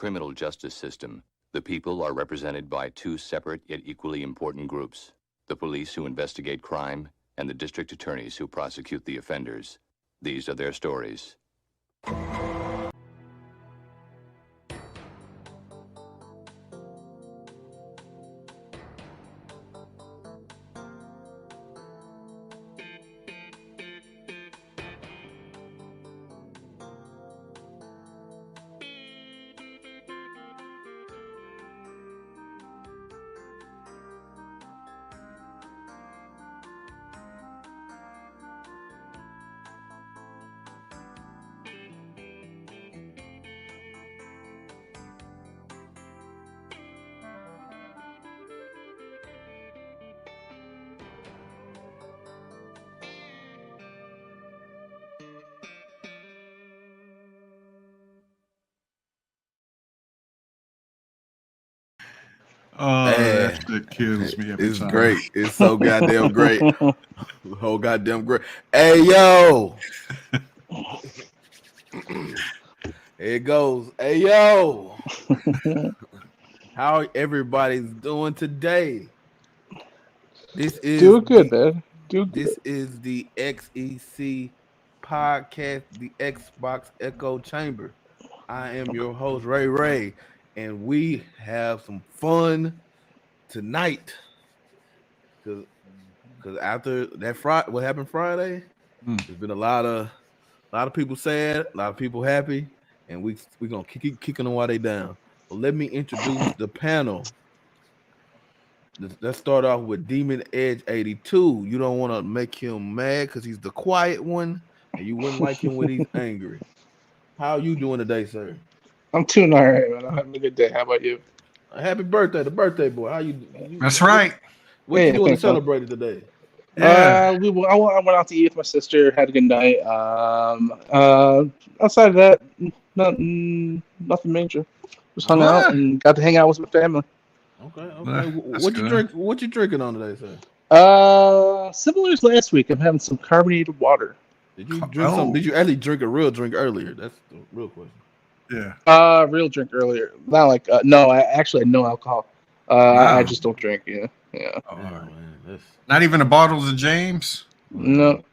criminal justice system, the people are represented by two separate yet equally important groups: the police who investigate crime and the district attorneys who prosecute the offenders. These are their stories. Oh, that shit kills me every It's time. great. It's so goddamn great. Oh, goddamn great. Hey, yo. Here it goes. Hey, yo. How everybody's doing today? This is Doing good, man. Doing good. This is the XEC podcast, the Xbox Echo Chamber. I am your host, Ray Ray, and we have some fun tonight. Cause after that Friday, what happened Friday? There's been a lot of people sad, a lot of people happy, and we gonna keep kicking them while they down. But let me introduce the panel. Let's start off with Demon Edge 82. You don't want to make him mad because he's the quiet one, and you wouldn't like him when he's angry. How you doing today, sir? I'm doing all right, man. I'm having a good day. How about you? Happy birthday, the birthday boy. How you? That's right. What you doing to thanks, man. celebrate it today? Yeah. I went out to eat with my sister. Had a good night. Outside of that, nothing major. Just hung out and got to hang out with my family. Okay. That's What you good. drink? What you drinking on today, sir? Similar as last week, I'm having some carbonated water. Did you drink some? Did you actually drink a real drink earlier? That's the real question. Yeah. Real drink earlier. Not like no. I actually had no alcohol. I just don't drink. Yeah. Oh, man, not even the bottles of James. No.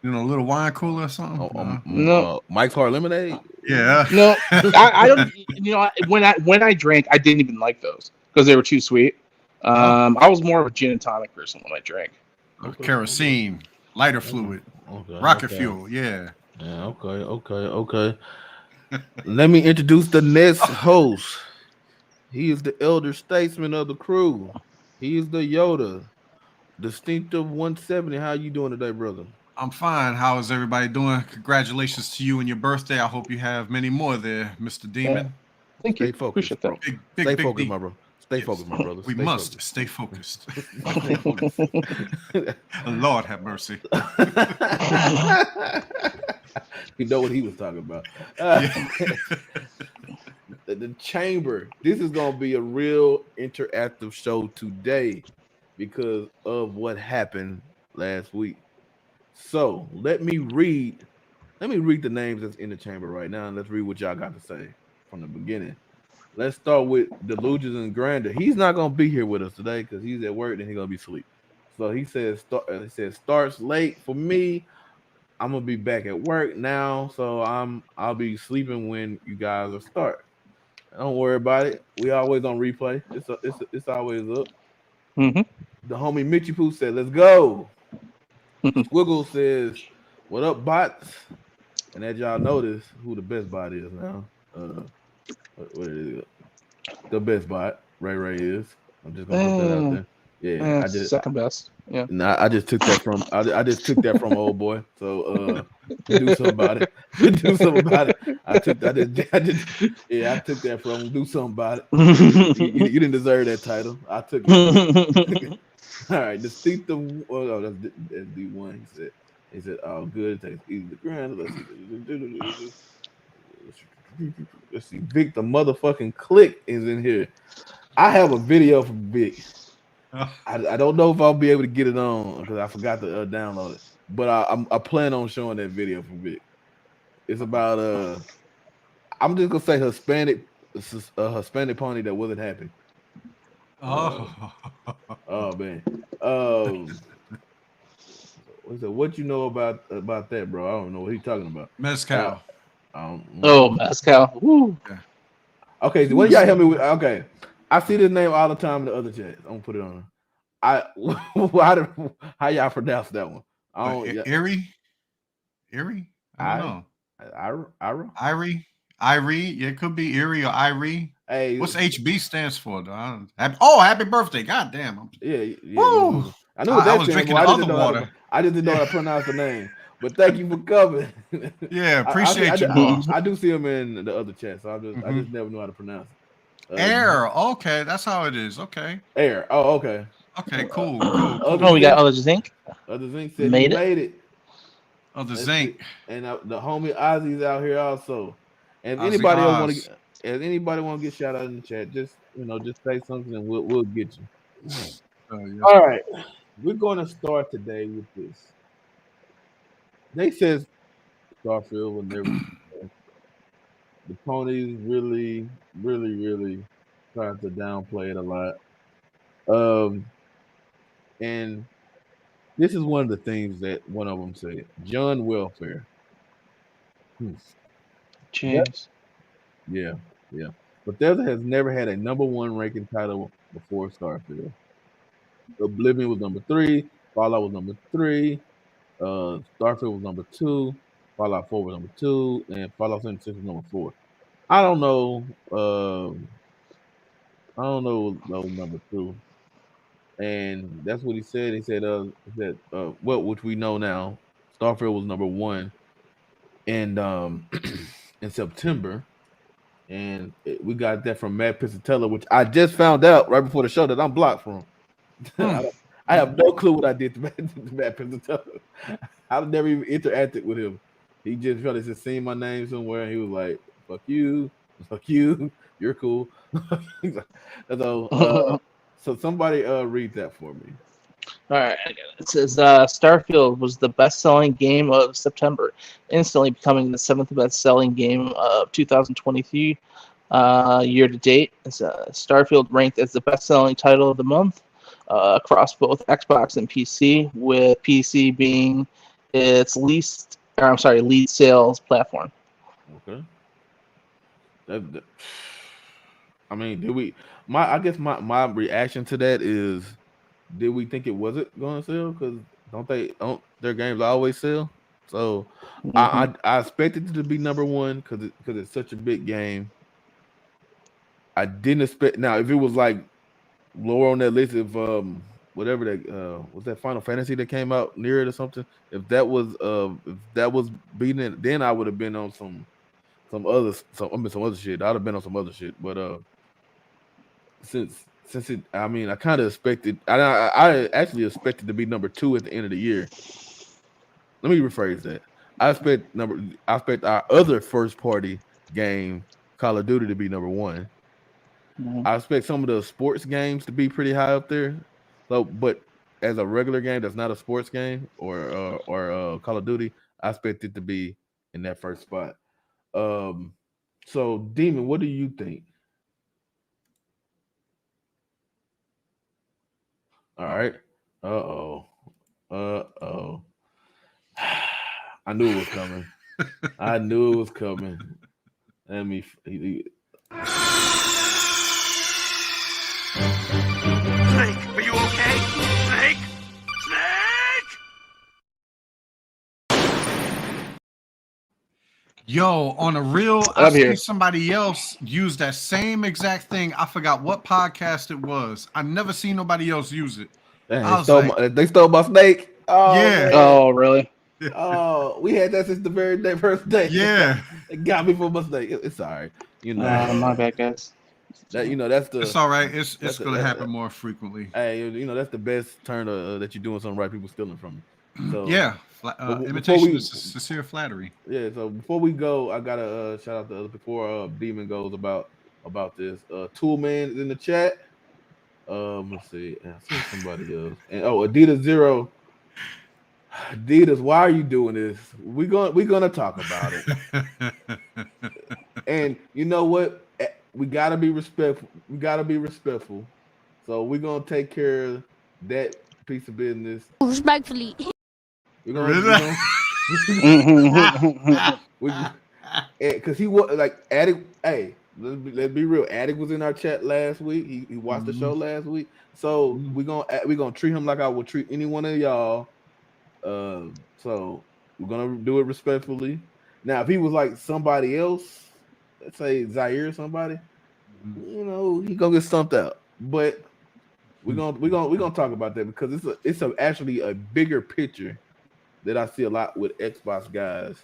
You know, a little wine cooler or something. No. Mike's Hard Lemonade. Yeah. No. I don't. You know, when I drank, I didn't even like those because they were too sweet. I was more of a gin and tonic person when I drank. Kerosene, lighter fluid, rocket fuel. Yeah. Yeah. Okay. Let me introduce the next host. He is the elder statesman of the crew. He is the Yoda, distinctive 170. How you doing today, brother? I'm fine. How is everybody doing? Congratulations to you and your birthday. I hope you have many more there, Mr. Demon. Thank you. Stay focused, Appreciate that. Stay focused, my bro. Stay focused, my brother. We must stay focused. Lord have mercy. You know what he was talking about. The chamber. This is going to be a real interactive show today because of what happened last week. So let me read the names that's in the chamber right now, and let's read what y'all got to say from the beginning. Let's start with Delusions and Grandeur. He's not gonna be here with us today because he's at work and he's gonna be asleep. So he says starts late for me. I'm gonna be back at work now, so I'll be sleeping when you guys will start. Don't worry about it. We always on replay. It's always up. Mm-hmm. The homie Mitchy Poo said, "Let's go." Squiggle says, "What up, bots?" And as y'all notice, who the best bot is now. What is it? The best bot, Ray is. I'm just gonna put that out there. Yeah, I just second best. Yeah. Nah, I just took that from I just took that from old boy. So do something about it. Do something about it. I took that from do something about it. You didn't deserve that title. I took it. All right, distinctive. Oh, that's D1. He said, "Oh, good. It takes easy to grind." Let's see. Vic, the motherfucking click is in here. I have a video from Vic. I don't know if I'll be able to get it on because I forgot to download it. But I plan on showing that video from Vic. It's about I'm just gonna say Hispanic a Hispanic pony that wasn't happy. Oh, Oh man. Um, what you know about that, bro? I don't know what he's talking about. mezcal. Oh, Mascal. Woo. Okay, what y'all help me with? Okay, I see this name all the time in the other chat. I'm gonna put it on. How y'all pronounce that one? I don't. Yeah, Erie. I don't know. Ira. Irie. Yeah, it could be Erie or Irie. Hey, What's HB stands for? Though? Happy birthday! God damn. yeah. Woo! I knew what that I was stands drinking for. the other water. I just didn't know how to pronounce the name. But thank you for coming. Yeah, appreciate you, boss. I do see him in the other chat, so I Mm-hmm. just never know how to pronounce it. Air. Okay, that's how it is. Okay. Air. Oh, okay. Okay. Cool. Oh, we got Other Zinc. Other Zinc said Made you it. made it. Oh, the That's zinc. it. And the homie Ozzy's out here also. And if Ozzy anybody else Oz. want to get shout out in the chat, just just say something and we'll get you. Yeah. All right, we're going to start today with this. They says Starfield will never. The ponies really tried to downplay it a lot. And this is one of the things that one of them said. John Welfare. Jeez. Yeah. Bethesda has never had a number one ranking title before Starfield. Oblivion was number 3, Fallout was number 3, Starfield was number 2, Fallout 4 was number 2, and Fallout 76 was number 4. I don't know those number 2. And that's what he said. He said which we know now, Starfield was number 1 and in September. And we got that from Matt Pizzatella, which I just found out right before the show that I'm blocked from. I have no clue what I did to Matt Pizzatella. I've never even interacted with him. He just felt just seen my name somewhere, and he was like, fuck you, you're cool." So somebody read that for me. All right. It says Starfield was the best-selling game of September, instantly becoming the 7th best-selling game of 2023 year to date. Starfield ranked as the best-selling title of the month across both Xbox and PC, with PC being its lead sales platform. Okay. I mean, I guess my reaction to that is, did we think it wasn't going to sell? Because don't their games always sell? So I expected it to be number 1 because it's such a big game. I didn't expect. Now, if it was like lower on that list, if whatever that was that Final Fantasy that came out near it or something, if that was beating it, then I would have been on some other shit. I'd have been on some other shit. But since it, I mean, I kind of expected. I actually expected to be number 2 at the end of the year. Let me rephrase that. I expect our other first party game, Call of Duty, to be number 1. I expect some of the sports games to be pretty high up there. So, but as a regular game that's not a sports game or Call of Duty, I expect it to be in that first spot. So Demon, what do you think? All right. Uh-oh. I knew it was coming. Let me. Snake, are you okay? Snake? Yo, on a real, I see somebody else use that same exact thing. I forgot what podcast it was. I never seen nobody else use it. They stole my snake. Oh, yeah. Man. Oh, really? Oh, we had that since the very first day. Yeah. It got me for my snake. It's all right. My bad, guys. That's the. It's all right. It's going to happen more frequently. Hey, that's the best turn that you're doing something right. People stealing from you. So yeah, imitation is sincere flattery. Yeah. So before we go, I gotta shout out the other before Demon goes about this. Tool Man is in the chat. Let's see. I see somebody else. And Adidas Zero. Adidas, why are you doing this? We're gonna talk about it. And you know what? we gotta be respectful. We gotta be respectful. So we're gonna take care of that piece of business. Respectfully. We're gonna because he was like Addict. Hey, let's be real. Addict was in our chat last week. He watched the show last week. So we're gonna treat him like I would treat any one of y'all. So we're gonna do it respectfully. Now, if he was like somebody else, let's say Zaire or somebody, he gonna get stumped out. But we're gonna talk about that because it's actually a bigger picture that I see a lot with Xbox guys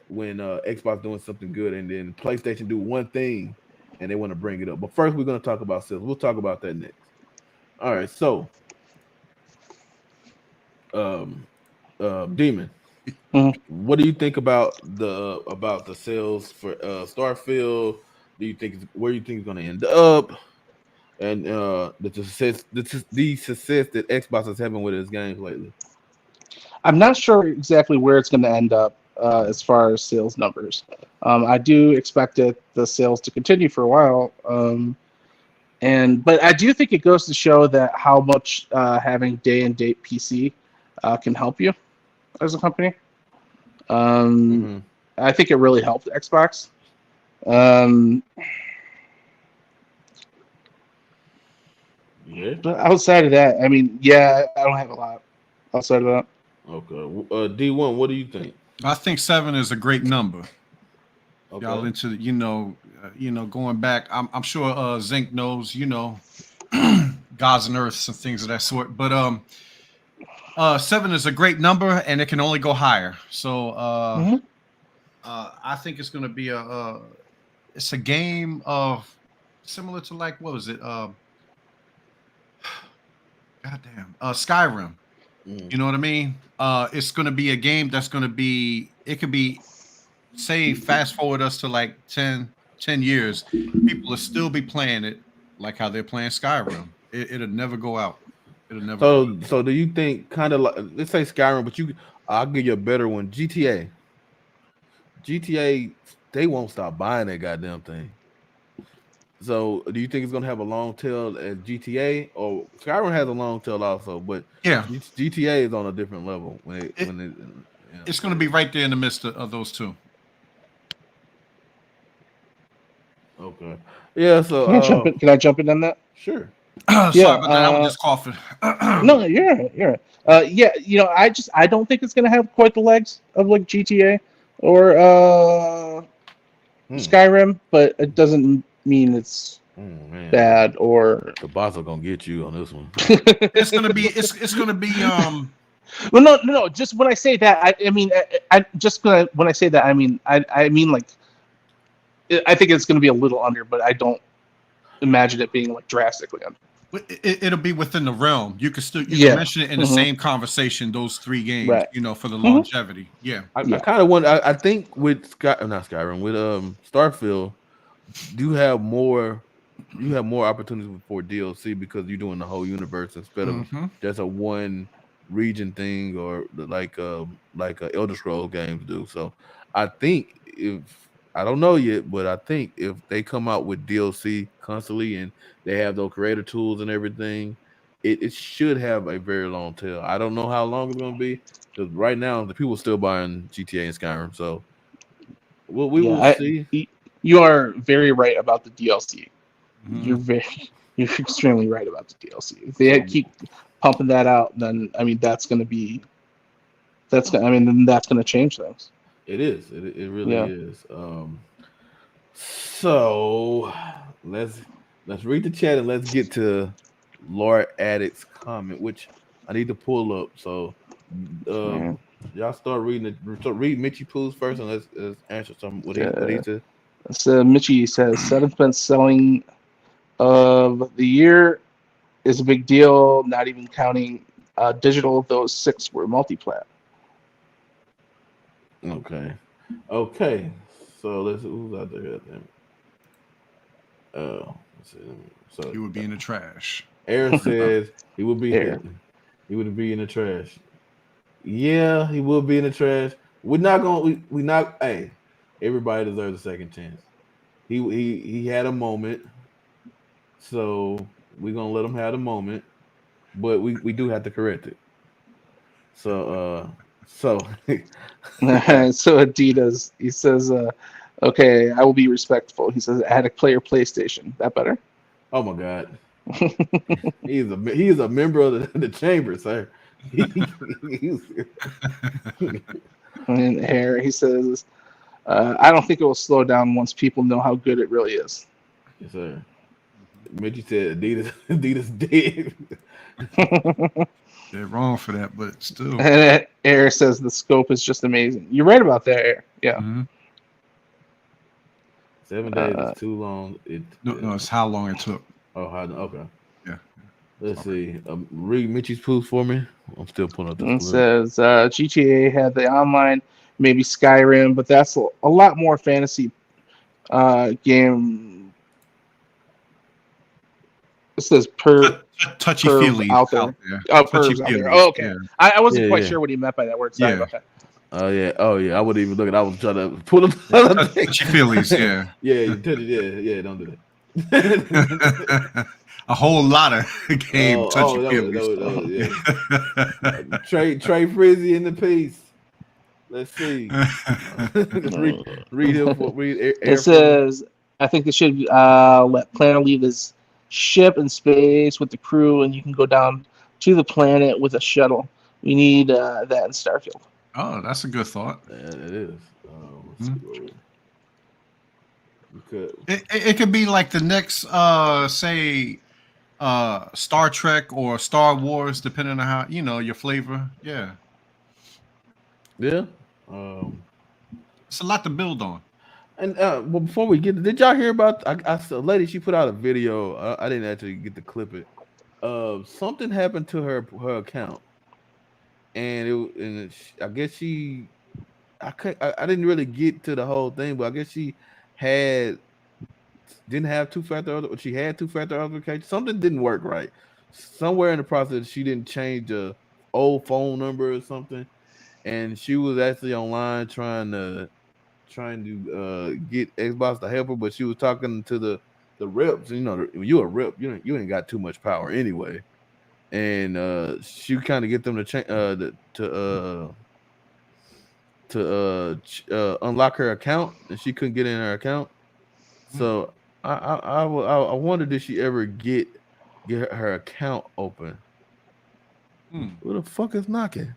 when Xbox doing something good and then PlayStation do one thing and they want to bring it up. But first, we're gonna talk about sales. We'll talk about that next. All right, so Demon, what do you think about the sales for Starfield? Do you think where you think it's gonna end up? And the success that Xbox is having with its games lately? I'm not sure exactly where it's going to end up as far as sales numbers. I do expect the sales to continue for a while, but I do think it goes to show that how much having day and date PC can help you as a company. I think it really helped Xbox. Yeah. But outside of that, I mean, I don't have a lot outside of that. Okay. D1, what do you think? I think 7 is a great number. Okay. Y'all into going back. I'm sure Zinc knows, gods and earths and things of that sort. But 7 is a great number, and it can only go higher. So I think it's going to be it's a game of similar to like what was it? Goddamn, Skyrim. You know what I mean? It's going to be a game that's going to be. It could be, say, fast forward us to like 10 years. People will still be playing it like how they're playing Skyrim. It'll never go out. It'll never. So do you think kind of like, let's say Skyrim, but I'll give you a better one. GTA, they won't stop buying that goddamn thing. So, do you think it's gonna have a long tail as GTA, or Skyrim has a long tail also? But yeah, GTA is on a different level. It's going to be right there in the midst of those two. Okay. Yeah. So can I jump in on that? Sure. Sorry about that. I was just coughing. No, you're right. I don't think it's gonna have quite the legs of like GTA or Skyrim, but it doesn't mean it's bad or the boss are gonna get you on this one. It's gonna be well, no. Just when I say that, I mean when I say that, I mean like I think it's gonna be a little under, but I don't imagine it being like drastically under. It'll be within the realm. You can mention it in the same conversation. Those 3 games, right. For the longevity. Yeah, I kind of want. I think with not Skyrim, with Starfield, you have more opportunities for DLC because you're doing the whole universe instead of just a one region thing or like Elder Scrolls games do. So I think I don't know yet, but I think if they come out with DLC constantly and they have those creator tools and everything, it should have a very long tail. I don't know how long it's going to be because right now the people are still buying GTA and Skyrim. So we will see. You are very right about the DLC. You're extremely right about the DLC. If they keep pumping that out, then I mean that's going to change things. It is. It really is. So let's read the chat and let's get to Lord Addict's comment, which I need to pull up. So y'all start reading it. So read Mitchie Pooh's first, and let's answer some what he said. So Mitchie says 7th best selling of the year is a big deal. Not even counting digital. Those 6 were multi-plat. Okay. So who's out there? Let's see. So he would be in the trash. Aaron says he would be in the trash. Yeah, he will be in the trash. We're not going. We not. Hey, everybody deserves a second chance. he had a moment, so we're gonna let him have a moment, but we do have to correct it. So So Adidas, he says, okay, I will be respectful. He says, Addict player PlayStation. That better? oh my God, he is a member of the chamber, sir. He's, And Hair, he says, I don't think it will slow down once people know how good it really is. yes, sir. Mitchie said Adidas dead. They're wrong for that, but still. And Air says the scope is just amazing. You're right about that, Air. Yeah. Mhm. 7 days is too long. No, it's how long it took. Okay. Yeah. Let's see. Read Mitchie's post for me. I'm still pulling up the It clip. says GTA had the online, maybe Skyrim, but that's a lot more fantasy game. It says Touchy Perv feely out there. Oh, pervs out there. Oh, okay. Yeah. I wasn't Yeah, quite yeah. sure what he meant by that word. Sorry Yeah. about that. Oh yeah. I wouldn't even look at. I was trying to pull up. Touchy feelies, yeah. Yeah, you touch it. Yeah. Don't do that. A whole lot of game touchy that feelies. was, yeah. Trey Frizzy in the piece. Let's see. read him. Read. It says, I think they should let Planner leave his ship in space with the crew, and you can go down to the planet with a shuttle. We need that in Starfield. Oh, that's a good thought. Yeah, it is. Let's see where we could. It could be like the next, say, Star Trek or Star Wars, depending on how your flavor. Yeah, Yeah. it's a lot to build on. And well, before we get, did y'all hear about? I saw a lady. She put out a video. I didn't actually get to clip it. Something happened to her account, and I guess she. I didn't really get to the whole thing, but I guess she didn't have two-factor. She had two-factor authentication. Something didn't work right. Somewhere in the process, she didn't change a old phone number or something, and she was actually online trying to get Xbox to help her, but she was talking to the reps. When you're a rep, you ain't got too much power anyway, and she kind of get them to change to unlock her account, and she couldn't get in her account. So I wonder, did she ever get her account open? Who the fuck is knocking?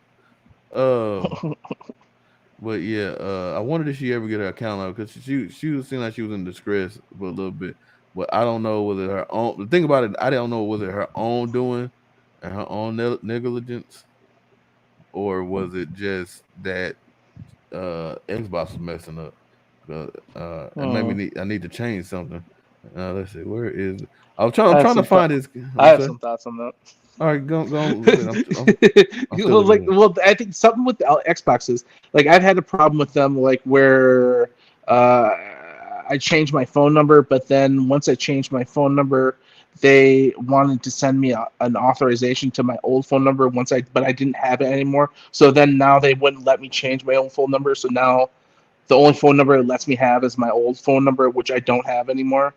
But yeah, I wondered if she ever get her account out, because she seemed like she was in distress for a little bit. But I don't know whether her own. The thing about it, I don't know whether her own doing and her own negligence, or was it just that Xbox was messing up. And maybe I need to change something. Let's see, where is it? I'm trying to find this. I have some thoughts on that. All right, go. I'm well, I think something with the Xboxes, like I've had a problem with them, like where I changed my phone number, but then once I changed my phone number, they wanted to send me an authorization to my old phone number but I didn't have it anymore. So then now they wouldn't let me change my old phone number. So now the only phone number it lets me have is my old phone number, which I don't have anymore.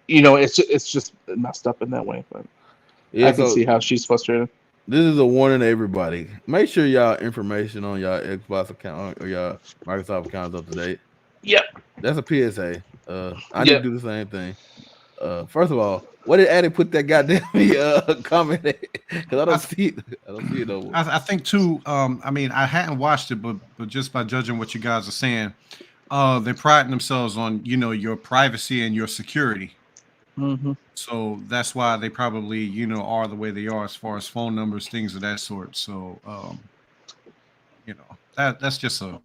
It's just messed up in that way, but. Yeah, I can see how she's frustrated. This is a warning to everybody. Make sure y'all information on y'all Xbox account or y'all Microsoft accounts up to date. Yep. That's a PSA. I need to do the same thing. First of all, what did Addy put that goddamn comment? Because I don't see it. I don't see it over. I think too. I mean, I hadn't watched it, but just by judging what you guys are saying, they're priding themselves on your privacy and your security. Mm-hmm. So that's why they probably are the way they are as far as phone numbers, things of that sort. So that's just a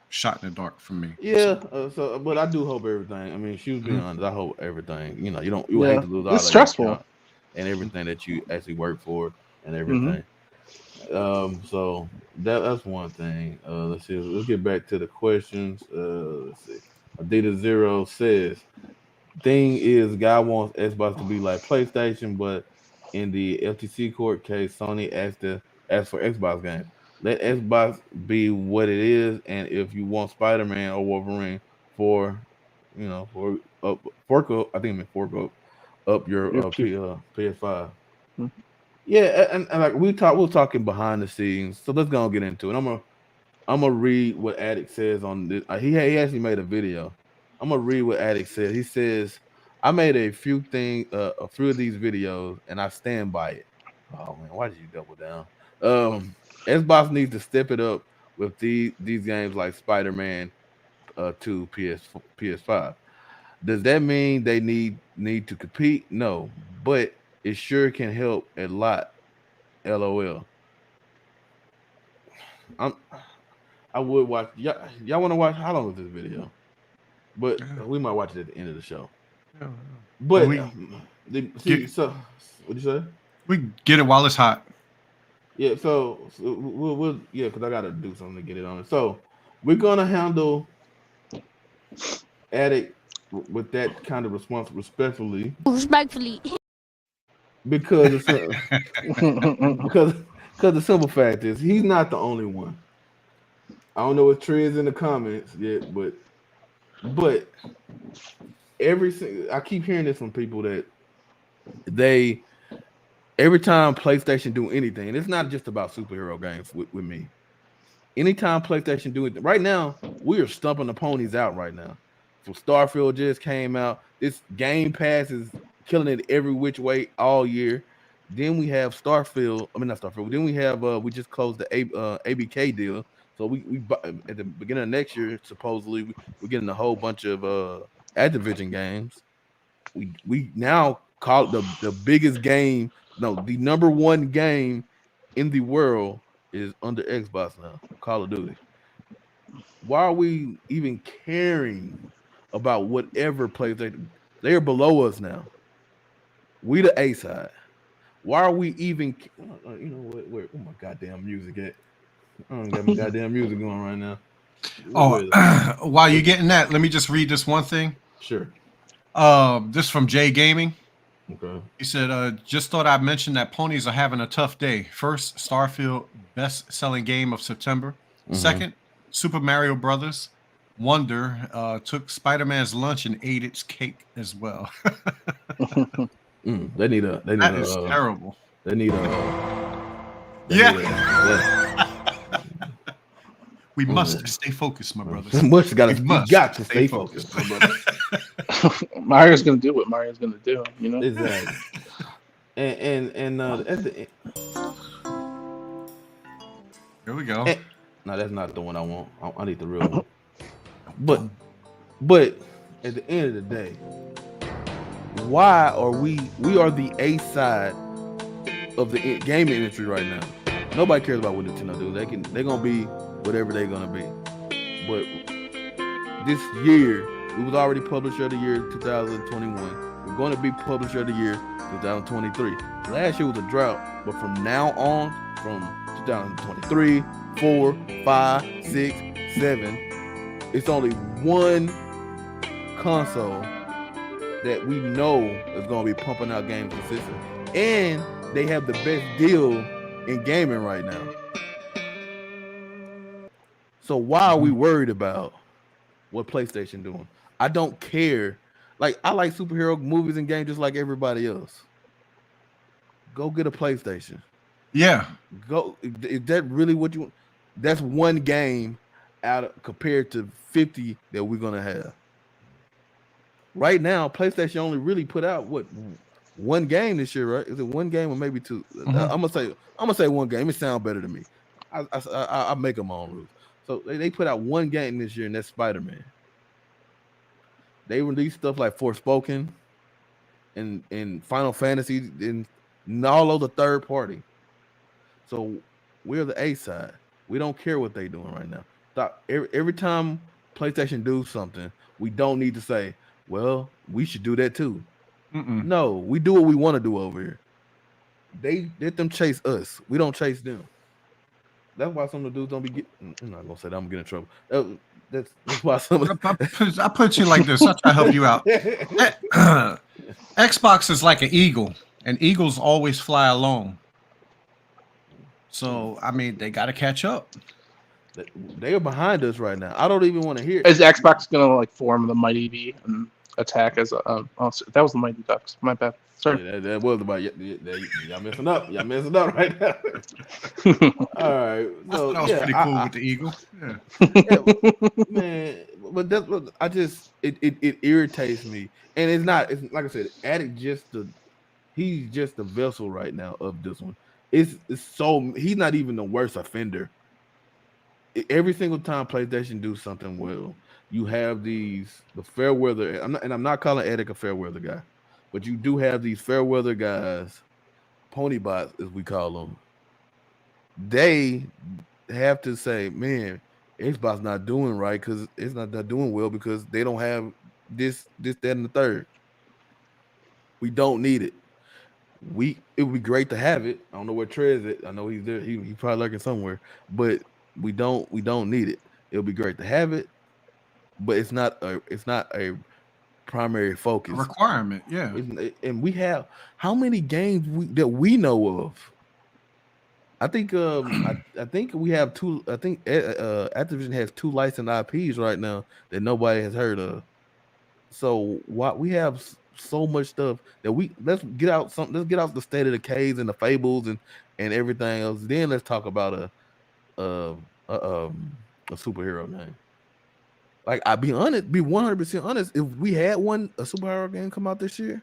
shot in the dark for me. Yeah. But I do hope everything. I mean, she was being honest. I hope everything. You hate to lose all it's stressful and everything that you actually work for and everything. So that's one thing. Let's see. Let's get back to the questions. Let's see. Adidas Zero says. Thing is, guy wants Xbox to be like PlayStation, but in the FTC court case, Sony asked for Xbox games. Let Xbox be what it is, and if you want Spider-Man or Wolverine for you know, for fork up. I think I meant fork up your PS5. Hmm. Yeah, and like we're talking behind the scenes. So let's go and get into it. I'm gonna read what Addict says on this. He actually made a video. I'm gonna read what Addict said. He says, "I made a few of these videos, and I stand by it." Oh man, why did you double down? Xbox needs to step it up with these games like Spider-Man 2 PS5. Does that mean they need to compete? No, but it sure can help a lot. LOL. I would watch. Y'all want to watch? How long is this video? But we might watch it at the end of the show. But so what you say? We get it while it's hot. Yeah. So we'll because I gotta do something to get it on it. So we're gonna handle Addict with that kind of response respectfully. Because because the simple fact is he's not the only one. I don't know what trends in the comments yet, but I keep hearing this from people that every time PlayStation do anything, and it's not just about superhero games with me. Anytime PlayStation do it, right now we are stumping the ponies out right now. So Starfield just came out. This Game Pass is killing it every which way all year. Then we have Starfield. I mean not Starfield. Then we have we just closed the ABK deal. So we at the beginning of next year, supposedly we're getting a whole bunch of Activision games. We now call it the biggest game. No, the number one game in the world is under Xbox now. Call of Duty. Why are we even caring about whatever PlayStation? They are below us now. We the A side. Why are we even? You know what? Where my goddamn music at? I don't got my goddamn music going right now. While you're getting that, let me just read this one thing. Sure. This from Jay Gaming. Okay. He said, just thought I'd mention that ponies are having a tough day. First, Starfield, best-selling game of September. Mm-hmm. Second, Super Mario Brothers Wonder took Spider-Man's lunch and ate its cake as well. They need that is terrible. They need we must stay focused, my brothers. We got to stay focused, my brother. Mario's gonna do what Mario's gonna do, you know. Exactly. and at the end, here we go. No, that's not the one I want. I need the real one. But at the end of the day, why are we are the A side of the gaming industry right now? Nobody cares about what Nintendo do. They're gonna be whatever they're gonna be. But this year, we was already Publisher of the Year 2021. We're going to be Publisher of the Year 2023. Last year was a drought, but from now on, from 2023, 4, 5, 6, 7, it's only one console that we know is going to be pumping out games consistently. And they have the best deal in gaming right now. So why are we worried about what PlayStation doing? I don't care. Like, I like superhero movies and games just like everybody else. Go get a PlayStation. Yeah. Go. Is that really what you want? That's one game compared to 50 that we're gonna have. Right now, PlayStation only really put out one game this year, right? Is it one game or maybe two? Mm-hmm. I'm gonna say one game. It sounds better to me. I make them my own rules. So they put out one game this year, and that's Spider-Man. They released stuff like Forspoken and Final Fantasy and all of the third party. So we're the A side. We don't care what they're doing right now. Every time PlayStation do something, we don't need to say, well, we should do that too. Mm-mm. No, we do what we want to do over here. They let them chase us. We don't chase them. That's why some of the dudes don't be getting. I'm not gonna say that. I'm gonna get in trouble. That's why some of I put you like this. I'll try to help you out. Xbox is like an eagle, and eagles always fly alone. So I mean, they got to catch up. They are behind us right now. I don't even want to hear it. Is Xbox gonna like form the Mighty V and attack as a? Oh, that was the Mighty Ducks. My bad. Sorry. Yeah, that was about y'all messing up. Y'all messing up right now. All right. I So thought that was yeah, pretty cool with the eagle. Yeah. yeah, man. But that's what I just it irritates me, and it's not. It's like I said, Addict he's just the vessel right now of this one. It's so he's not even the worst offender. Every single time PlayStation do something well, you have the fair weather. I'm not calling Addict a fair weather guy, but you do have these fair weather guys, pony bots as we call them. They have to say, man, Xbox not doing right because it's not doing well because they don't have this, that, and the third. We don't need it. It would be great to have it. I don't know where Trez at. I know he's there. He probably lurking somewhere, but we don't need it. It'll be great to have it, but it's not a primary focus. A requirement, yeah. And we have how many games that we know of? I think I think we have two. I think Activision has 2 licensed IPs right now that nobody has heard of. So we have so much stuff that let's get out the State of the Caves and the Fables and everything else. Then let's talk about a superhero game. Like I'll be 100% honest. If we had a superhero game come out this year,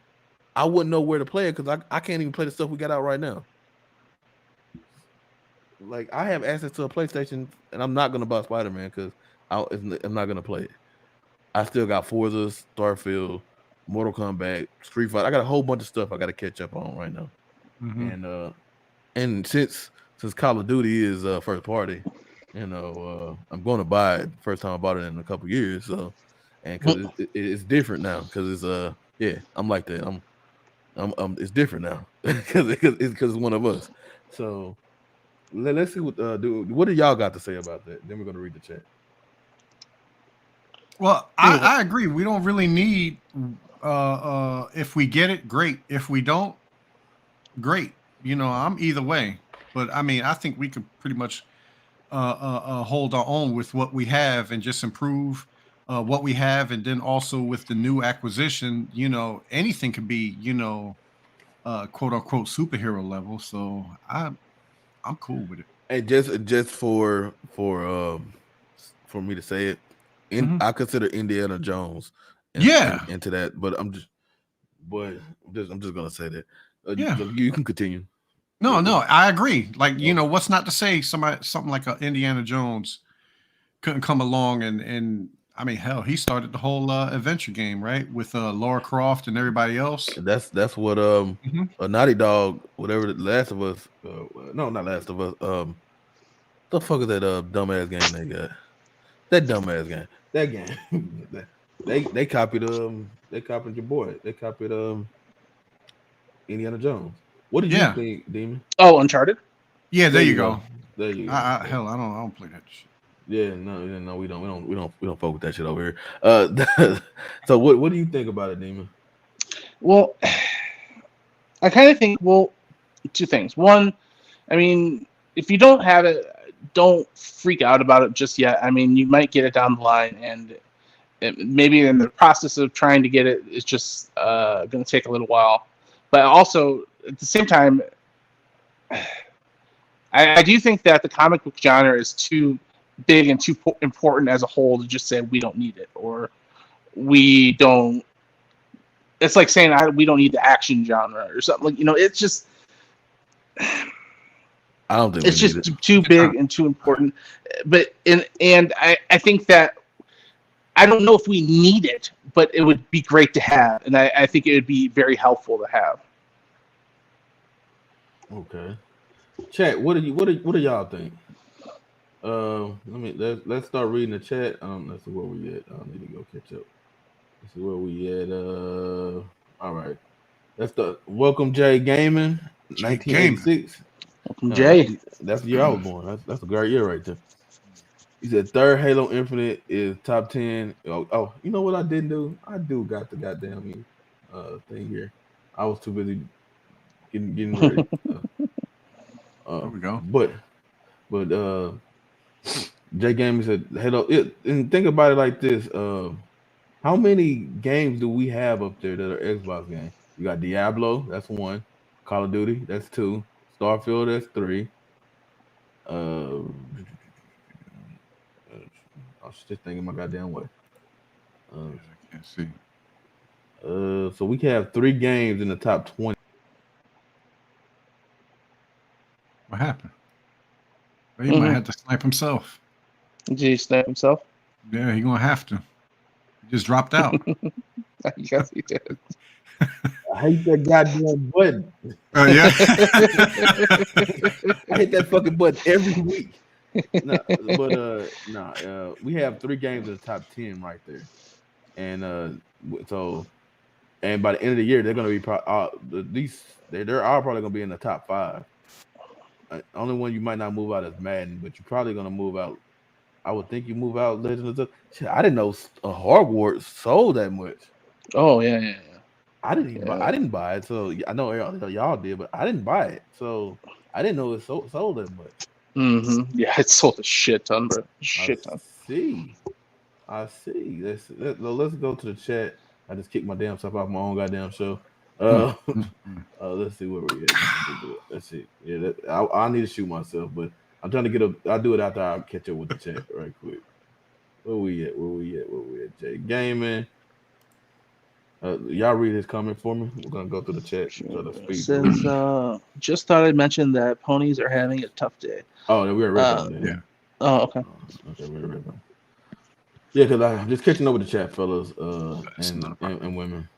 I wouldn't know where to play it because I can't even play the stuff we got out right now. Like I have access to a PlayStation, and I'm not gonna buy Spider-Man because I'm not gonna play it. I still got Forza, Starfield, Mortal Kombat, Street Fighter. I got a whole bunch of stuff I got to catch up on right now. Mm-hmm. And since Call of Duty is first party, I'm going to buy it. First time I bought it in a couple years, so and because it's different now because it's I'm like that. I'm it's different now because it's one of us. So let's see what do y'all got to say about that. Then we're gonna read the chat. Well, I agree. We don't really need. If we get it, great. If we don't, great. I'm either way. But I mean, I think we could pretty much hold our own with what we have and just improve what we have, and then also with the new acquisition, anything could be, quote unquote superhero level. So I'm cool with it. And just for me to say it. I consider Indiana Jones into that, but I'm just gonna say that. You can continue. No, I agree. Like, what's not to say something like a Indiana Jones couldn't come along and I mean, hell, he started the whole adventure game, right? With Lara Croft and everybody else. That's what a Naughty Dog, whatever, the Last of Us. No, not Last of Us. The fuck is that dumbass game they got? That dumbass game. That game. they copied your boy. They copied Indiana Jones. What did you think, Demon? Oh, Uncharted? Yeah, there you go. There you go. Hell, I don't play that shit. Yeah, no, we don't fuck with that shit over here. So what do you think about it, Demon? Well, I kind of think, two things. One, I mean, if you don't have it, don't freak out about it just yet. I mean, you might get it down the line, and maybe in the process of trying to get it, it's just going to take a little while. But also, at the same time, I do think that the comic book genre is too big and too important as a whole to just say we don't need it, or we don't. It's like saying we don't need the action genre or something. Like, it's just. I don't think it's just too big and too important. But I think that I don't know if we need it, but it would be great to have, and I think it would be very helpful to have. Okay, chat. What do y'all think? Let's start reading the chat. Let's see where we at. I need to go catch up. Let's see where we at. All right. That's the Welcome Jay Gaming, 1986. Jay, that's the year I was born. That's a great year right there. He said third Halo Infinite is top 10. Oh, you know what I didn't do? I do got the goddamn thing here. I was too busy getting ready. There we go. But Jay Gaming said, "Hello." And think about it like this: how many games do we have up there that are Xbox games? You got Diablo, that's one. Call of Duty, that's two. Starfield, that's three. Uh, I was just thinking my goddamn way. I can't see. So we can have 3 games in the top 20. What happened? Well, he might have to snipe himself. Did he snipe himself? Yeah, he gonna have to. He just dropped out. I guess he did. I hate that goddamn button. Oh yeah. I hit that fucking button every week. We have 3 games in the top 10 right there, and and by the end of the year they're gonna be they're all probably gonna be in the top 5. Only one you might not move out is Madden, but you're probably gonna move out. I would think you move out Legend of Zelda. Shit, I didn't know Hogwarts sold that much. Oh yeah. I didn't buy it, so I know y'all did, but I didn't buy it, so I didn't know it sold that much. Mm-hmm. Yeah, it sold a shit ton, bro. Shit ton. I see. Let's go to the chat. I just kicked my damn self off my own goddamn show. Let's see where we at. Let's see. Yeah, I need to shoot myself, but I'm trying to get up. I'll do it after I catch up with the chat right quick. Where we at? Jay Gaming. Y'all read his comment for me. We're gonna go through the chat. It says, just thought I'd mention that ponies are having a tough day. Oh, we're ready. Yeah. Oh, okay. Okay, we're ready. Yeah, because I'm just catching up with the chat, fellas, and women.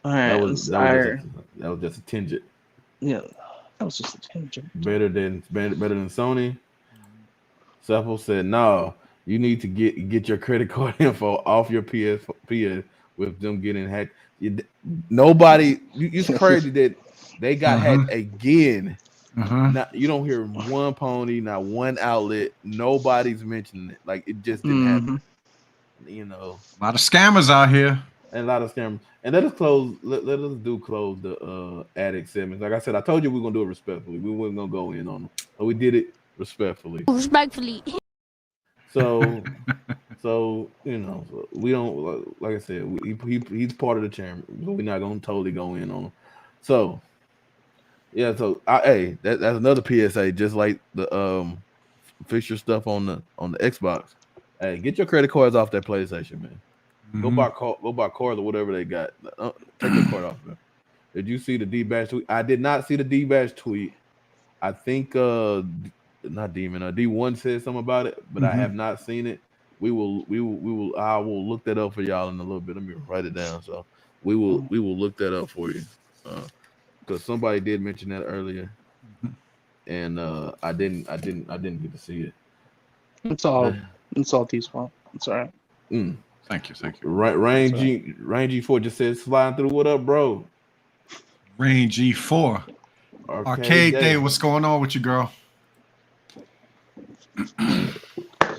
All right. That was just a tangent. Yeah, that was just a tangent. Better than Sony. Seppo said, "No, you need to get your credit card info off your PS with them getting hacked. Nobody, it's crazy that they got hacked again. Not, you don't hear one pony, not one outlet. Nobody's mentioning it. Like it just didn't happen. You know, a lot of scammers out here. And a lot of scammers. And let us close the addict segments. Like I said, I told you we are gonna do it respectfully. We weren't gonna go in on them, but we did it respectfully. So you know, we don't, like I said, he's part of the chairman. We're not gonna totally go in on him. So yeah, hey, that's another PSA. Just like the fix your stuff on the Xbox. Hey, get your credit cards off that PlayStation, man. Go buy cards or whatever they got. Take your card off, man. Did you see the D-Bash tweet? I did not see the D-Bash tweet. I think not Demon. D1 said something about it, but I have not seen it. I will look that up for y'all in a little bit. Let me write it down. So we will look that up for you. Because somebody did mention that earlier. And I didn't get to see it. It's all T's fault. It's all right. Thank you. Right, Rain G4 just said sliding through. What up, bro? Rain G4. Arcade Day. What's going on with you, girl?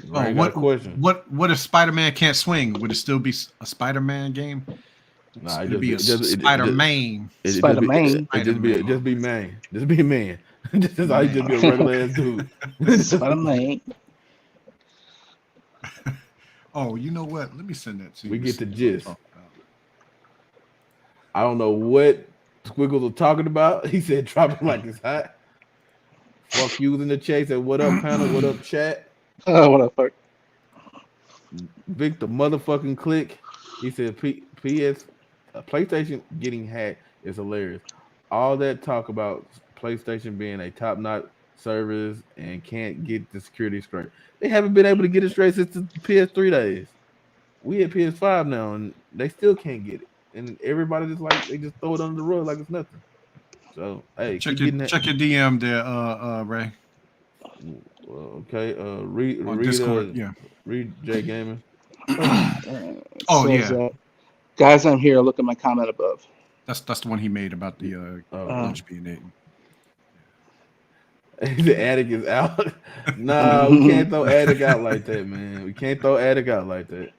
What if Spider-Man can't swing? Would it still be a Spider-Man game? Nah, it'd be a Spider-Man. Spider-Man. Just be man. Just be a man. Just be a regular ass dude. Spider-Man. Oh, you know what? Let me send that to you. We get the gist. I don't know what Squiggles was talking about. He said, "Drop it like it's hot." Fuck you in the chase. And what up, panel? What up, chat? What up, fuck? Victor motherfucking Click. He said, PlayStation getting hacked is hilarious. All that talk about PlayStation being a top-notch service and can't get the security straight. They haven't been able to get it straight since the PS3 days. We at PS5 now, and they still can't get it. And everybody just they just throw it under the rug like it's nothing. So hey, check your DM there, Ray. Okay, read Discord, read Jay Gaming. Guys, I'm here. Look at my comment above. That's the one he made about the lunch being eaten. The attic is out. Nah, we can't throw attic out like that, man. We can't throw attic out like that.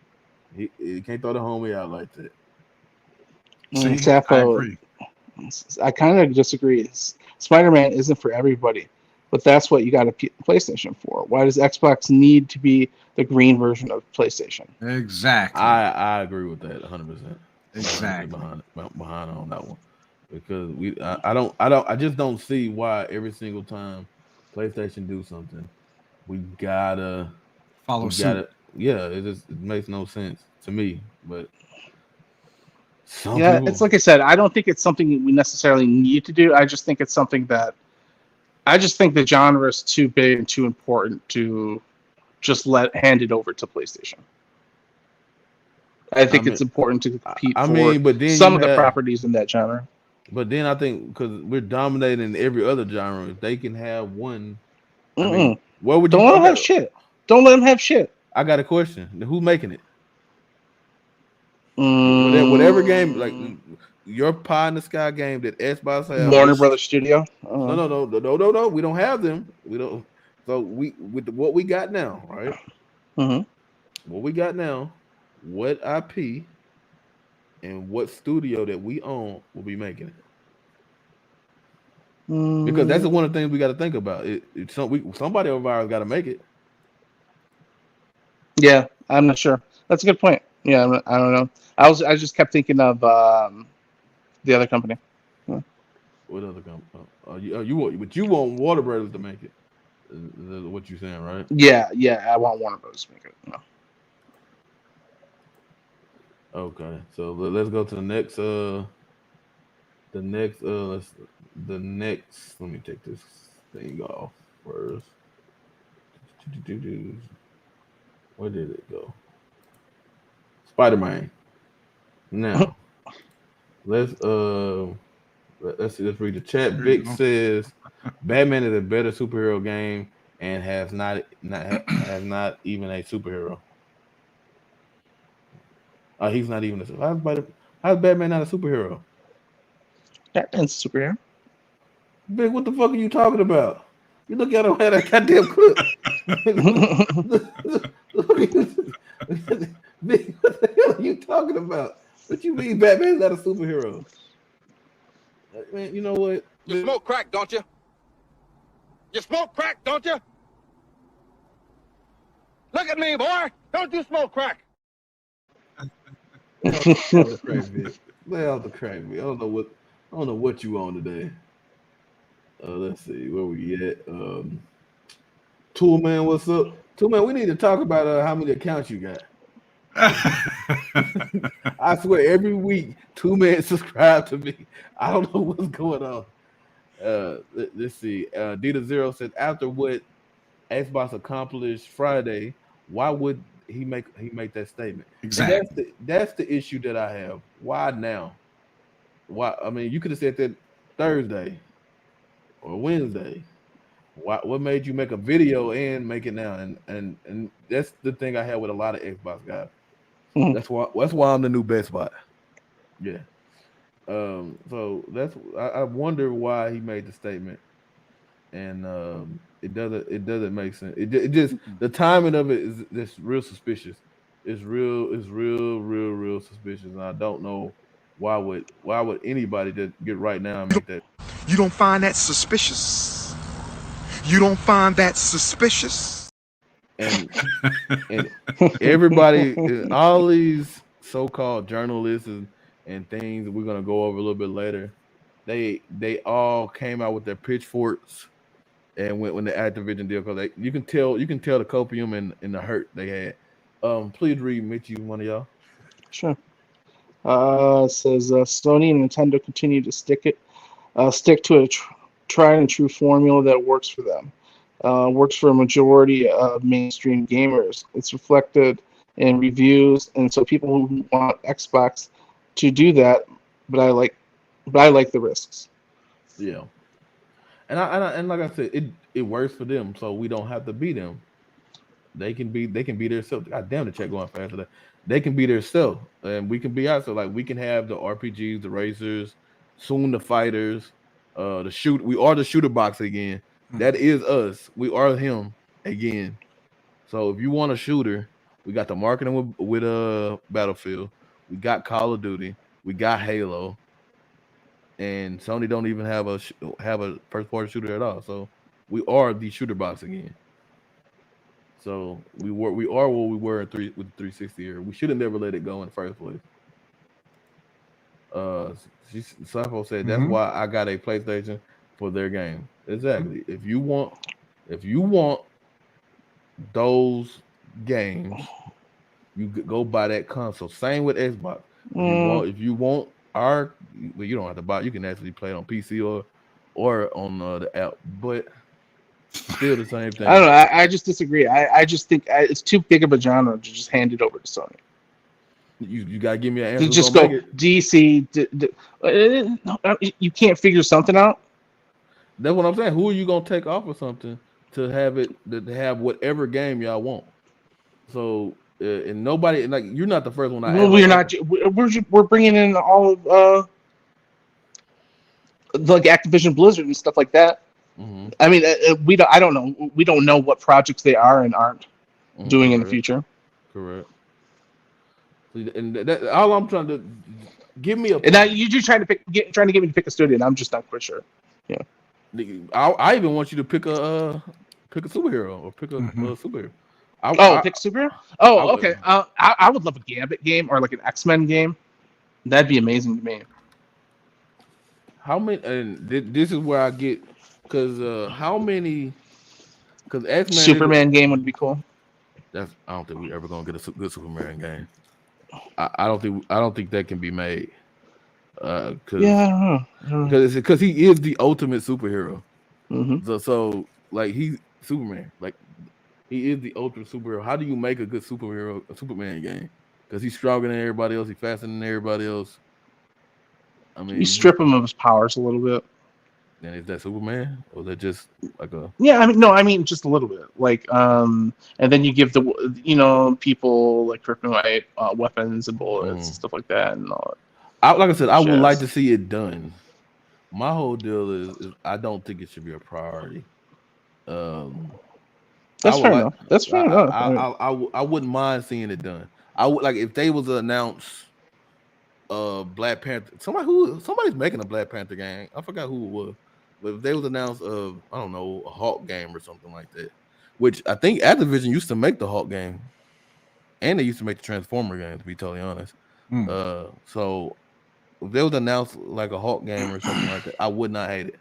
He can't throw the homie out like that. I kind of disagree. Spider-Man isn't for everybody, But that's what you got a PlayStation for. Why does Xbox need to be the green version of PlayStation? Exactly. I agree with that 100%. Exactly. Behind on that one, because I just don't see why every single time PlayStation do something, we gotta Follow suit. yeah, it makes no sense to me. But some Yeah, people, it's like I said, I don't think it's something we necessarily need to do. I just think it's something that I just think the genre is too big and too important to just hand it over to PlayStation. I think it's important to compete for but then some of the properties in that genre. But then I think because we're dominating every other genre, if they can have one, I Mm-mm. mean, what would you? Don't let them have shit. Don't let them have shit. I got a question. Who's making it? Mm. Whatever game, like your Pie in the Sky game that Xbox has. Warner Brothers Studio. No. We don't have them. We don't. So with what we got now, right? Mm-hmm. What we got now, what IP and what studio that we own will be making it? Because that's one of the things we got to think about. Somebody over ours got to make it. Yeah, I'm not sure. That's a good point. Yeah, I don't know. I just kept thinking of the other company. Yeah. What other company? You want Warner Brothers to make it? Is what you're saying, right? Yeah. I want Warner Brothers to make it. No. Okay, so let's go to the next. Let me take this thing off first. Where did it go? Spider-Man. Now, let's read the chat. Vic says Batman is a better superhero game and has not even a superhero. He's not even how's Batman not a superhero? Batman's a superhero. Big, what the fuck are you talking about? You look at him at that goddamn clip. Big, what the hell are you talking about? What you mean Batman's not a superhero? Man, you know what? You smoke crack, don't you? You smoke crack, don't you? Look at me, boy. Don't you smoke crack? Lay out the crack, man. I don't know what you on today. Let's see where we at. Tool Man, what's up? Tool Man, we need to talk about how many accounts you got. I swear every week, Tool Man subscribe to me. I don't know what's going on. Let's see. Dita Zero said after what Xbox accomplished Friday, why would he make that statement? Exactly. That's the issue that I have. Why now? Why? I mean, you could have said that Thursday or Wednesday. What made you make a video and make it now? And that's the thing I have with a lot of Xbox guys. That's why I'm the new Best Buy. Yeah. So I wonder why he made the statement, and it doesn't make sense. It just the timing of it is just real suspicious. It's real suspicious, and I don't know why would anybody just get right now and make that. You don't find that suspicious? You don't find that suspicious? And everybody, all these so-called journalists and things that we're gonna go over a little bit later, they all came out with their pitchforks and when the Activision deal, because you can tell the copium and the hurt they had. Please read, Mitchie, one of y'all. Sure. It says Sony and Nintendo continue to stick to a tried and true formula that works for them. Works for a majority of mainstream gamers. It's reflected in reviews, and so people who want Xbox to do that, but I like the risks. Yeah, and like I said, it works for them, so we don't have to be them. They can be themselves. God damn, the chat going faster. They can be themselves, and we can be out. So like we can have the RPGs, the racers, soon the fighters, the shoot. We are the shooter box again. That is us. We are him again. So if you want a shooter, we got the marketing with Battlefield. We got Call of Duty. We got Halo. And Sony don't even have a first party shooter at all. So We are the shooter box again. So we are what we were with the 360 era. We should have never let it go in the first place. Safo said that's Mhm. why I got a PlayStation for their game. Exactly. If you want those games, you go buy that console. Same with Xbox. If you want our, well, you don't have to buy. You can actually play it on PC or on the app, but still the same I don't thing. know. I just disagree. I just think it's too big of a genre to just hand it over to Sony. You gotta give me an answer. To Who's just gonna go make it? DC. You can't figure something out. That's what I'm saying. Who are you gonna take off or something to have it to have whatever game y'all want? So and nobody like you're not the first one I Well, asked. Like, we're not. We're bringing in all of like Activision Blizzard and stuff like that. mm-hmm, I mean, we don't. I don't know. We don't know what projects they are and aren't doing in the correct, future. correct. And that all I'm trying to give me a. And now you're trying to trying to get me to pick a studio, and I'm just not quite sure. Yeah. I even want you to pick a superhero or pick a Mhm. superhero. Pick superhero. Oh, okay. I would love a Gambit game or like an X-Men game. That'd be amazing to me. How many? And this is where I get because how many? Because X-Men Superman game would be cool. I don't think we ever gonna get a good Superman game. I don't think that can be made. Because he is the ultimate superhero. Mm-hmm. So like he's Superman. Like he is the ultimate superhero. How do you make a good a Superman game? Because he's stronger than everybody else. He's faster than everybody else. I mean, You strip him of his powers a little bit. and is that Superman or is that just like a? Yeah, I mean, no, I mean just a little bit. Like, and then you give people like kryptonite weapons and bullets and stuff like that, and all that. Like I said, I would Jazz. like to see it done. My whole deal is I don't think it should be a priority. That's fair enough. That's fair enough. I wouldn't mind seeing it done. I would like if they was to announce Black Panther. Somebody's making a Black Panther game. I forgot who it was, but if they was announced I don't know, a Hulk game or something like that, which I think Activision used to make the Hulk game, and they used to make the Transformer game. To be totally honest, so if they was announced like a Hulk game or something like that, I would not hate it.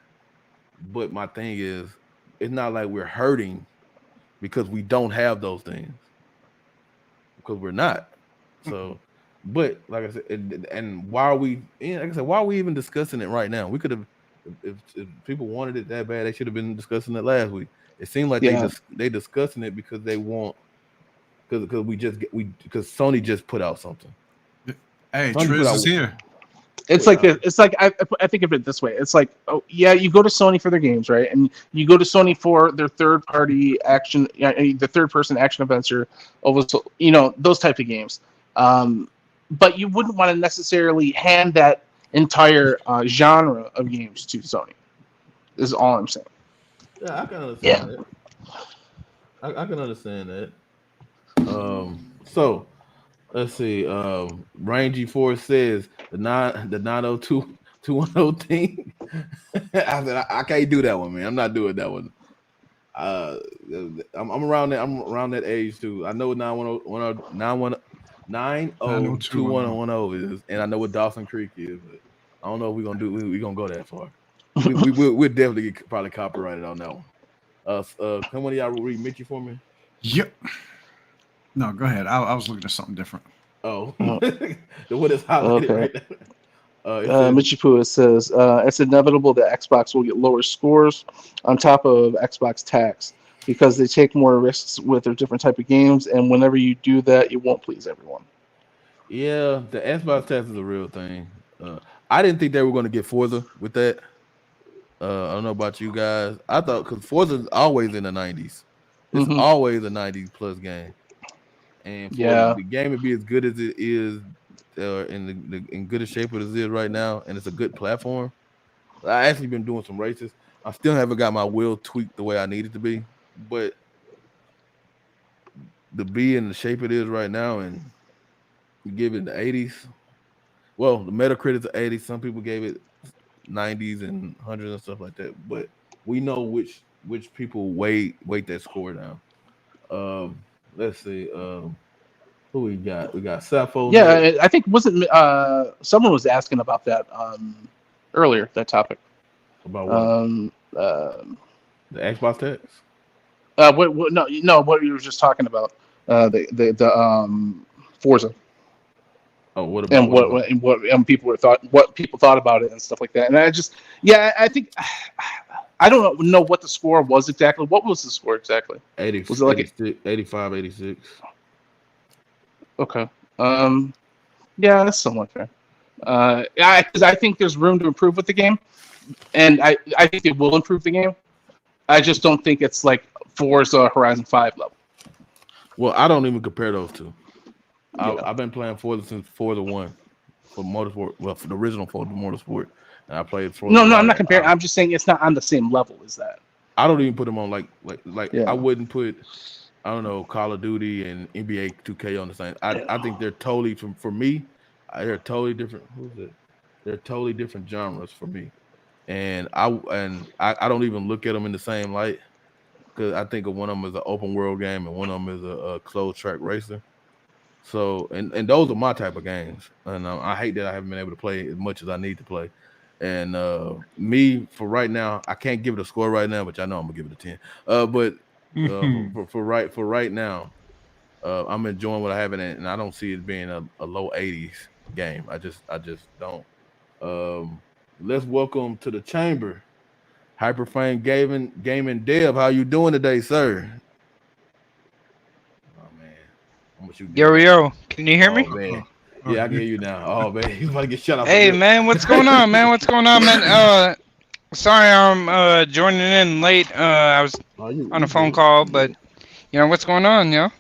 But my thing is, it's not like we're hurting because we don't have those things, because we're not. So, but like I said, and why are we? Like I said, why are we even discussing it right now? We could have, if people wanted it that bad, they should have been discussing it last week. It seemed like they discussing it because they want, because because Sony just put out something. Hey, Triz is here. It's like this. It's like I think of it this way. It's like, oh yeah, you go to Sony for their games, right? And you go to Sony for their third-party action, the third-person action adventure, those type of games. But you wouldn't want to necessarily hand that entire genre of games to Sony. Is all I'm saying. Yeah, I can understand that. I can understand that. So. Let's see. Rangy Force says the 902-210 thing. I said I can't do that one, man. I'm not doing that one. I'm around that. I'm around that age too. I know what 902-1010 is, and I know what Dawson Creek is. But I don't know if we're gonna go that far. We'll definitely get probably copyrighted on that one. Can one of y'all read Mitchie for me? Yep. No, go ahead. I was looking at something different. Oh, what is highlighted right now? Michipu says it's inevitable that Xbox will get lower scores on top of Xbox tax because they take more risks with their different type of games, and whenever you do that, you won't please everyone. Yeah, the Xbox tax is a real thing. I didn't think they were going to get Forza with that. I don't know about you guys. I thought because Forza is always in the 90s. It's always a 90s plus game. And for the game to be as good as it is, in good a shape as it is right now, and it's a good platform. I actually been doing some races. I still haven't got my wheel tweaked the way I need it to be, but to be in the shape it is right now, and you give it the 80s. Well, the Metacritic's 80s. Some people gave it 90s and 100s and stuff like that. But we know which which people weight that score down. Let's see. Who we got? We got Sappho. Yeah, I think wasn't someone was asking about that earlier, that topic. About what? The Xbox tax? What you were just talking about. The Forza. Oh, what about what people thought about it and stuff like that. And I think I don't know what the score was exactly. What was the score exactly? 80, was it like 85, 86? Okay. Yeah, that's somewhat fair. Because I think there's room to improve with the game, and I think it will improve the game. I just don't think it's like Forza Horizon 5 level. Well, I don't even compare those two. Yeah. I've been playing Forza since Forza 1 for Motorsport. Well, for the original Forza Motorsport, and I played Forza. No, I'm not comparing. I'm just saying it's not on the same level as that. I don't even put them on like Yeah. I wouldn't put, I don't know, Call of Duty and NBA 2K on the same. I think they're totally for me. They're totally different. Who's it? They're totally different genres for me, and I don't even look at them in the same light because I think of one of them as an open world game and one of them is a closed track racer. So and those are my type of games, and I hate that I haven't been able to play as much as I need to play. And me for right now, I can't give it a score right now, but I know I'm gonna give it a 10. But for right now, I'm enjoying what I have in it, and I don't see it being a low 80s game. I just don't. Let's welcome to the chamber, Hyperframe Gaming Dev. How you doing today, sir? Oh man, I'm gonna shoot. Yo, can you hear me? Man. Yeah, I can hear you now. Oh man, he's about to get shut off. Hey man, what's going on, man? What's going on, man? Sorry, I'm joining in late. I was on a phone call, but what's going on, yo?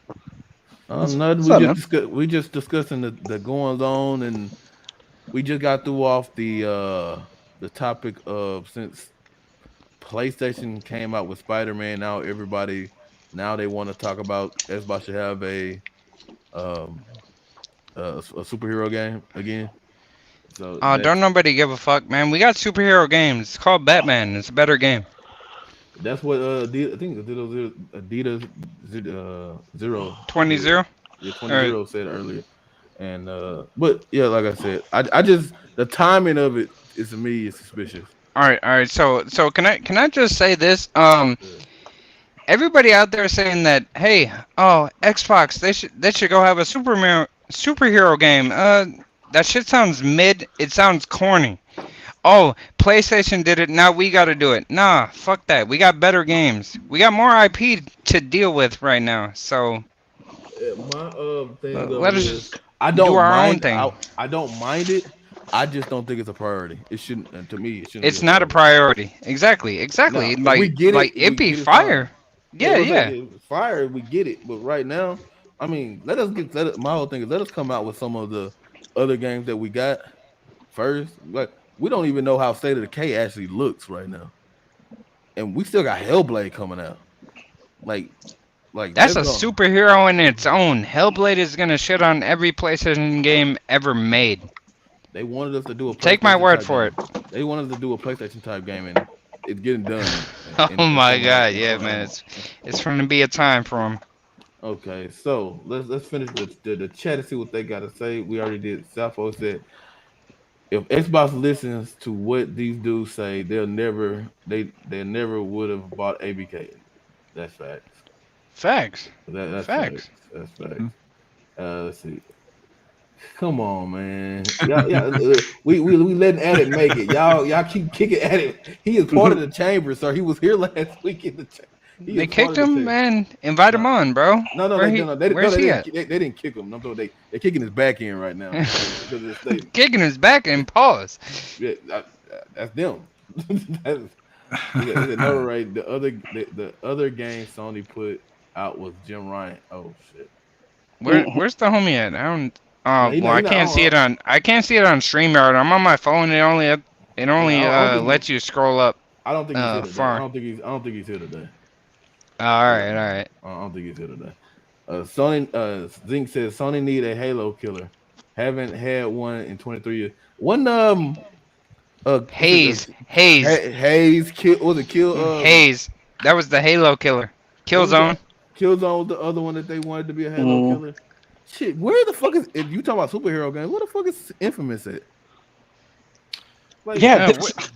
Nothing. We just discussing the goings on, and we just got through off the topic of since PlayStation came out with Spider-Man. Now they want to talk about Xbox should have a superhero game again. So don't nobody give a fuck, man. We got superhero games. It's called Batman. It's a better game. That's what I think Adidas 20 said earlier. And but yeah, like I said, I just the timing of it is to me is suspicious. All right. So can I just say this? Everybody out there saying that, hey, Xbox, they should go have a superhero game. That shit sounds mid. It sounds corny. Oh, PlayStation did it. Now we got to do it. Nah, fuck that. We got better games. We got more IP to deal with right now. So my thing let us just do our own thing. I don't mind it. I just don't think it's a priority. It shouldn't. To me, it shouldn't. It's not a priority. Exactly. No, we get it. It'd be fire. Yeah. Fire. We get it. But right now, I mean, my whole thing is let us come out with some of the other games that we got first. Like we don't even know how State of Decay actually looks right now, and we still got Hellblade coming out. Like that's a superhero in its own. Hellblade is gonna shit on every PlayStation game ever made. They wanted us to do a. Take my word for it. They wanted us to do a PlayStation type game, and it's getting done. Oh my god, yeah, man, it's gonna be a time for them. Okay, so let's finish the chat and see what they got to say. We already did. Sappho said, if Xbox listens to what these dudes say, they never would have bought ABK. That's facts. Facts. That's facts. That's facts. Let's see. Come on, man. We letting Addict make it. Y'all keep kicking at it. He is part of the chamber, sir. He was here last week in the chamber. They kicked him and invite him on, bro. No. Where's he at? They didn't kick him. No, they're kicking his back end right now. Kicking his back end. Pause. Yeah, that's them. No, right. The other game Sony put out was Jim Ryan. Oh shit. Where's the homie at? I don't. I can't see it on. I can't see it on StreamYard. I'm on my phone. It only lets you scroll up. I don't think he's here today. Far. I don't think he's here today. All right. I don't think he's here today. Sony Zink says Sony need a Halo killer. Haven't had one in 23 years. One Haze kill was it kill Haze. That was the Halo killer. Killzone. Killzone was the other one that they wanted to be a Halo killer. Shit, where the fuck is if you talking about superhero games? Where the fuck is Infamous at? Like, Yeah,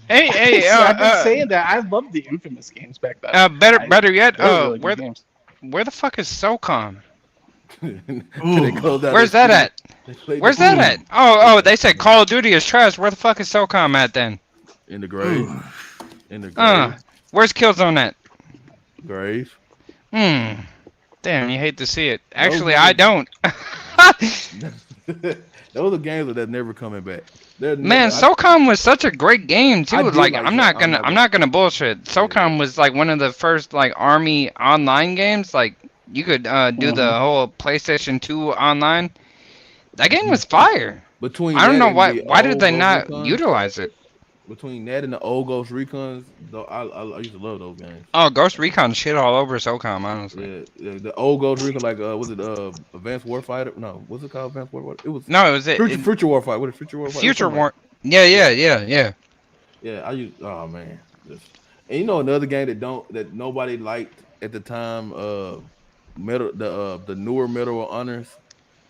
Hey, I've been saying that. I loved the Infamous games back then. better yet, Really good games. where the fuck is SOCOM? they closed out Where's their that studio. at? They played Where's the- that at? Oh, they said Call of Duty is trash. Where the fuck is SOCOM at then? In the grave. In the grave. Where's Killzone at? Grave. Damn, you hate to see it. Actually, I don't. Those are games that never coming back. Man, SOCOM was such a great game too. I did Like, like I'm that. not gonna bullshit. SOCOM was like one of the first like Army online games. Like, you could do the whole PlayStation 2 online. That game was fire. Between I don't that know and why. the Why did old they Ghost not Recon, utilize it? Between that and the old Ghost Recons, though, I used to love those games. Oh, Ghost Recon shit all over SOCOM, honestly. Yeah, the old Ghost Recon, like was it Advanced Warfighter? No, what's it called? Advanced Warfighter? It was Future Warfighter. What is Future Warfighter? Future War. Yeah. Yeah, I used. Oh man, and you know another game that nobody liked at the time. The newer Medal of Honors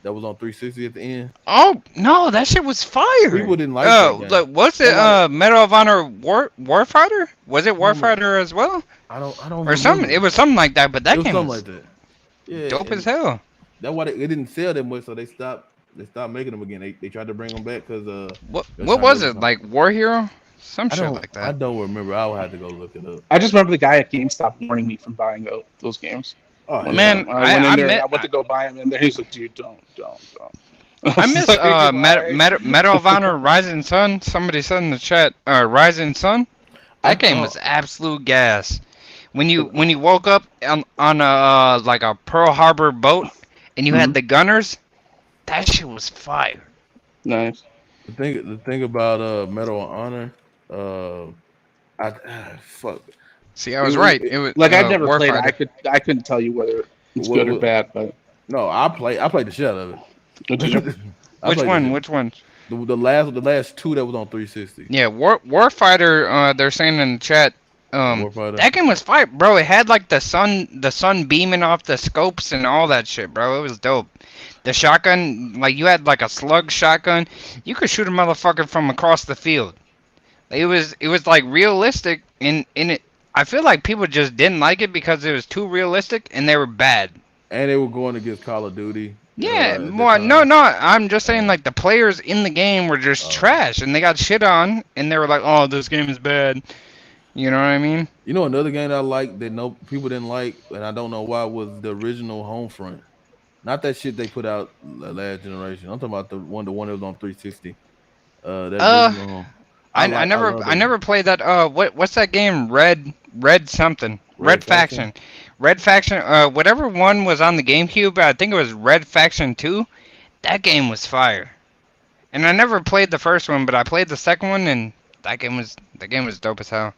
that was on 360 at the end. Oh no, that shit was fire. People didn't like that game. Like, what's it? Medal of Honor Warfighter? Was it Warfighter as well? I don't. Or remember. something. It was something like that. But that It was game something was like that. Yeah, dope and as hell. That's why it didn't sell that much, so they stopped. They stopped making them again. They tried to bring them back because What they're was trying it? to- Like War Hero? Some I shit don't like I that. don't remember. I'll have to go look it up. I just remember the guy at GameStop warning me from buying those games. Oh yeah. Man, I went in there. met- I went to go buy them, and there he's like, "Dude, don't." I miss Like, Medal of Honor Rising Sun. Somebody said in the chat, Rising Sun. That game was absolute gas. When you woke up on a like a Pearl Harbor boat and you had the gunners, that shit was fire. Nice. The thing about Medal of Honor, fuck. See, I was right. It was Like I've never played Warfighter. it. I couldn't tell you whether it's good or bad, but No, I played the shit out of it. I Which played one? the- Which one? The last two that was on 360. Yeah, Warfighter. They're saying in the chat. Warfighter. That game was fire, bro. It had like the sun beaming off the scopes and all that shit, bro. It was dope. The shotgun, like you had like a slug shotgun. You could shoot a motherfucker from across the field. It was like realistic in it. I feel like people just didn't like it because it was too realistic and they were bad. And they were going against Call of Duty. Yeah, at that more time. no. I'm just saying like the players in the game were just trash and they got shit on and they were like, "Oh, this game is bad." You know what I mean? You know another game that I like that no people didn't like, and I don't know why, was the original Homefront. Not that shit they put out last generation. I'm talking about the one that was on 360. That original I never played that. What's that game? Red something. Red Faction. Red Faction. Whatever one was on the GameCube. I think it was Red Faction 2. That game was fire. And I never played the first one, but I played the second one, and that game was dope as hell.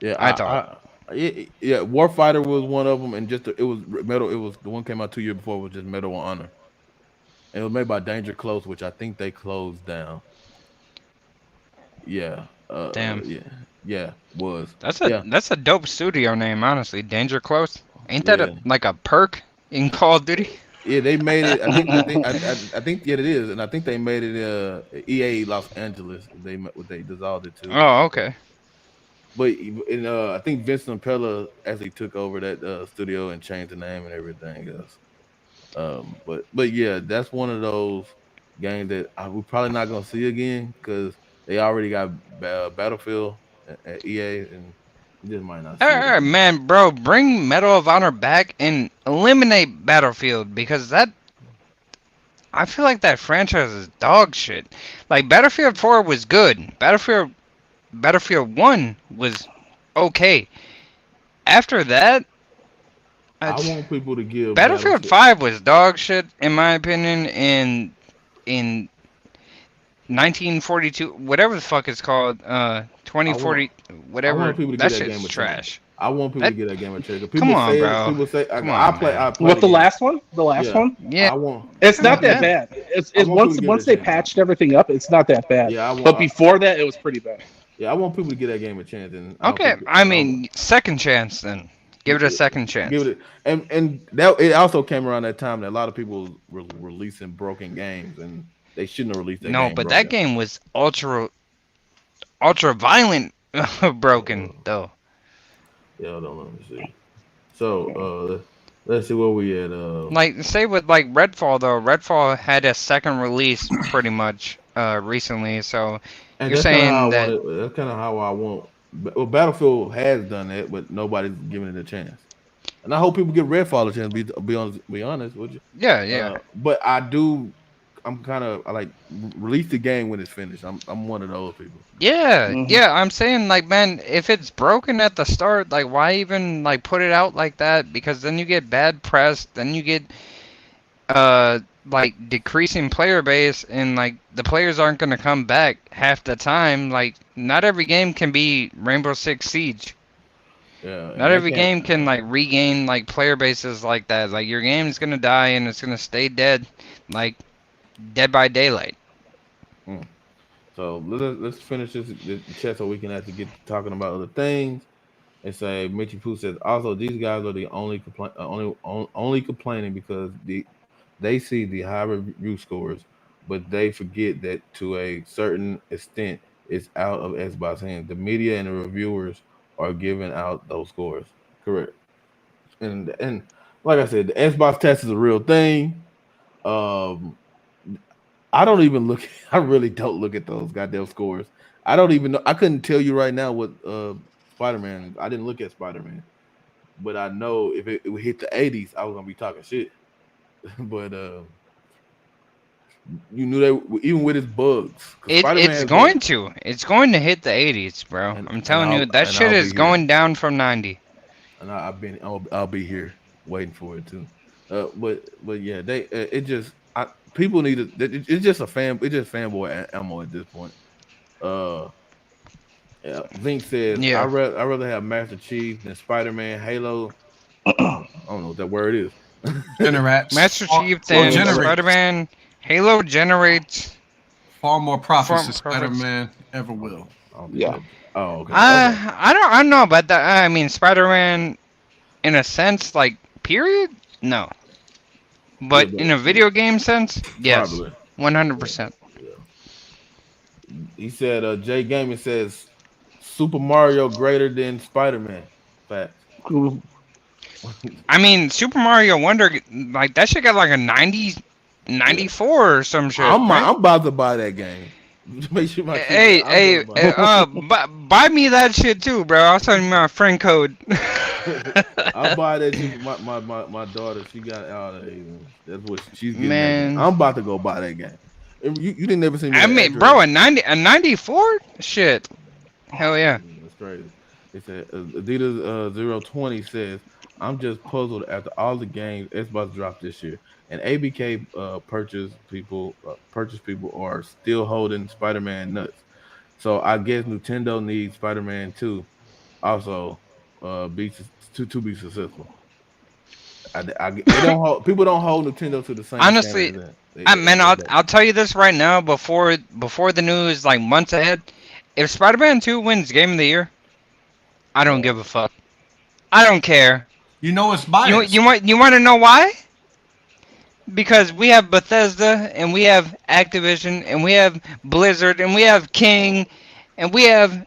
Yeah, I thought. Yeah, Warfighter was one of them, and it was Medal. It was the one came out 2 years before. Was just Medal of Honor, and it was made by Danger Close, which I think they closed down. Yeah. Damn. Yeah. Was. That's a dope studio name, honestly. Danger Close. Ain't that like a perk in Call of Duty? Yeah, they made it. I think it is, and I think they made it EA Los Angeles. They dissolved it too. Oh, okay. But I think Vincent Pella actually took over that studio and changed the name and everything else. But yeah, that's one of those games that we're probably not gonna see again because they already got Battlefield at EA, and you just might not see it. Man, bro, bring Medal of Honor back and eliminate Battlefield because I feel like that franchise is dog shit. Like Battlefield 4 was good. Battlefield 1 was okay. After that, I want people to give Battlefield 5 was dog shit in my opinion. In 1942, whatever the fuck it's called, 2040, whatever. That shit's trash. I want people to get that game a chance. People Come on, say, bro. People say, Come I on, play. man. What, the last one? The last one? Yeah. It's not that bad. It's I want people to once get they a chance. patched everything up, it's not that bad. Yeah, But before that, it was pretty bad. Yeah, I want people to give that game a chance. And I don't Okay, think- I mean, second chance then. Give it a second chance. give it, and that it also came around that time that a lot of people were releasing broken games, and they shouldn't have released that No, game. but that game was ultra violent broken though. Yeah, hold on, let me see. So, let's see where we at. Like say with like Redfall though, Redfall had a second release pretty much recently, so and you're that's kinda saying how I that- want it- that's kind of how I want. Well, Battlefield has done that, but nobody's giving it a chance. And I hope people give Redfall a chance. Be honest with you. yeah. But I'm kind of I like release the game when it's finished. I'm one of those people. Yeah, Mhm. yeah, I'm saying like man, if it's broken at the start, like why even like put it out like that? Because then you get bad press, then you get like decreasing player base, and like the players aren't gonna come back half the time. Like not every game can be Rainbow Six Siege. Yeah. Not every game can like regain like player bases like that. Like your game's gonna die and it's gonna stay dead, like Dead by Daylight. So let's finish this chat so we can actually get to talking about other things. And say Mitchy Pooh says also these guys are the only complaining because they see the high review scores, but they forget that to a certain extent it's out of Xbox hands. The media and the reviewers are giving out those scores. Correct. And like I said, the Xbox test is a real thing. I don't even look. I really don't look at those goddamn scores. I don't even know. I couldn't tell you right now what Spider-Man. I didn't look at Spider-Man, but I know if it would hit the 80s, I was gonna be talking shit. But you knew that even with its bugs, 'cause Spider-Man It's has going bugs. to. It's going to hit the 80s, bro. And- I'm telling and you, I'll- that and shit I'll be is here. going down from 90. And I'll be here waiting for it too. But yeah, it just people need to. It's just fanboy ammo at this point. Yeah, Zink says, Yeah. I'd rather have Master Chief than Spider-Man, Halo. I don't know what that word is. Generates Master far- Chief far and generates Spider-Man. Halo generates. far more profits than Far- profits. Spider-Man ever will. I don't think Yeah. that- Oh, okay. I don't know about that. I mean, Spider-Man, in a sense, like period, no. But Yeah, but- in a video game sense, yes, Probably. 100%. He said, Jay Gaming says, Super Mario greater than Spider-Man. Fact. Ooh. I mean, Super Mario Wonder, like that shit got like a 90, 94 or some shit. I'm right? about to buy that game. Make sure my Hey, kids- I'm gonna buy me that shit too, bro. I'll send you my friend code. I'll buy that. My daughter, she got out of it. That's what she's getting. Man. I'm about to go buy that game. You didn't never see me. I that mean, accurate. bro, a 94? Shit. Hell yeah. That's crazy. It said Adidas 020 says, I'm just puzzled after all the games Xbox dropped this year, and ABK purchase people are still holding Spider-Man nuts. So I guess Nintendo needs Spider-Man 2 also to be successful. People don't hold Nintendo to the same. Honestly, standard that Man, I'll tell you this right now before the news, like months ahead. If Spider-Man 2 wins Game of the Year, I don't give a fuck. I don't care. You know it's biased. You want to know why? Because we have Bethesda and we have Activision and we have Blizzard and we have King and we have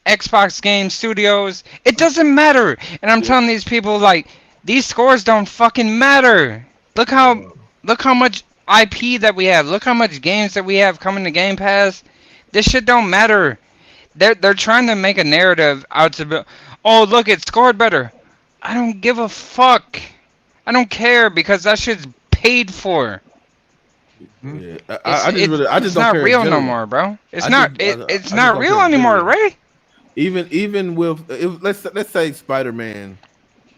Xbox Game Studios. It doesn't matter. And I'm telling these people, like, these scores don't fucking matter. Look how much IP that we have. Look how much games that we have coming to Game Pass. This shit don't matter. They're trying to make a narrative out to be, oh look, it scored better. I don't give a fuck. I don't care because that shit's paid for. Yeah, It's not care in real no general. more, bro. It's I not. just- I It's just not don't real care in anymore, general. right? Even with let's say Spider-Man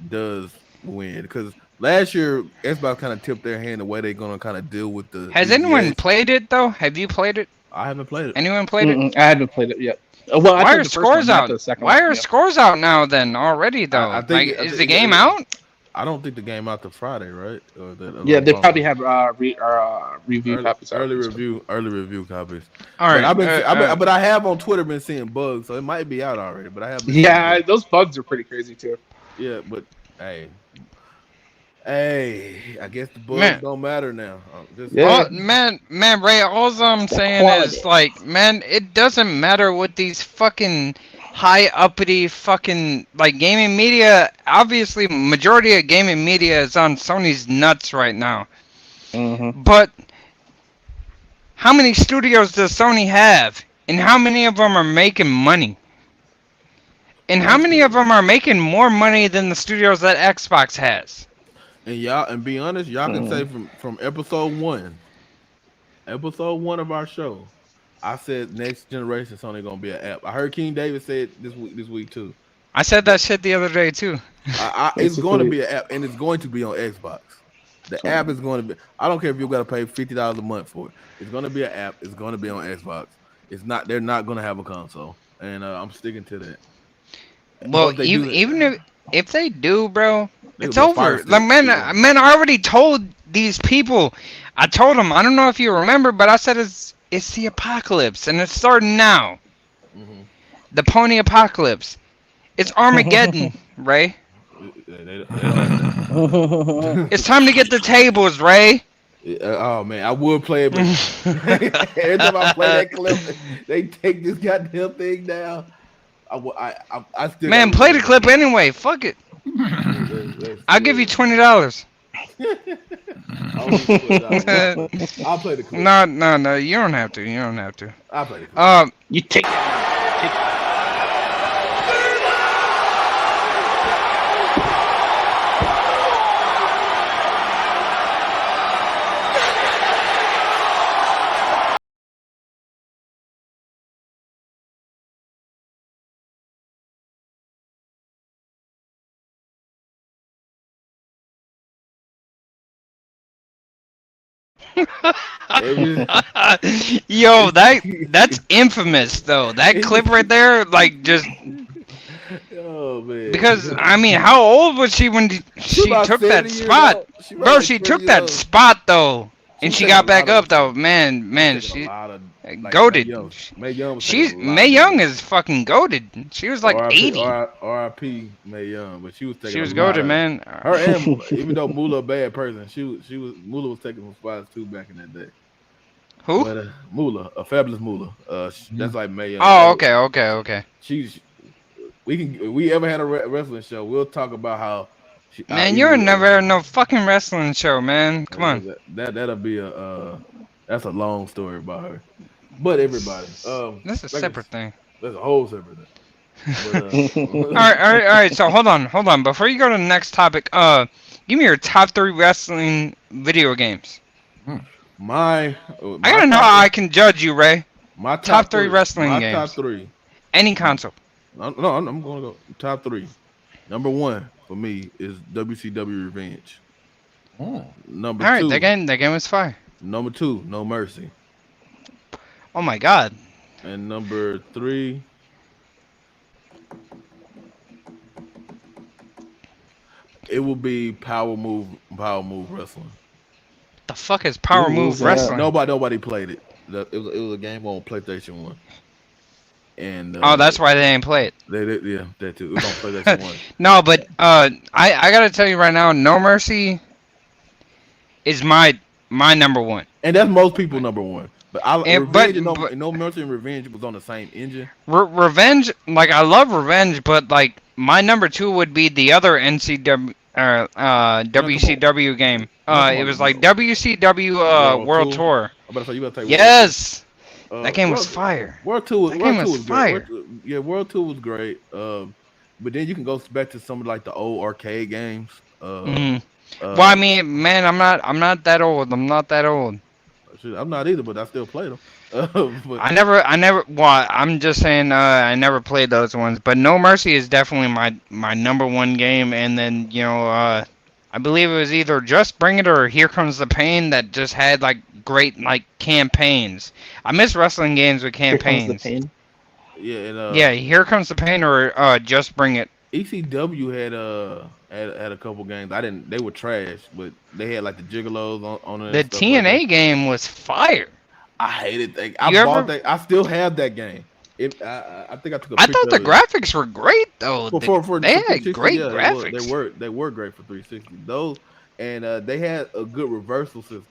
does win, because last year Xbox kind of tipped their hand the way they're gonna kind of deal with the. Has these anyone games. played it though? Have you played it? I haven't played it. Anyone played it? Mm-mm, I haven't played it yet. Well, I Why played are the first one, scores not out? the second Why one, are yeah. scores out now then already though? I think- Like, I is think the game it- out? I don't think the game out till Friday, right? Or that, Yeah, they wrong? probably have review copies. Early review copies. All right. But I have on Twitter been seeing bugs, so it might be out already. But I have. Yeah, those bugs are pretty crazy too. Yeah, but hey, I guess the bugs don't matter now. Man, Ray, all I'm saying is, like, man, it doesn't matter what these fucking high uppity fucking, like, gaming media. Obviously, majority of gaming media is on Sony's nuts right now. Mm-hmm. But how many studios does Sony have? And how many of them are making money? And how many of them are making more money than the studios that Xbox has? And be honest, y'all can say from episode one of our show, I said next generation Sony gonna be an app. I heard King David say it this week too. I said that shit the other day too. It's going to be an app, and it's going to be on Xbox. The app is going to be. I don't care if you got to pay $50 a month for it. It's going to be an app. It's going to be on Xbox. It's not. They're not going to have a console, and I'm sticking to that. Well, even if they do, bro, it's over. Like, man, I already told these people. I told them. I don't know if you remember, but I said it's the apocalypse, and it's starting now. Mm-hmm. The pony apocalypse. It's Armageddon, Ray. It's time to get the tables, Ray. Oh man, I would play it, but every time I play that clip, they take this goddamn thing down. I still. Man, play the clip anyway. Fuck it. I'll give you $20. I'll play the clip. No, you don't have to. I'll play the clip. You take that. Yo, that's infamous though. That clip right there, like, just. Oh man. Because I mean, how old was she when she took that spot? Bro, she took that spot though, and she got back up though. Man, she goated. Mae Young is fucking goated. She was like 80. R.I.P. Mae Young, but she was taking. She was goated, man. Her and even though Moolah a bad person, Moolah was taking some spots too back in that day. Who? But, Moolah, a fabulous Moolah. That's like Mae Young. Oh, okay. We ever had a wrestling show, we'll talk about how. Man, you're never had no fucking wrestling show, man. Come on. That'll be that's a long story about her. But everybody, that's a separate thing. That's a whole separate thing. But, all right. So hold on. Before you go to the next topic, give me your top 3 wrestling video games. I gotta know how I can judge you, Ray. My top 3 wrestling games. My top 3. Any console. No, I'm gonna go top 3. Number 1 for me is WCW Revenge. Number 2. All right, that game was fire. Number 2, No Mercy. Oh my God. And number 3, it will be Power Move Wrestling. The fuck is Power Move Wrestling? Nobody played it. It was a game on PlayStation 1. And that's why they didn't play it. Yeah, that too. It was on PlayStation 1. No, but I gotta tell you right now, No Mercy is my number 1. And that's most people number 1. But No Mercy and Revenge was on the same engine. Revenge, like, I love Revenge, but like my number 2 would be the other WCW game. It was like WCW World Tour. Yes. That game was fire. World 2 was fire. World 2 was great. But then you can go back to some of like the old arcade games. Well, I mean, man, I'm not that old. I'm not either, but I still played them. I never. Well, I'm just saying, I never played those ones. But No Mercy is definitely my number 1 game. And then I believe it was either Just Bring It or Here Comes the Pain that just had like great like campaigns. I miss wrestling games with campaigns. Yeah, Here Comes the Pain or Just Bring It. ECW had a couple games. They were trash, but they had like the Gigolos on it. The And stuff like that. TNA game was fire. I hated that. I You bought ever- that. I still have that game. I think I took a I picture thought the of it. graphics were great though. For They had 360, great yeah, graphics. They were great for 360. Those and they had a good reversal system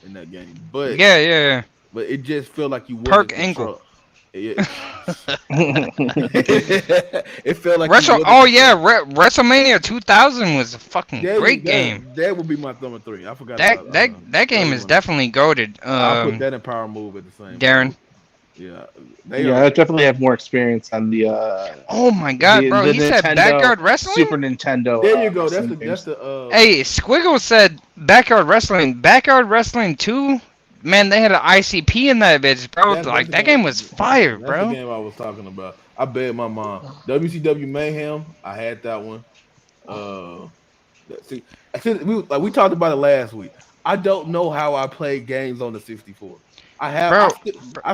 in that game. But Yeah. but it just felt like you Perk wasn't angle. control- Yeah. It felt like WrestleMania 2000 was a fucking great game. That would be my number 3. I forgot That about, that game is 31. definitely goated. I put that in Power Move at the same Darren. time. Yeah. I definitely have more experience on the. Oh my god, bro! He said Nintendo, backyard wrestling. Super Nintendo. There you go. wrestling That's games. the Hey, Squiggle said backyard wrestling. Backyard wrestling 2. Man, they had an ICP in that bitch, bro. That's Like the that game. game was fire, That's bro. the game I was talking about. I bet my mom. WCW Mayhem. I had that one. See, we talked about it last week. I don't know how I played games on the 64. I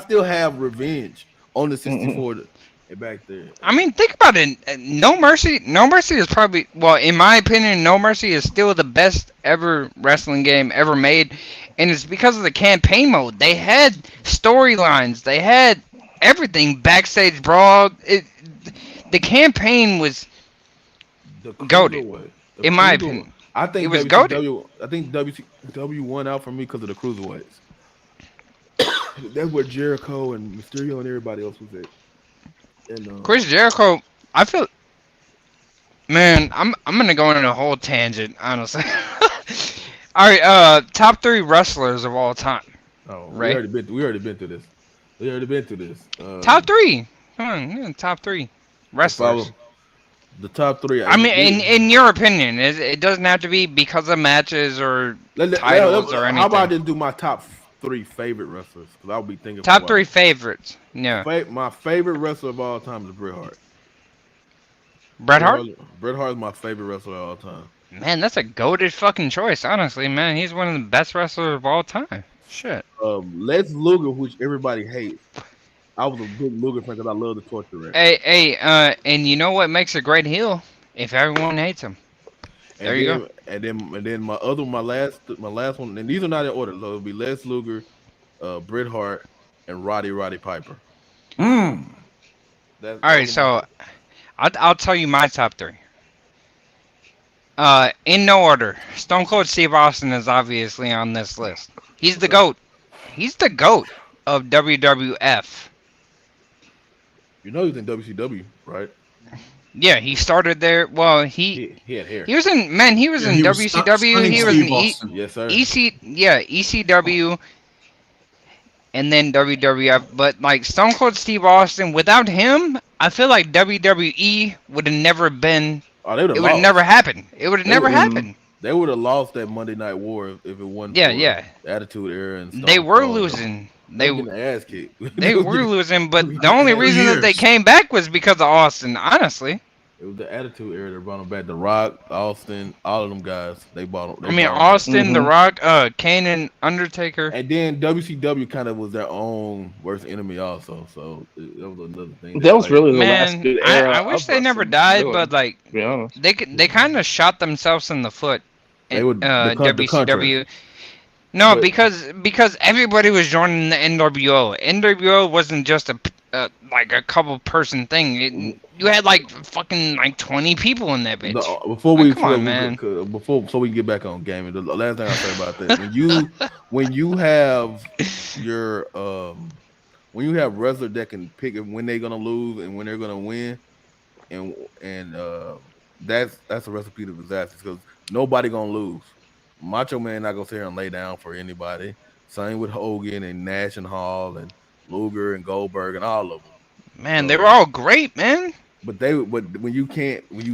still have Revenge on the 64 back there. I mean, think about it. No Mercy. No Mercy is probably, well, in my opinion, No Mercy is still the best ever wrestling game ever made, and it's because of the campaign mode. They had storylines. They had everything. Backstage brawl. The campaign was goated, in my opinion. I think It was WCW. I think WCW won out for me because of the cruiserweights. That's where Jericho and Mysterio and everybody else was at. And, Chris Jericho, I feel, man, I'm gonna go on a whole tangent, honestly. All right, top 3 wrestlers of all time. Oh, Right. We already been through this. Top 3. Come on, yeah, top 3 wrestlers. The top 3. I mean, in your opinion, it doesn't have to be because of matches or titles or anything. How about I just do my top 3 favorite wrestlers? Because I'll be thinking. Top 3 favorites. Yeah. My favorite wrestler of all time is Bret Hart. Bret Hart? Bret Hart is my favorite wrestler of all time. Man, that's a goated fucking choice, honestly, man. He's one of the best wrestlers of all time. Shit. Lex Luger, which everybody hates. I was a big Luger fan because I love the torture rack. Hey, and you know what makes a great heel? If everyone hates him. There you go. And then my last one, and these are not in order. So it'll be Les Luger, Bret Hart, and Roddy Piper. All right, so I'll tell you my top 3. In no order. Stone Cold Steve Austin is obviously on this list. He's the GOAT. He's the GOAT of WWF. You know he's in WCW, right? Yeah, he started there. Well, he had hair. was in WCW. He was in Yes, sir. ECW, and then WWF. But like Stone Cold Steve Austin, without him, I feel like WWE would have never been. It would have never happened. It would have never happened. They would have lost that Monday Night War if it wasn't for the Attitude Era and They were losing. They were getting their ass kicked. They were losing, but the only reason that they came back was because of Austin. Honestly, it was the Attitude Era that brought them back. The Rock, Austin, all of them guys. They bought them. Austin, The Rock, Kane, and Undertaker. And then WCW kind of was their own worst enemy also. So that was another thing. That was really the last good era. I wish they never died, but like they kind of shot themselves in the foot. They would WCW. No, because everybody was joining the NWO. NWO wasn't just a couple person thing. You had like fucking 20 people in that bitch. Before we can get back on gaming, the last thing I'll say about that, when you have your when you have wrestlers that can pick when they're gonna lose and when they're gonna win, and that's a recipe to disaster because nobody gonna lose. Macho Man not gonna sit here and lay down for anybody. Same with Hogan and Nash and Hall and Luger and Goldberg and all of them. Man, they were all great, man. But when you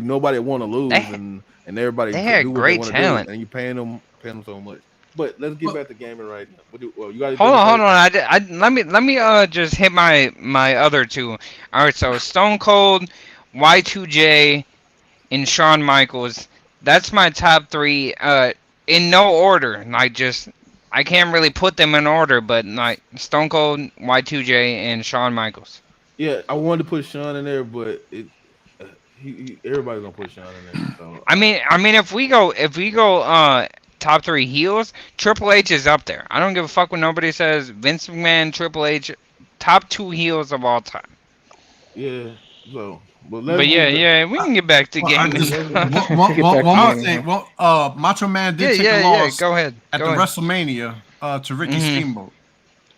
nobody want to lose and everybody they had great talent and you paying them so much. But let's get back to gaming right now. Well, you got hold on. Let me just hit my other 2. All right, so Stone Cold, Y2J, and Shawn Michaels. That's my top 3. In no order. I can't really put them in order, but like Stone Cold, Y2J, and Shawn Michaels. Yeah, I wanted to put Shawn in there, but everybody's gonna put Sean in there. So I mean, if we go top 3 heels, Triple H is up there. I don't give a fuck what nobody says. Vince McMahon, Triple H, top 2 heels of all time. yeah. So, But yeah, we can get back to gaming. Macho Man did take a yeah. loss Go ahead. at the WrestleMania to Ricky Steamboat.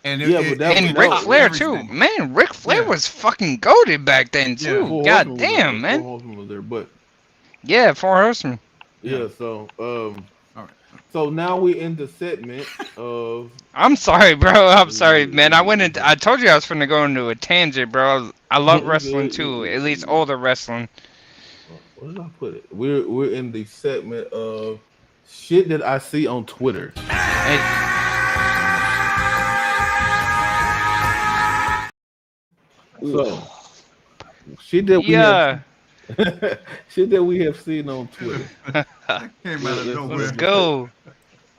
And And Ric Flair too. Man, Ric Flair was fucking goated back then too. God damn, man. 4 Horsemen was there, but yeah, 4 Horsemen. Yeah. So so now we in the segment of. I'm sorry, bro. I'm sorry, man. I told you I was finna go into a tangent, bro. I love wrestling too. At least older wrestling. Where did I put it? We're in the segment of shit that I see on Twitter. So shit that we have, shit that we have seen on Twitter. Came out of nowhere. Let's go.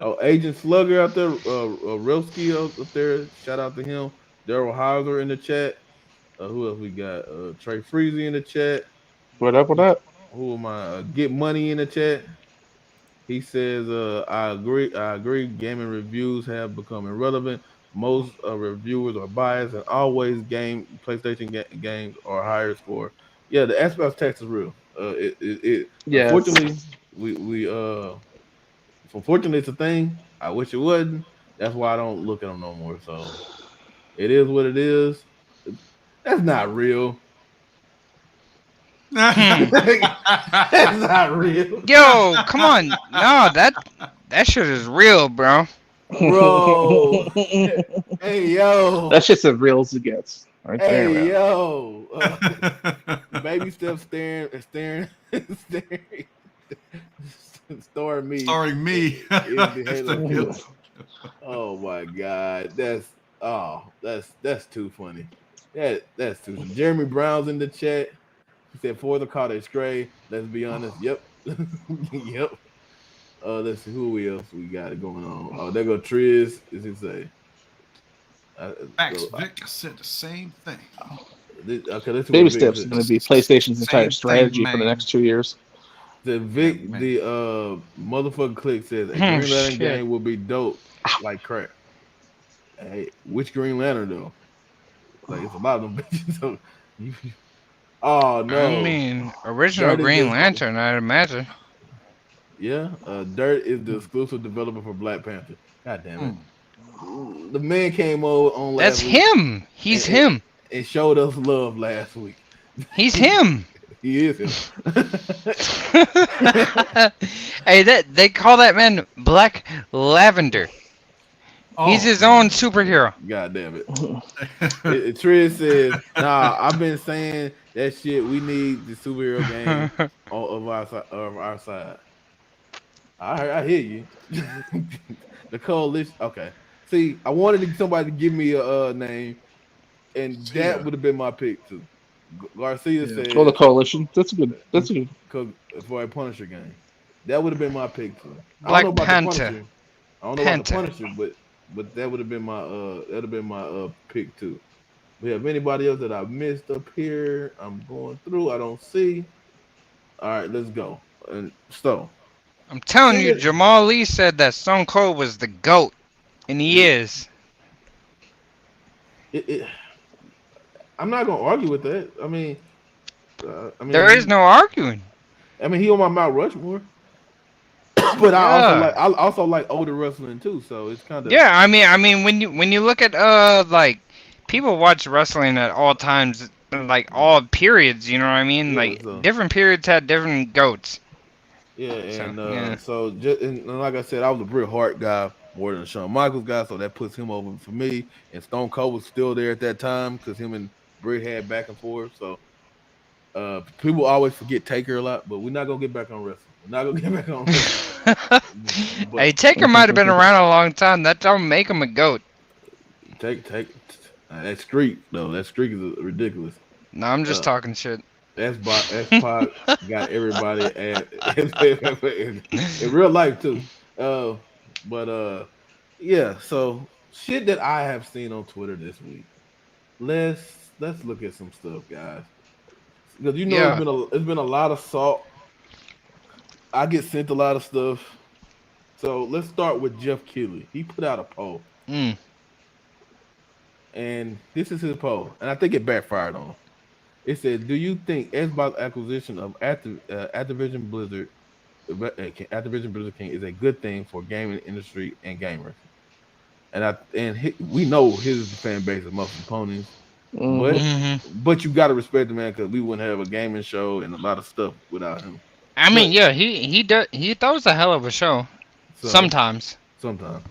Oh, Agent Slugger out there, Relski up there. Shout out to him. Daryl Hauser in the chat. Who else we got? Trey Freezy in the chat. What up? Who am I? Get Money in the chat. He says, I agree. Gaming reviews have become irrelevant. Most reviewers are biased and always PlayStation games are higher score. Yeah, the Xbox tax is real. Yeah. Unfortunately, unfortunately, it's a thing. I wish it wasn't. That's why I don't look at them no more. So it is what it is. That's not real. That's not real. Yo, come on. No, that shit is real, bro. Bro. Hey, yo. That's just as real as it gets. Right there, Hey, man. yo. Baby Steph staring, starring me. Starring me. In the Halo. Oh my God. That's too funny. That's too funny. Jeremy Brown's in the chat. He said, for the car they stray. Let's be honest. Yep. Yep. Let's see who else we got going on. Oh, there go Triz. Is he say? Facts, Vic said the same thing. Okay, let's see Baby what Vic Steps is said. going to be PlayStation's entire Same strategy thing, for the man. next 2 years. The Vic, motherfucking click says a Green Lantern game will be dope like crack. Hey, which Green Lantern though? Like it's a lot of them bitches. So oh no! I mean, original Dirt is Green the- Lantern, I'd imagine. Yeah, Dirt is the exclusive developer for Black Panther. God damn it! The man came over on That's last week him. He's him. and showed us love last week. He's him. He is him. Hey, they call that man Black Lavender. He's his own superhero. God damn it. Triz says, nah, I've been saying that shit. We need the superhero game of our side. I hear you. The coalition. Okay. See, I wanted somebody to give me a name, and that would have been my pick too. Garcia said, Oh, the Coalition. That's a good. for a Punisher game. That would have been my pick too. Black I don't know about Panther. the Punisher. I don't know about the Punisher, but that would have been my pick too. We have anybody else that I missed up here? I'm going through. I don't see. All right, let's go. And so I'm telling you, Jamal Lee said that Stone Cold was the GOAT, and he is. I'm not gonna argue with that. I mean, there is no arguing. I mean, he on my Mount Rushmore. But I also like older wrestling too, so it's kind of Yeah. I mean, when you look at like people watch wrestling at all times, like all periods. You know what I mean? Like different periods had different goats. Yeah, and so just and like I said, I was a Bret Hart guy more than a Shawn Michaels guy, so that puts him over for me. And Stone Cold was still there at that time because him and Bret had back and forth. So people always forget Taker a lot, but we're not gonna get back on wrestling. We're not gonna get back on wrestling. Hey, Taker might have been around a long time. That don't make him a GOAT. Take that streak though. That streak is ridiculous. No, I'm just talking shit. That's Pod got everybody in real life too. Yeah. So shit that I have seen on Twitter this week. Let's look at some stuff, guys. Because you know Yeah. it's been a lot of salt. I get sent a lot of stuff. So let's start with Jeff Keighley. He put out a poll, Mm. and this is his poll, and I think it backfired on him. It said, "Do you think Xbox acquisition of Activision Blizzard, Activision Blizzard King, is a good thing for gaming industry and gamers?" We know his fan base is mostly ponies, but Mhm. but you got to respect the man because we wouldn't have a gaming show and a lot of stuff without him. I mean, But- yeah, he throws a hell of a show. So, Sometimes. sometimes.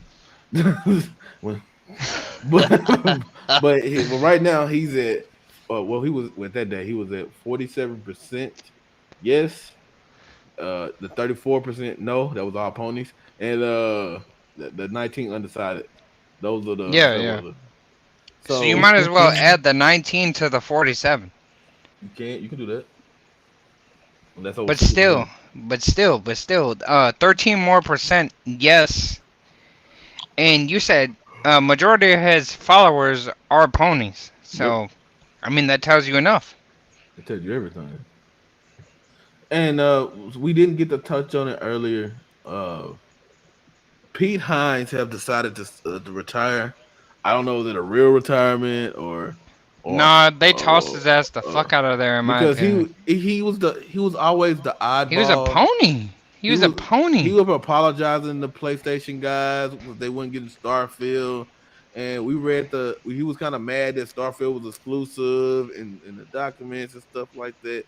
When- but right now he's at he was with that day he was at 47% yes, the 34% no, that was all ponies, and the 19 undecided. Those are the Yeah, those yeah. are the- So you might as well add the 19 to the 47. you can do that. That's over But 50%. still, 13 more percent yes. And you said majority of his followers are ponies. So, I mean, that tells you enough. It tells you everything. And we didn't get to touch on it earlier. Pete Hines have decided to retire. I don't know, is it a real retirement or Nah, they tossed his ass the fuck out of there, in my because opinion. he was always the oddball. He was a pony. He was a pony. He was apologizing to PlayStation guys because they wouldn't get Starfield, and we read he was kind of mad that Starfield was exclusive in the documents and stuff like that.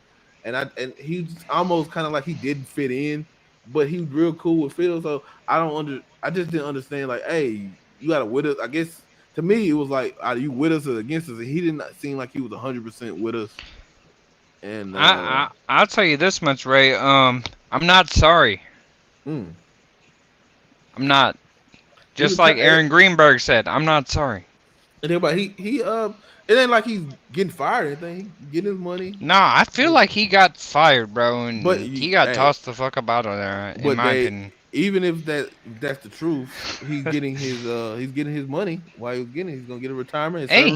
And he's almost kind of like he didn't fit in, but he was real cool with Phil. So I just didn't understand. Like, hey, you got to with us. I guess to me it was like, are you with us or against us? And he didn't seem like he was 100% with us. And I'll tell you this much, Ray. I'm not sorry. mm. I'm not. Just was like kinda- Aaron Greenberg said, I'm not sorry. And everybody, it ain't like he's getting fired or anything. He getting his money. Nah, I feel like he got fired, bro, and But he got hey, tossed the fuck up out of there. In but my they- opinion. Even if that's the truth, he's getting his money. While he's gonna get a retirement. Hey,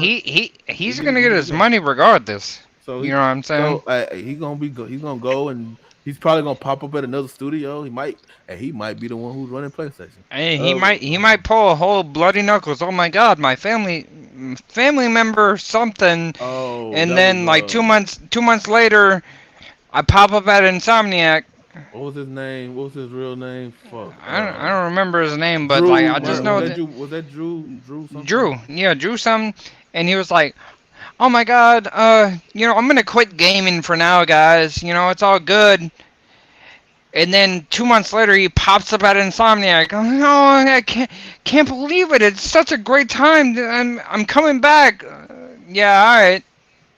he's gonna get his money regardless. So You know what I'm saying? So he's gonna go and he's probably gonna pop up at another studio. He might be the one who's running PlayStation. Hey, he might pull a whole bloody knuckles. Oh my God, my family member or something. Oh, And that then was, like 2 months later, I pop up at Insomniac. what was his name? What was his real name? Fuck. I don't remember his name, but Drew, like I just know that was that Drew something? Drew something, and he was like, "Oh my God, I'm gonna quit gaming for now, guys. It's all good." And then 2 months later, he pops up at Insomniac. Oh, I can't believe it! It's such a great time. I'm coming back. Yeah, all right.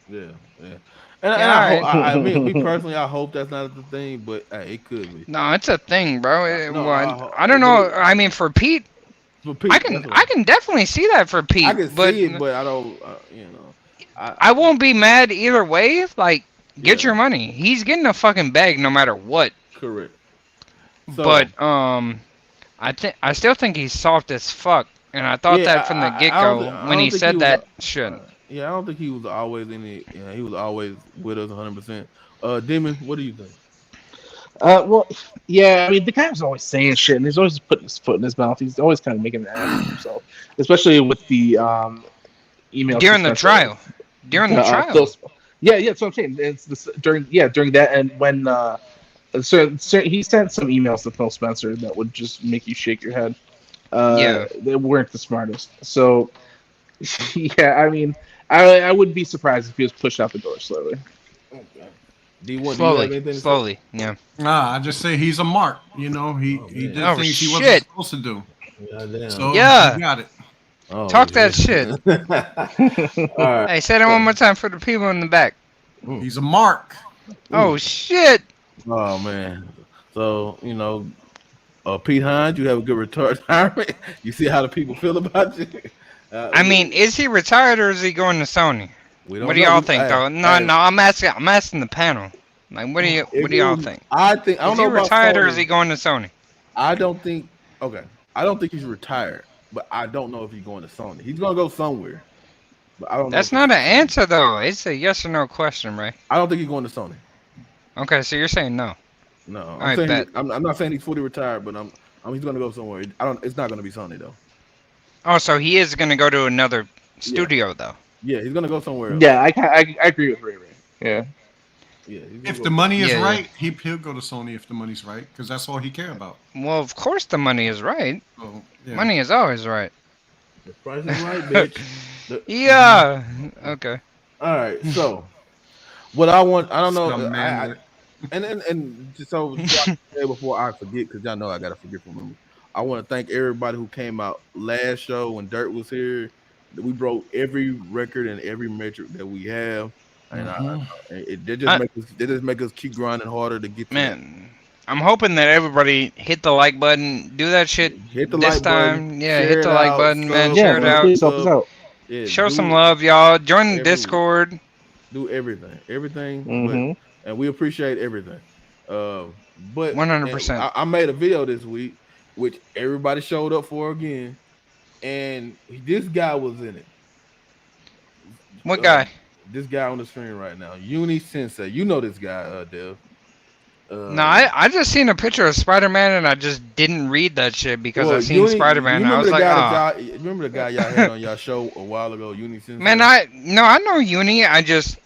Yeah. And Yeah, I mean, me personally, I hope that's not the thing, but it could be. No, it's a thing, bro. No, I don't know. I mean, for Pete, For Pete, I that's what can definitely see that for Pete. I can but see it, but I don't. I won't be mad either way. Like, get Yeah. your money. He's getting a fucking bag no matter what. Correct. So, But I still think he's soft as fuck, and I thought Yeah, that from the I get don't go thi- I when don't he think said he was that shit. yeah, I don't think he was always in it. Yeah, he was always with us 100%. Demon, what do you think? Well, yeah, I mean, the guy was always saying shit, and he's always putting his foot in his mouth. He's always kind of making an ass of himself, especially with the email During the suspension. trial. During the trial. Yeah, that's what I'm saying. It's during that, and when he sent some emails to Phil Spencer that would just make you shake your head. They weren't the smartest. So, yeah, I mean, I wouldn't be surprised if he was pushed out the door slowly. Okay. Do you have anything to say? Slowly, yeah. Nah, I just say he's a mark. He did Oh, things he wasn't shit. supposed to do. Yeah, damn. So Yeah. he got it. Oh, Talk that shit. All right. Hey, say that one more time for the people in the back. He's a mark. Oh, shit. Oh man. So Pete Hines, you have a good retirement. You see how the people feel about you. I mean, is he retired or is he going to Sony? we don't What do know. y'all think, though? No, I'm asking the panel. Like, what do y'all think? I don't Is he know about retired or Sony. is he going to Sony? I don't think. Okay, I don't think he's retired, but I don't know if he's going to Sony. He's gonna go somewhere. But I don't know. That's if not an it's- answer though. It's a yes or no question, right? I don't think he's going to Sony. Okay, so you're saying no. No, I'm right, saying bet. I'm not saying he's fully retired, but he's going to go somewhere. I don't. It's not going to be Sony though. Oh, so he is gonna go to another studio though. Yeah, he's going to go somewhere else. Yeah, I agree with Ray Ray. Yeah. Yeah. he's gonna If go- the money is Yeah. right, he'll go to Sony if the money's right, because that's all he care about. Well, of course the money is right. So, yeah. Money is always right. the price is right, bitch. Yeah. Okay. All right, so what I don't know. Some man And just so I can say before I forget, because y'all know I gotta forget from them. I want to thank everybody who came out last show when Dirt was here. We broke every record and every metric that we have, and they just make us keep grinding harder to get to that. Man, I'm hoping that everybody hit the like button. Do that shit Hit the this like time. button, Yeah, share hit it the like out, button, man. sub, Share it man, out. please help us out. Yeah, Show do some love, y'all. Join the every- Discord. Do everything, Mhm. and we appreciate everything. But 100%. I made a video this week, which everybody showed up for again, and this guy was in it. What guy? This guy on the screen right now, Uni Sensei. You know this guy, Dev. No, I just seen a picture of Spider-Man and I just didn't read that shit because I seen Spider-Man and I was like, oh. Remember the guy y'all had on y'all show a while ago, Uni Sensei? Man, I know Uni. I just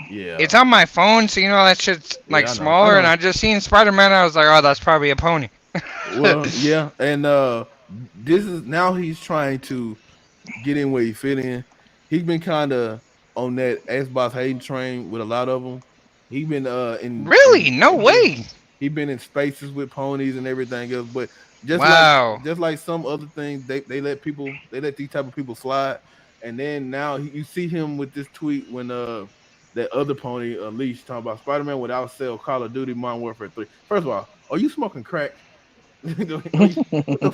yeah, it's on my phone, so you know that shit's like I know, smaller. I know. And I just seen Spider-Man. I was like, oh, that's probably a pony. well, yeah, and this is now he's trying to get in where he fit in. He's been kind of on that Xbox hating train with a lot of them. He's been in Really? No way. He's been in spaces with ponies and everything else, but Wow. just like some other things, they let these type of people slide, and then now you see him with this tweet when that other pony Unleashed talking about Spider-Man would outsell Call of Duty Modern Warfare 3. First of all, are you smoking crack?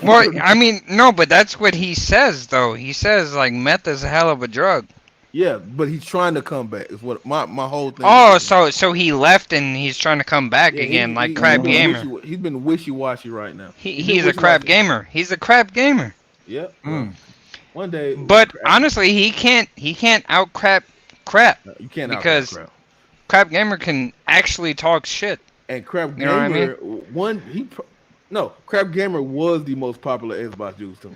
Well, I mean, no, but that's what he says though. He says like meth is a hell of a drug. Yeah, but he's trying to come back. Is what my whole thing. Oh, is. so he left and he's trying to come back Yeah, again, like he's Crap been Gamer. He's been wishy-washy right now. He's a crap gamer. He's a crap gamer. Yep. Mm. One day, But honestly, he can't out crap. you can't because out-crap. Crap gamer can actually talk shit. And Crap You know what I Gamer, Crap Gamer was the most popular Xbox user to me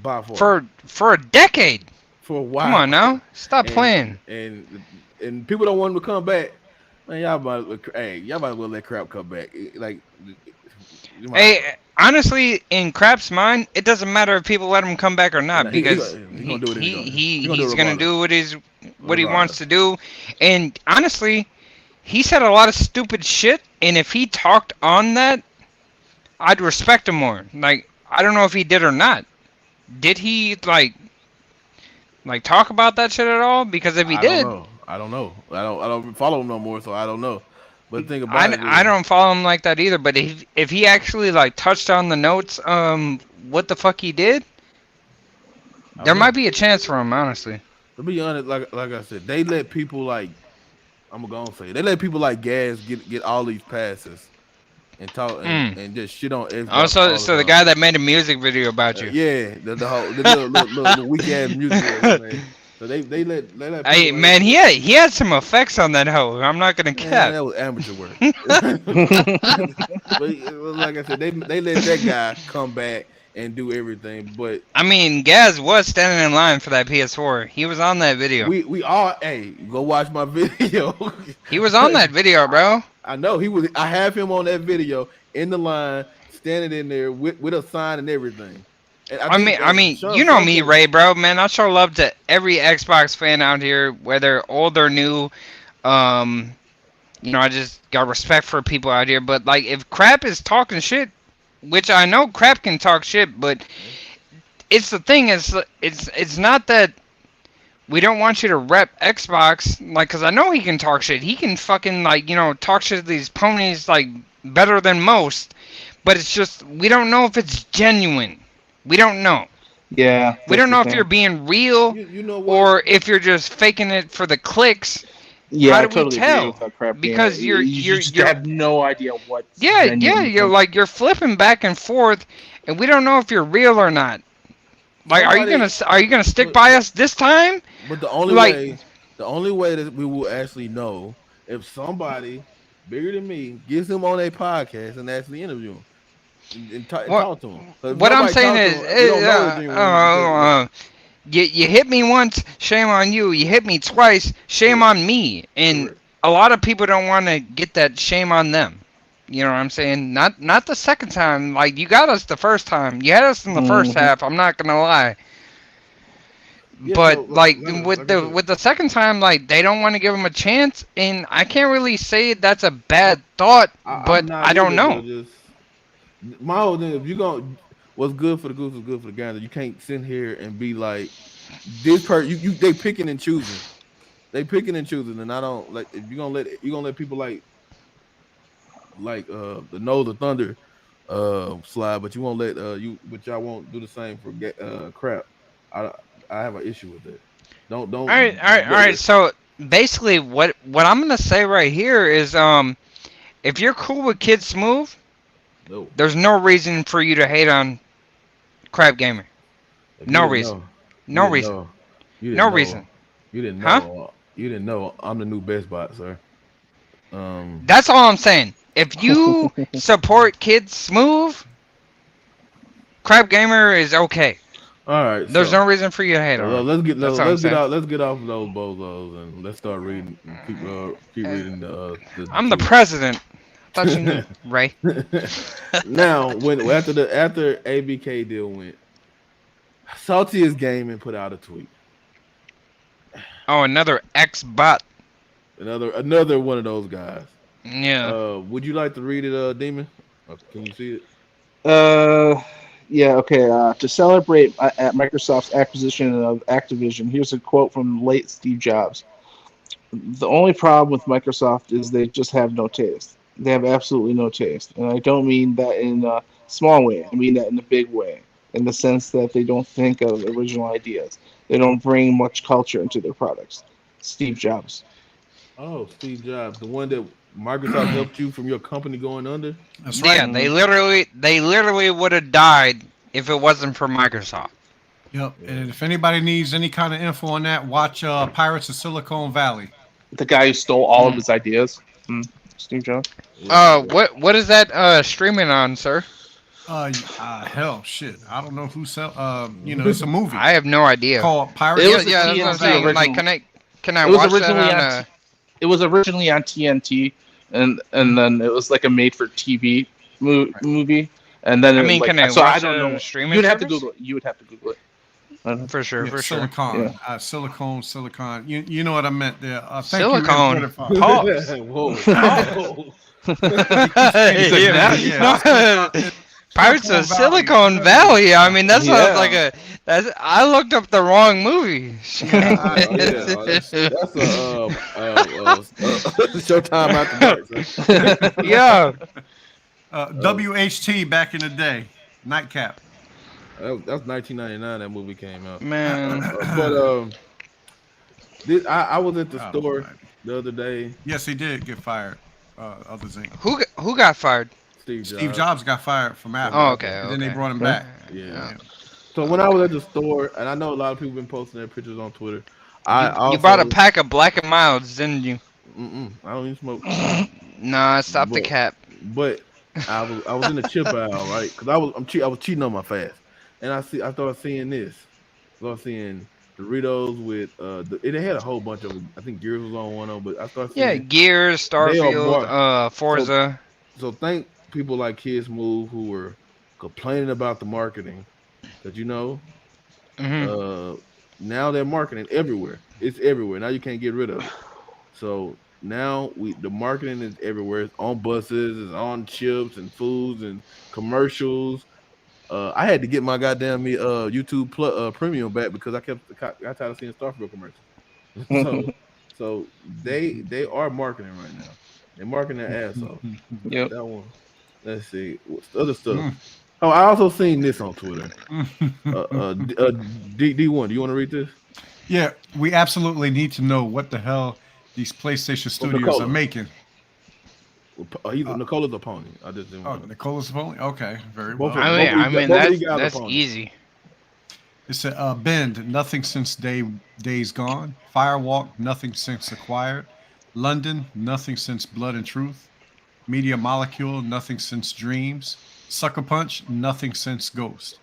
by far For a decade. for a while. Come on now, stop And- playing. And people don't want him to come back. Man, y'all might as well let Crap come back. Like, you might- Hey, honestly, in Crap's mind, it doesn't matter if people let him come back or not Nah, he because gonna do it anyway. he's gonna do it gonna do what he Regardless. wants to do. And honestly, he said a lot of stupid shit. And if he talked on that, I'd respect him more. Like, I don't know if he did or not. Did he like talk about that shit at all? Because if he did, I don't know. I don't follow him no more, so I don't know. But the thing about it is, I don't follow him like that either. But if he actually like touched on the notes, what the fuck he did, there know. might be a chance for him, honestly. To be honest, like I said, they let people like they let people like Gas get all these passes and talk and just shit on Xbox. Oh, so all the time. guy that made a music video about you. Yeah, the whole little weak ass music. Man. So they let people Hey like, man, he had some effects on that hoe. I'm not gonna man, cap. that was amateur work. But like I said, they let that guy come back and do everything. But I mean, Gaz was standing in line for that PS4. He was on that video. we all go watch my video. He was on that video, bro. I know he was. I have him on that video in the line, standing in there with a sign and everything. And I mean, Sean you know me, Franklin- Ray, bro, man. I show love to every Xbox fan out here, whether old or new. You know, I just got respect for people out here. But like, if Crap is talking shit, which I know Crap can talk shit, but it's the thing is, it's not that we don't want you to rep Xbox, like, cause I know he can talk shit. He can fucking like, you know, talk shit to these ponies like better than most. But it's just we don't know if it's genuine. We don't know. Yeah. We don't know if you're being real You know what? or if you're just faking it for the clicks. Yeah, How I do we totally tell? agree with that crap. Because yeah. you're- you just you're- have no idea what. Yeah, you're flipping back and forth, and we don't know if you're real or not. Like, are you gonna stick by us this time, But the only Like- way that we will actually know if somebody bigger than me gets him on a podcast and actually interview him and talk to him. 'Cause if What I'm nobody saying talk to is, him, we don't know anything because- you hit me once, shame on you. You hit me twice, shame Correct. on me. And Correct. a lot of people don't want to get that shame on them. You know what I'm saying? Not the second time. Like, you got us the first time. You had us in the first Mhm. half. I'm not gonna lie. Yeah, But so, like like I said. with the second time, like they don't want to give him a chance, and I can't really say that's a bad thought, but I'm not I don't either, know. but just- my whole thing, if you going what's good for the goose is good for the gander. You can't sit here and be like this you they picking and choosing. They picking and choosing, and I don't like if you're gonna let people like the Nose of Thunder slide, but you won't let but y'all won't do the same for crap. I have an issue with that. Don't. All right. So basically, what I'm gonna say right here is, if you're cool with Kid Smooth, No. there's no reason for you to hate on Crab Gamer. If No you didn't reason. know- No you didn't reason. know- you didn't No know- reason. You didn't know. Huh? You didn't know I'm the new best bot, sir. That's all I'm saying. If you support Kid Smooth, Crab Gamer is okay. All right. There's no reason for you to hate on Well, him. let's get That's all I'm let's get saying. out let's get off of those bozos and let's start reading. Keep reading the. I'm the president. Thought you knew, Ray. Now, after ABK deal went, Saltiest Gaming put out a tweet. Oh, another ex-bot. Another one of those guys. Yeah. Would you like to read it, Demon? Can you see it? Yeah, okay. To celebrate at Microsoft's acquisition of Activision, here's a quote from late Steve Jobs. The only problem with Microsoft is they just have no taste. They have absolutely no taste. And I don't mean that in a small way. I mean that in a big way, in the sense that they don't think of original ideas. They don't bring much culture into their products. Steve Jobs. Oh, Steve Jobs, the one that Microsoft helped you from your company going under. That's right. Yeah, they literally would have died if it wasn't for Microsoft. Yep. And if anybody needs any kind of info on that, watch Pirates of Silicon Valley. The guy who stole all of his ideas. Steve Jobs. What is that streaming on, sir? Hell, shit. I don't know who sell. It's a movie I have no idea. called Pirates. It Yeah, was a that's what I'm TNT saying. Like, original. can I It was watch that originally on on It was originally on TNT, and then it was like a made-for-TV movie, and then I mean, like, can I so watch I don't it on know. a streaming You'd have to service? Google it. You would have to Google it. For sure, for sure. Silicon. Yeah. Silicon. You know what I meant there. Thank Silicon. You, Pause. Whoa. Yeah. Pirates of Silicon Valley. I mean, that sounds like I looked up the wrong movie. That's Showtime after dark. Yeah. WHT back in the day. Nightcap. That's 1999. That movie came out. Man. But I was at the Oh, store man. the other day. Yes, he did get fired. Other thing. Who got fired? Steve Jobs got fired from Apple. Oh, okay. And then they okay. brought him back. Yeah. So when I was at the store, and I know a lot of people been posting their pictures on Twitter. You brought a pack of Black and Milds, didn't you? I don't even smoke. Nah, stop the But- cap. But I was in the chip aisle, right? Because I was cheating on my fast, and I started seeing this. I started seeing Doritos with they had a whole bunch of them. I think Gears was on one of them, but I started seeing Yeah, Gears, Starfield, marked. Forza. So thank people like Kids Move who were complaining about the marketing, because now they're marketing everywhere. It's everywhere. Now you can't get rid of it. So now the marketing is everywhere. It's on buses, it's on chips and foods and commercials. I had to get my goddamn YouTube Premium back because I got tired of seeing Starfield commercials. so they are marketing right now. They're marketing their ass off. Yep. That one. Let's see. What's the other stuff? Oh, I also seen this on Twitter. D1, do you want to read this? Yeah, we absolutely need to know what the hell these PlayStation studios Nicola. are making. He's Nicola's opponent. I just didn't. Oh, Nicola's opponent? Okay, very Both well. of them. I mean both of these guys that's are fun. easy. It's a Bend, nothing since days gone. Firewalk, nothing since acquired. London, nothing since Blood and Truth. Media Molecule, nothing since Dreams. Sucker Punch, nothing since Ghost.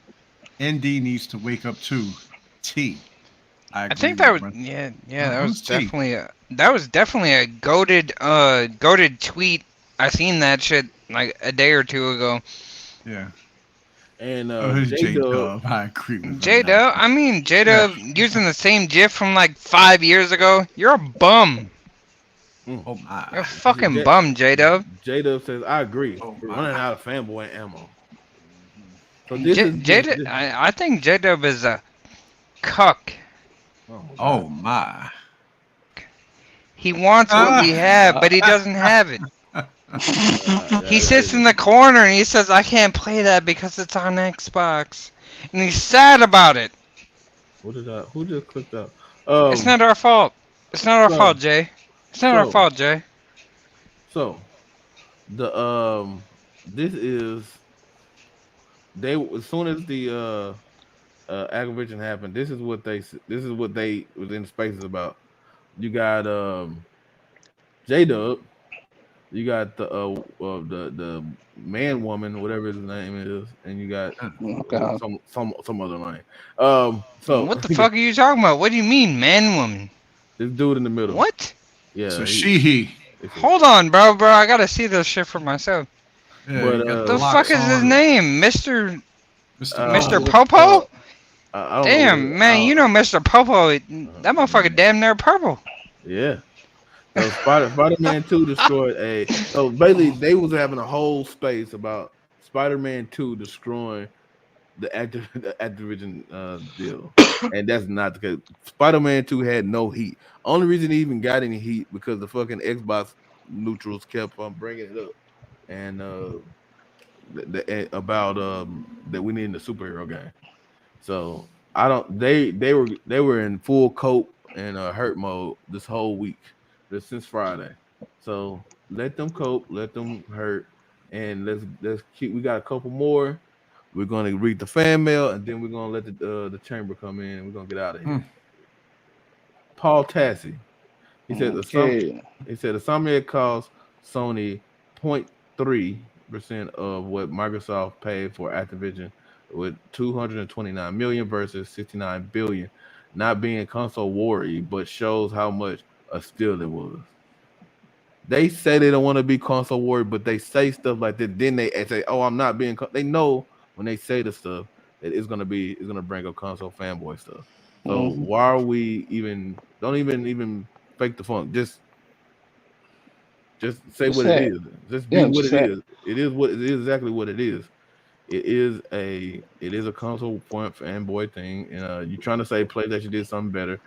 ND needs to wake up too. T. I think that was Who's T? that was definitely a goated tweet. I seen that shit like a day or two ago. Yeah. And J Dub. I agree with J Dub, I mean J Dub using the same GIF from like 5 years ago. You're a bum. Oh my. You're a fucking bum, J Dub. J Dub says, I agree. Oh, We're my. running out of fanboy ammo. So this is I think J Dub is a cuck. Oh my. He wants what we have, but he doesn't have it. He sits in the corner and he says, I can't play that because it's on Xbox. And he's sad about it. Who just clicked out? It's not our fault. It's not our fault, Jay. It's not our fault, Jay. So the this is as soon as the Activision happened, this is what they was in spaces about. You got J Dub, you got the man woman, whatever his name is, and you got some other name. So What the fuck are you talking about? What do you mean, man, woman? This dude in the middle. What? Yeah. So he. Hold on, bro. I gotta see this shit for myself. Yeah, But, you got The locks fuck is his on. name? Mr. Mr. Popo? I don't Damn, know, man, you know Mr. Popo. That motherfucker damn near purple. Yeah. So Spider-Man 2 destroyed so basically they was having a whole space about Spider-Man 2 destroying the Activision deal. And that's not the case. Spider-Man 2 had no heat. Only reason he even got any heat because the fucking Xbox neutrals kept on bringing it up. And about that we need a superhero game. So I don't they were in full cope and hurt mode this whole week. Since Friday. So let them cope, let them hurt, and let's keep. We got a couple more. We're gonna read the fan mail, and then we're gonna let the chamber come in, and we're gonna get out of here. Paul Tassi, he said Insomniac cost Sony 0.3% of what Microsoft paid for Activision, with 229 million versus 69 billion, not being console worry, but shows how much a steal it was. They say they don't want to be console warrior, but they say stuff like that. Then they say, "Oh, I'm not being." They know when they say the stuff that it's gonna bring up console fanboy stuff. So why are we even? Don't even fake the funk. Just say what it is. Just be what it is. It is exactly what it is. It is a console fanboy thing. And you're trying to say PlayStation did something better.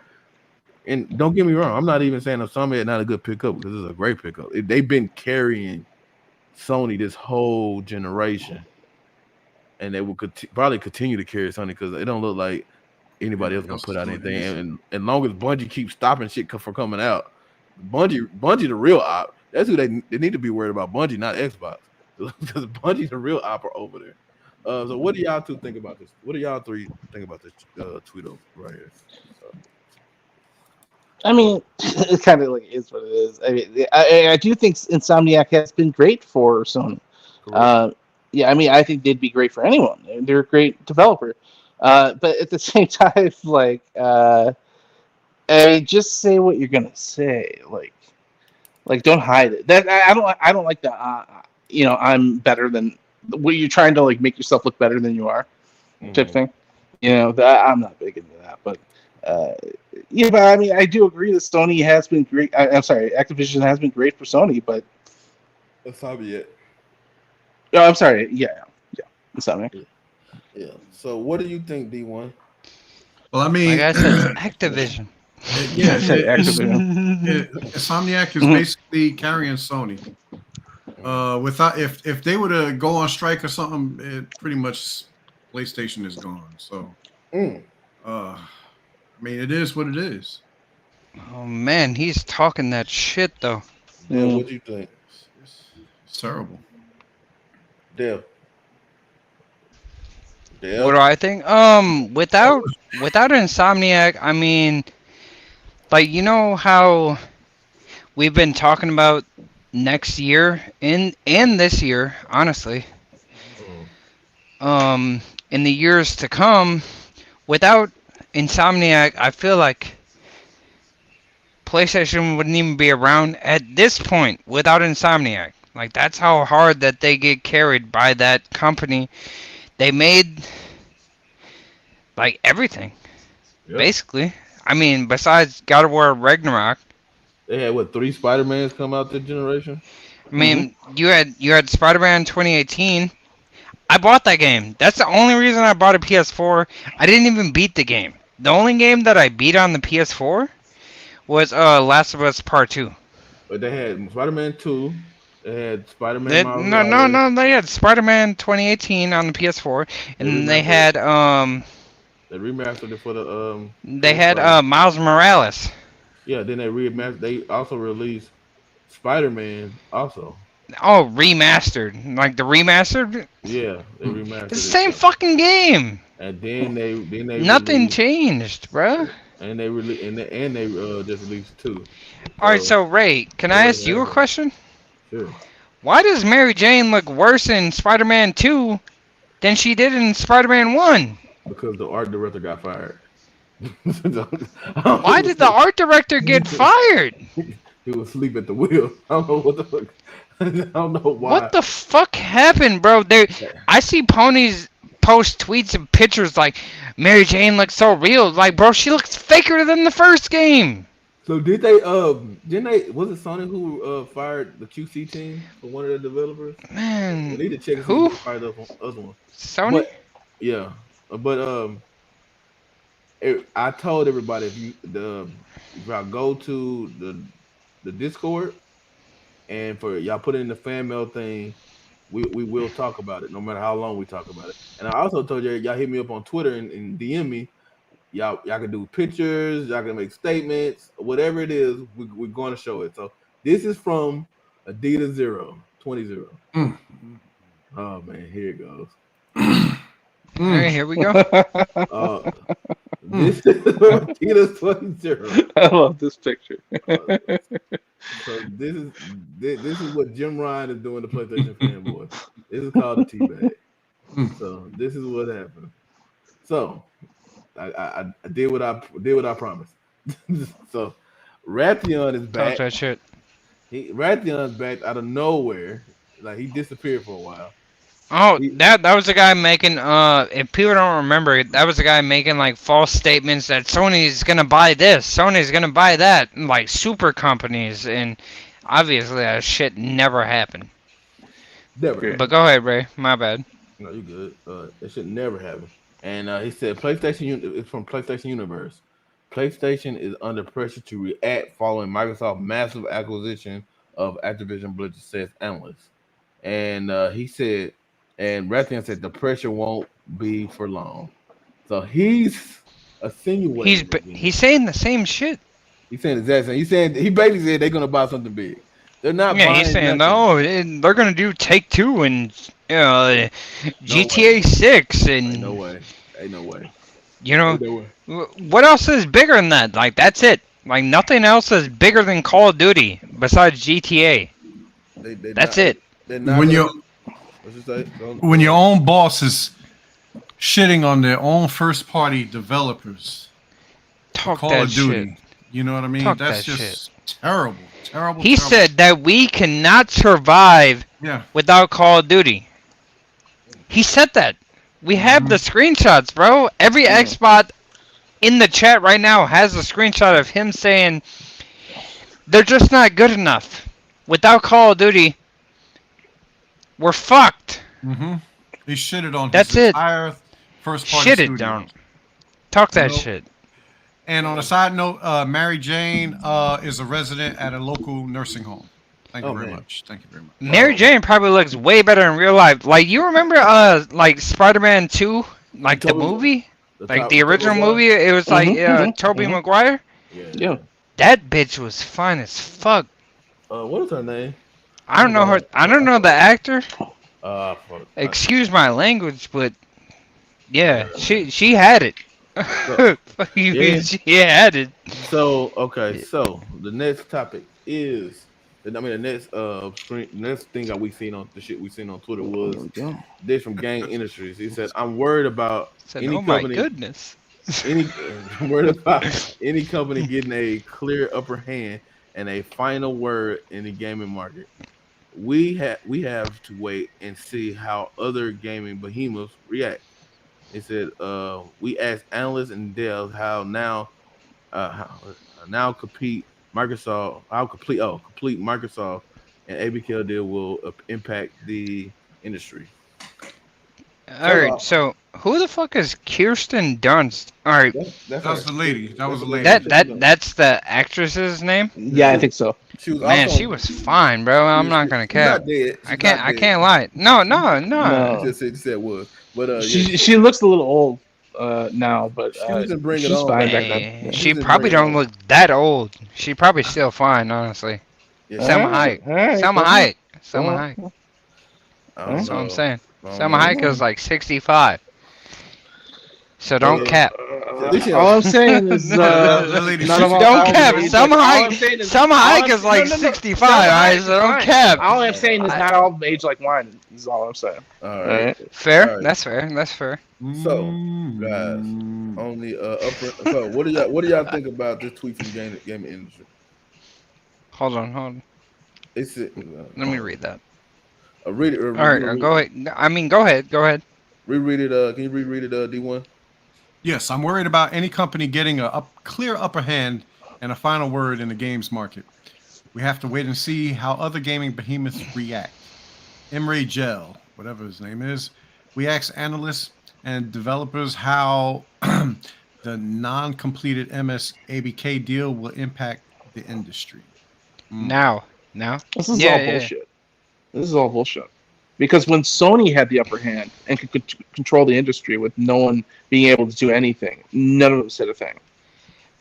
And don't get me wrong, I'm not even saying Insomniac not a good pickup because it's a great pickup. They've been carrying Sony this whole generation, and they will probably continue to carry Sony because it don't look like anybody else gonna put out anything. And as long as Bungie keeps stopping shit from coming out, Bungie the real op. That's who they need to be worried about. Bungie, not Xbox, because Bungie's the real opera over there. So what do y'all two think about this? What do y'all three think about this tweet over right here? I mean, it kind of like is what it is. I mean, I do think Insomniac has been great for Sony. Yeah, I mean, I think they'd be great for anyone. They're a great developer. But at the same time, like, I mean, just say what you're gonna say. Like, don't hide it. That I don't like that. You know, I'm better than. What you're trying to like make yourself look better than you are, type thing. You know, I'm not big into that, but. Yeah, but I mean, I do agree that Sony has been great. I'm sorry, Activision has been great for Sony, but Insomniac. Oh, I'm sorry. Yeah, Insomniac. Yeah. So, what do you think, D1? Well, I mean, like I said, Activision. Insomniac is basically carrying Sony. Without if they were to go on strike or something, it pretty much PlayStation is gone. So, I mean, it is what it is. Oh man, he's talking that shit though. Yeah, what do you think? It's terrible. Dale. What do I think? Without Insomniac, I mean, like, you know how we've been talking about next year and this year, honestly. In the years to come, without Insomniac, I feel like PlayStation wouldn't even be around at this point without Insomniac. Like, that's how hard that they get carried by that company. They made, like, everything, basically. I mean, besides God of War Ragnarok. They had, what, 3 Spider-Mans come out this generation? I mean, you had Spider-Man 2018. I bought that game. That's the only reason I bought a PS4. I didn't even beat the game. The only game that I beat on the PS4 was Last of Us Part 2. But they had Spider-Man 2. They had Spider-Man. No. They had Spider-Man 2018 on the PS4, and they had They remastered it for the They had Miles Morales. Yeah, then they remastered. They also released Spider-Man also. Oh, remastered, like the remastered. Yeah, they remastered. It's the same fucking game. And then they nothing changed, bruh. And they just released 2. All right, so Ray, can I ask you a question? Sure. Why does Mary Jane look worse in Spider-Man 2 than she did in Spider-Man 1? Because the art director got fired. Why did the art director get fired? He was asleep at the wheel. I don't know what the fuck. I don't know why. What the fuck happened, bro? I see ponies post tweets and pictures like Mary Jane looks so real. Like, bro, she looks faker than the first game. So didn't they was it Sony who fired the QC team for one of the developers? Man, we need to check who fired the other one. Sony? But, yeah, but I told everybody if I go to the Discord and for y'all put it in the fan mail thing, we will talk about it no matter how long we talk about it. And I also told y'all hit me up on Twitter and DM me. Y'all can do pictures, y'all can make statements, whatever it is, we're going to show it. So this is from Adidas 20. Oh man, here it goes. All right, here we go. This is Adidas 20. I love this picture. So this is what Jim Ryan is doing to PlayStation fanboy. This is called a teabag. So this is what happened. So I did what I promised. So Raytheon is back. Talk that shit. Raytheon's back out of nowhere. Like he disappeared for a while. Oh, that was the guy making if people don't remember, that was the guy making like false statements that Sony's gonna buy this, Sony's gonna buy that, like super companies, and obviously that shit never happened. Never. But go ahead, Ray. My bad. No, you good. It should never happen. And he said PlayStation it's from PlayStation Universe. PlayStation is under pressure to react following Microsoft's massive acquisition of Activision Blizzard, says analysts. And he said, and Raytheon said the pressure won't be for long. So he's insinuating. He's saying the same shit. He's saying exactly. He basically said they're gonna buy something big. They're not. Yeah, buying he's saying nothing. they're gonna do Take-Two and GTA 6 and. Ain't no way. Ain't no way. You know, what else is bigger than that? Like, that's it. Like, nothing else is bigger than Call of Duty besides GTA. That's it. When your own boss is shitting on their own first-party developers, Talk Call that of Duty, shit. you know what I mean? Talk That's that just terrible. Terrible. He said that we cannot survive without Call of Duty. He said that. We have the screenshots, bro. Every Xbot in the chat right now has a screenshot of him saying they're just not good enough. Without Call of Duty, we're fucked. He shitted on That's his it. entire first-party Shit studio. it down. Talk that shit. And on a side note, Mary Jane is a resident at a local nursing home. Thank you very much. Thank you very much. Mary Jane probably looks way better in real life. Like, you remember like Spider-Man 2, like the movie, like the original movie. It was like Tobey Maguire. Yeah. That bitch was fine as fuck. What is her name? I don't know her. I don't know the actor. Fuck. Excuse my language, but Yeah, she had it. Yeah. She had it. So okay, so the next topic is, I mean, the next next thing that we seen on the shit we seen on Twitter was this from Gang Industries. He said, "I'm worried about Said, any oh my company, goodness. any I'm worried about any company getting a clear upper hand and a final word in the gaming market. We have to wait and see how other gaming behemoths react." He said, "We asked analysts and devs how complete Microsoft and ABK deal will impact the industry." All right, so who the fuck is Kirsten Dunst? All right, That's That was the lady. That was the lady. that's the actress's name. Yeah, I think so. She was Man, also- she was fine, bro. I'm not gonna She's not cap. dead. I can't lie. No. She said was, but She looks a little old now, but She was in Bring It she's On fine back back then. then. Hey, Yeah. she She's probably bringing don't look that old. She probably still fine, honestly. Yeah, Selma Hayek. Selma Hayek. Selma Uh-huh. Hayek. I don't That's what I'm know. saying. I don't Selma know. Hayek is like 65. So don't Yeah. cap. All I'm saying is, The lady- none of all- Don't all cap. age- Selma all I'm Hayek. saying is- Selma all Hayek I'm- is like no. 65. Selma Alright, Hayek so don't is cap. All I'm saying is not all age like wine. Is all I'm saying. All All right. right. Fair. Alright. That's fair. That's fair. So, guys, on the upper. So, what do y'all think about this tweet from gaming industry? Hold on. It's Let me read that. read it. All right. Go ahead. I mean, go ahead. Go ahead. Reread it. Can you reread it? D1. Yes, I'm worried about any company getting a clear upper hand and a final word in the games market. We have to wait and see how other gaming behemoths react. Imre Gel, whatever his name is, we asked analysts and developers how the non-completed MS-ABK deal will impact the industry. Now. This is Yeah, all yeah. bullshit. This is all bullshit. Because when Sony had the upper hand and could control the industry with no one being able to do anything, none of them said a thing.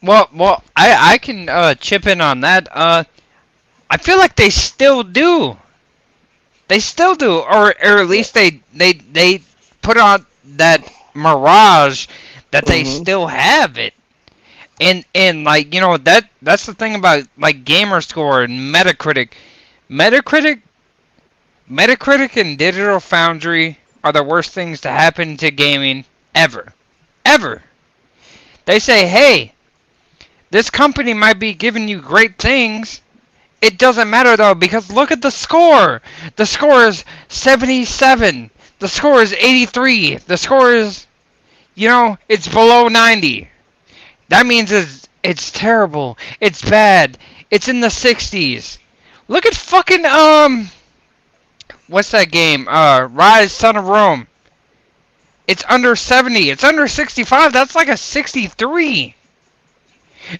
Well, I can chip in on that. I feel like they still do. They still do, or at least they put on that mirage that they still have it. And like, you know, that's the thing about like Gamerscore and Metacritic. Metacritic and Digital Foundry are the worst things to happen to gaming ever. They say, hey, this company might be giving you great things. It doesn't matter though, because look at the score. The score is 77. The score is 83. The score is, you know, it's below 90. That means it's terrible. It's bad. It's in the 60s. Look at fucking what's that game? Rise Son of Rome. It's under 70. It's under 65. That's like a 63.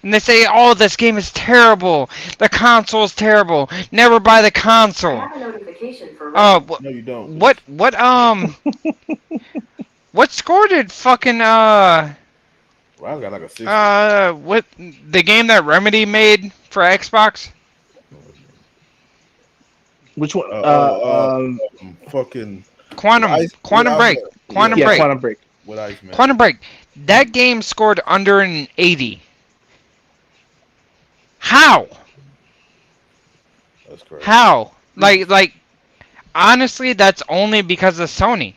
And they say, oh, this game is terrible. The console's terrible. Never buy the console. I have a notification for No, you don't. What score did fucking Well, I got like a 60. what the game that Remedy made for Xbox? Which one? Fucking Quantum Break. yeah, Quantum Break. Quantum Break. what Iceman? Quantum Break. That game scored under an 80. How? That's correct. How? Like, honestly, that's only because of Sony.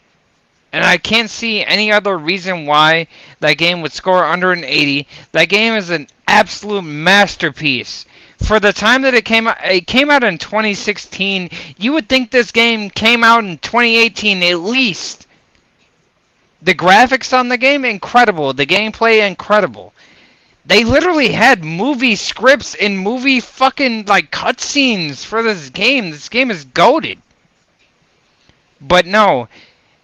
And I can't see any other reason why that game would score under an 80. That game is an absolute masterpiece. For the time that it came out in 2016. You would think this game came out in 2018 at least. The graphics on the game, incredible. The gameplay, incredible. They literally had movie scripts and movie fucking like cutscenes for this game. This game is goated. But no,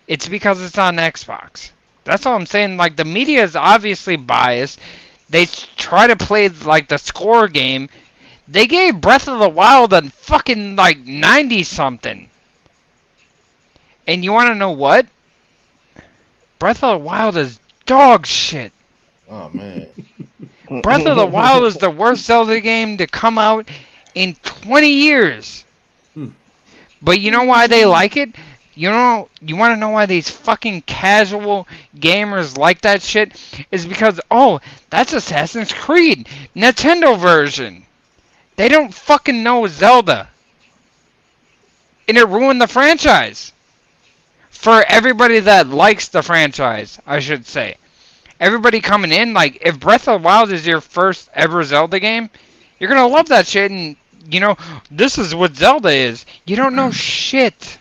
it's because it's on Xbox. That's all I'm saying. Like, the media is obviously biased. They try to play like the score game. They gave Breath of the Wild a fucking like 90 something. And you want to know what? Breath of the Wild is dog shit. Oh man. Breath of the Wild is the worst Zelda game to come out in 20 years. But you know why they like it? You know, you want to know why these fucking casual gamers like that shit? Is because, oh, that's Assassin's Creed, Nintendo version. They don't fucking know Zelda. And it ruined the franchise. For everybody that likes the franchise, I should say. Everybody coming in, like, if Breath of the Wild is your first ever Zelda game, you're gonna love that shit, and, you know, this is what Zelda is. You don't know shit.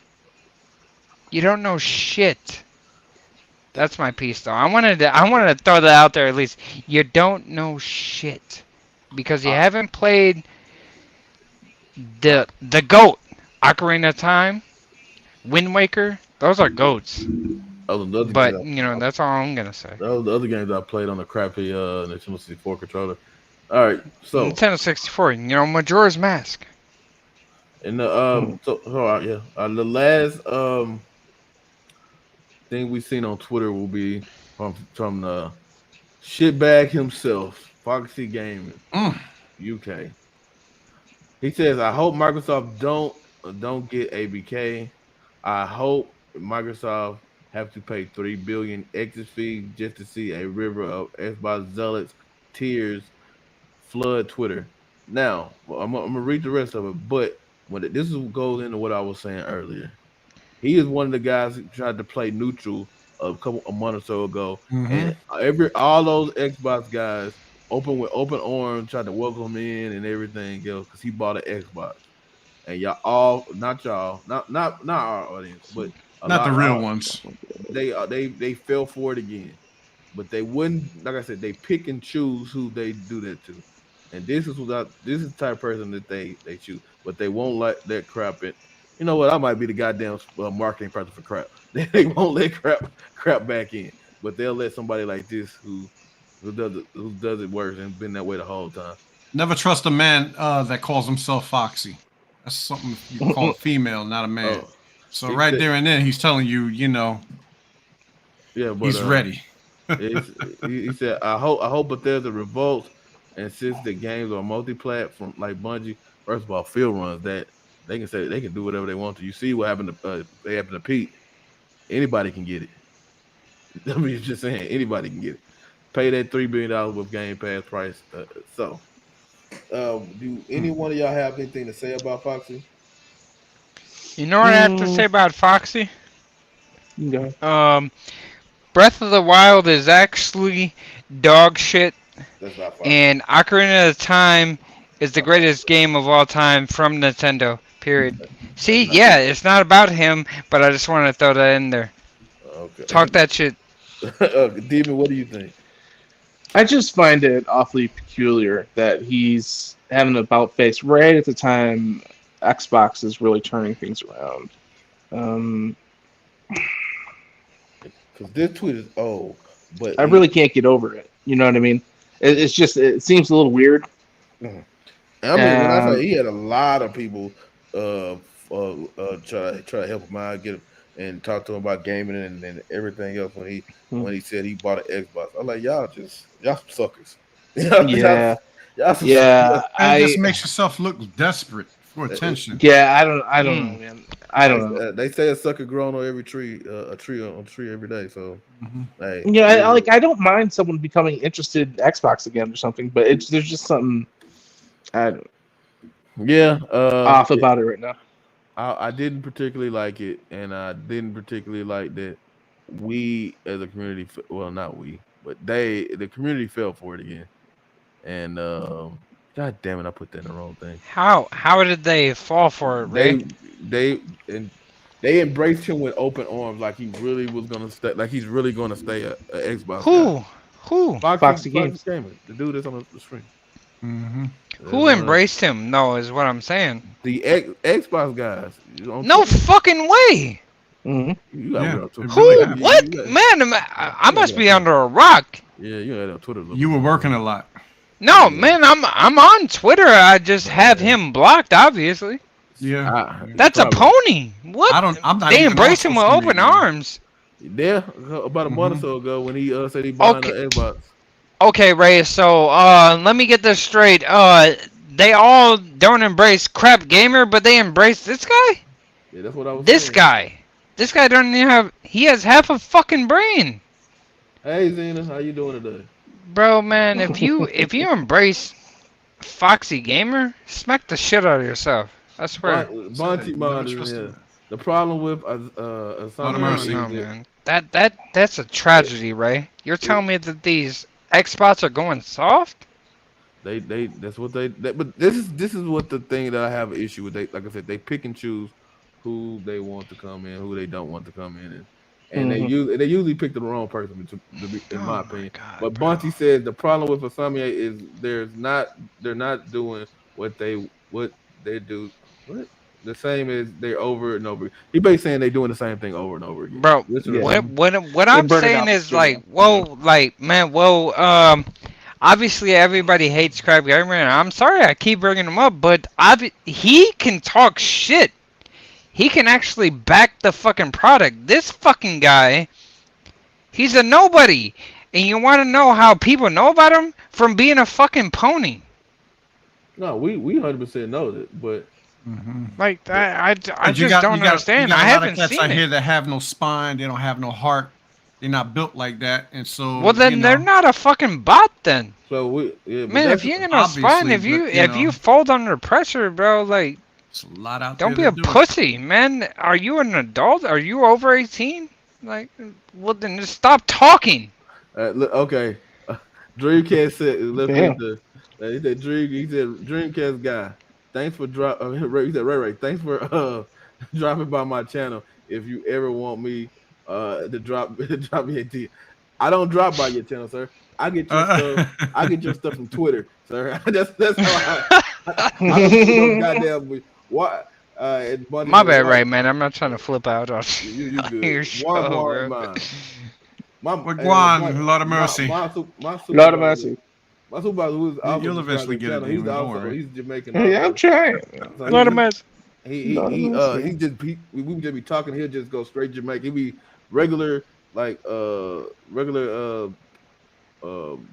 You don't know shit. That's my piece, though. I wanted to throw that out there at least. You don't know shit. Because you haven't played the GOAT. Ocarina of Time, Wind Waker, those are GOATs. But, you know, that's all I'm going to say. Those are the other games I played on the crappy Nintendo 64 controller. All right, so Nintendo 64, you know, Majora's Mask. And the the last thing we seen on Twitter will be from the shitbag himself, Foxy Gaming, UK. He says, "I hope Microsoft don't get ABK. I hope Microsoft have to pay $3 billion exit fee just to see a river of Xbox zealots tears flood Twitter." Now, I'm gonna read the rest of it, but this goes into what I was saying earlier. He is one of the guys who tried to play neutral a month or so ago, and all those Xbox guys with open arms tried to welcome him in and everything else because he bought an Xbox. And not our audience, but not the real ones. They fell for it again, but they wouldn't. Like I said, they pick and choose who they do that to, and this is the type of person that they choose, but they won't let that crap in. You know what? I might be the goddamn marketing person for crap. They won't let crap back in, but they'll let somebody like this who does it worse and been that way the whole time. Never trust a man that calls himself Foxy. That's something you call a female, not a man. Oh, so right there and then, he's telling you, you know, but he's ready. he said, "I hope Bethesda revolts, and since the games are multi-platform like Bungie, first of all, field runs that they can say they can do whatever they want to. You see what happened to Pete? Anybody can get it. I mean, just saying, anybody can get it. Pay that $3 billion with Game Pass price. Do any one of y'all have anything to say about Foxy? You know what I have to say about Foxy? Okay. Breath of the Wild is actually dog shit, That's not Foxy. and Ocarina of Time is the greatest game of all time from Nintendo. Period. See, yeah, it's not about him, but I just want to throw that in there. Okay. Talk that shit. Demon, what do you think? I just find it awfully peculiar that he's having an about face right at the time Xbox is really turning things around. Because this tweet is old, but I really can't get over it. You know what I mean? It seems a little weird. I mean, when I say he had a lot of people try to help him out, get him and talk to him about gaming and everything else when he said he bought an Xbox. I'm like, y'all some suckers. Yeah. Y'all some It just makes yourself look desperate for attention. Yeah, I don't know, man. I don't know. They say a sucker grown on every tree, a tree every day. So, hey, yeah, I don't mind someone becoming interested in Xbox again or something, but there's just something off about it right now. I didn't particularly like it, and I didn't particularly like that we as a community, well, not we, but the community fell for it again. And God damn it, I put that in the wrong thing. How did they fall for it, Ray? They embraced him with open arms, like he really was gonna stay, like he's really gonna stay a Xbox. Who? Foxy Gamer, the dude that's on the screen. Who embraced him? No, is what I'm saying. The Xbox guys. No fucking way. You Who? What? Man, I must be under a rock. Yeah, you had on Twitter. You were working a lot. No, man, I'm on Twitter. I just have him blocked, obviously. Yeah. That's a pony. What? I'm not they even embrace him with on social open media. arms. Yeah, about a month or so ago when he said he bought an Xbox. Okay, Ray, so let me get this straight. They all don't embrace Crap Gamer, but they embrace this guy? Yeah, that's what I was This saying. guy. This guy doesn't even have. He has half a fucking brain, Hey Zena, how you doing today? bro. Man, if you embrace Foxy Gamer, smack the shit out of yourself. I swear. Bonte Mod is in here. The problem with Lot of No, mercy. no, man. That's a tragedy, Ray. You're telling me that these Xbox are going soft? They that's what but this is what the thing that I have an issue with. They, like I said, they pick and choose who they want to come in, who they don't want to come in, and they usually pick the wrong person in my opinion. God, But bro. Bonte said the problem with Asamiya is they're not doing what they do the same as they're over and over. He basically saying they're doing the same thing over and over again. Bro, Literally. what I'm burn it saying out is for like, sure. whoa, like, man, whoa, obviously everybody hates Crab Gamer, and I'm sorry I keep bringing him up, but he can talk shit. He can actually back the fucking product. This fucking guy, he's a nobody. And you want to know how people know about him? From being a fucking pony. No, we 100% know that, but Like, I But just don't understand. I haven't cats seen out here it. that have no spine. They don't have no heart. They're not built like that, and so. Well, then they're not a fucking bot then. so but Man, if that's- you ain't no spine, obviously, if you but, you if you know. fold under pressure, bro, like, It's a lot out don't be there a that do it. pussy, man. Are you an adult? Are you over 18? Like, well, then just stop talking. okay. Dreamcast said, let's Damn. get the. He said Dreamcast guy. Thanks for drop. He said Ray. Thanks for dropping by my channel. If you ever want me to drop me a D, I don't drop by your channel, sir. I get your stuff. I get your stuff from Twitter, sir. that's how I don't do no goddamn. What? My bad, Ray, man. I'm not trying to flip out on You on good? your show, Walmart, bro. mine. My Wagwan, Lord of mercy. My Lord of mercy. My supervisor, who's also You'll eventually get it, channel, he's Damon, don't also worry. he's Jamaican. Yeah, I'm also. trying. So Lord of mercy. he just we would just be talking. He'll just go straight Jamaican. He'd be regular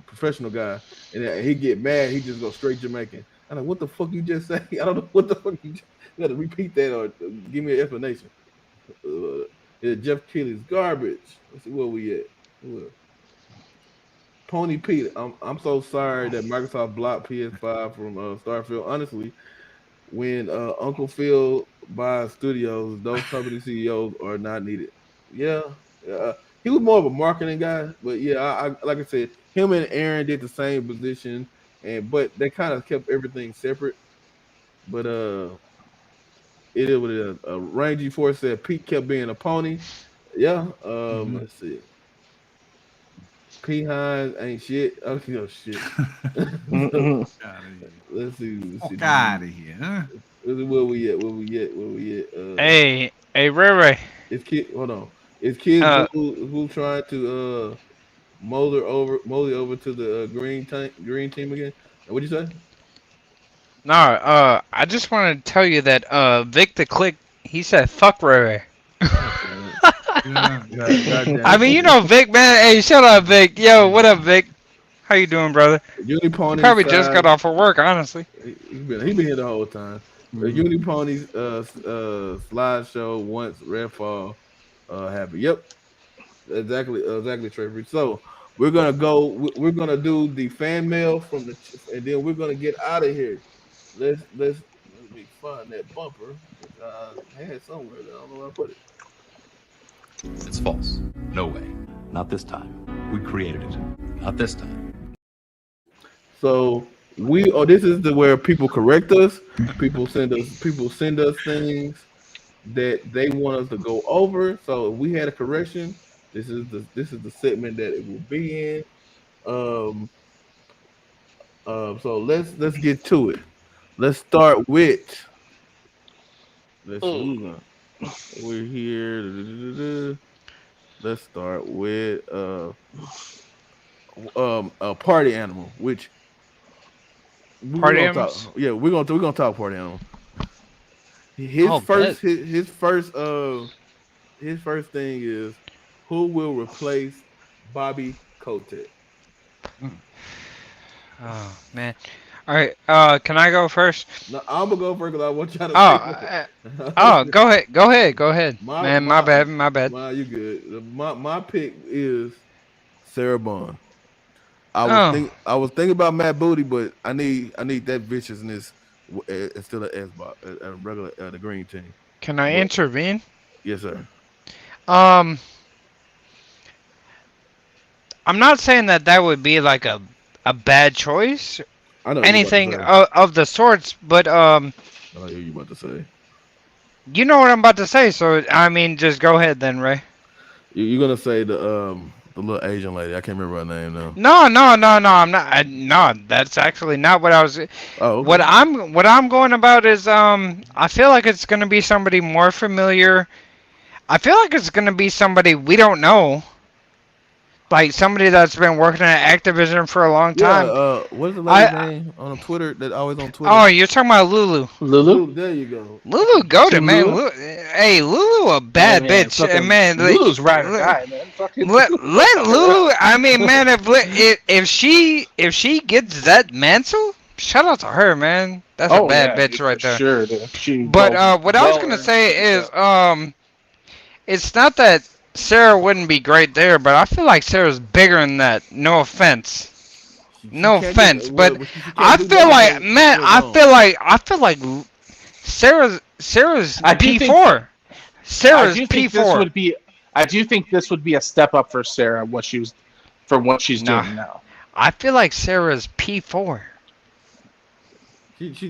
professional guy, and then he get mad. He just go straight Jamaican. I'm like, what the fuck you just say? I don't know what the fuck you got to repeat that or give me an explanation. Yeah, Jeff Keighley's garbage. Let's see where we at. Pony Pete, I'm so sorry that Microsoft blocked PS5 from Starfield. Honestly, when Uncle Phil buys studios, those company CEOs are not needed. Yeah, he was more of a marketing guy, but yeah, I like I said, him and Aaron did the same position, but they kind of kept everything separate. But it is what it is. Rangy Force said Pete kept being a pony. Yeah. Let's see. P. Hines ain't shit. Oh, you know, shit. Let's see. Fuck out of here, huh? Where we at? Hey, Ray Ray. It's kid. Hold on. It's kids who trying to moldy over to the green team again. What'd you say? No, I just wanted to tell you that Vic the Click, he said fuck Ray Ray. I mean, you know Vic, man. Hey, shut up, Vic. Yo, what up, Vic? How you doing, brother? Unipony Probably just got off of work, honestly. He been here the whole time. Unipony's slideshow once Redfall happened. Yep, exactly, Trevor. So we're gonna go. We're gonna do the fan mail and then we're gonna get out of here. Let's let me find that bumper. I had somewhere. I don't know where I put it. It's false. No way. Not this time. We created it. Not this time. So this is where people correct us. People send us things that they want us to go over. So if we had a correction, this is the segment that it will be in. So let's get to it. Let's start with. We're here. Let's start with a party animal, which Party animals? we're gonna talk party animal. His first thing is who will replace Bobby Kotick. Oh man, All right. Can I go first? No, I'm gonna go first because I want y'all to Oh, oh, go ahead. Go ahead. Go ahead. Man, my bad. My bad. you good. My pick is Sarah Bond. Oh, I was thinking about Matt Booty, but I need that viciousness instead of Xbox, regular the green team. can I But intervene? yes, sir. Um, I'm not saying that that would be like a bad choice, I know you about to anything say. of the sorts, but I know you about to say. you know what I'm about to say. So I mean, just go ahead then, Ray. You're gonna say the little Asian lady. I can't remember her name now. No, no, no, no. I'm not. No, that's actually not what I was. Oh, okay. What I'm going about is I feel like it's gonna be somebody more familiar. I feel like it's gonna be somebody we don't know, like somebody that's been working at Activision for a long Yeah. time. What's the lady's I name on Twitter that always on Twitter? oh, you're talking about Lulu. Lulu? Lulu, there you go. Lulu goated, Team man. Lulu? Hey, Lulu a bad Man, bitch, fucking man. Lulu's ride or die, man. Fucking Let Lulu. I mean, man, if she gets that mantle, shout out to her, man. That's a bad yeah, bitch dude, right for there. sure, dude. She But what I was well gonna earned say it. is it's not that Sarah wouldn't be great there, but I feel like Sarah's bigger than that. No offense. No Can't do offense, well, but she can't I do feel that like, until man, Phil gone. I feel like Sarah's I do think P4. I Sarah's do think P4. I do think this would be a step up for Sarah what she's Nah, doing now. I feel like Sarah's P4.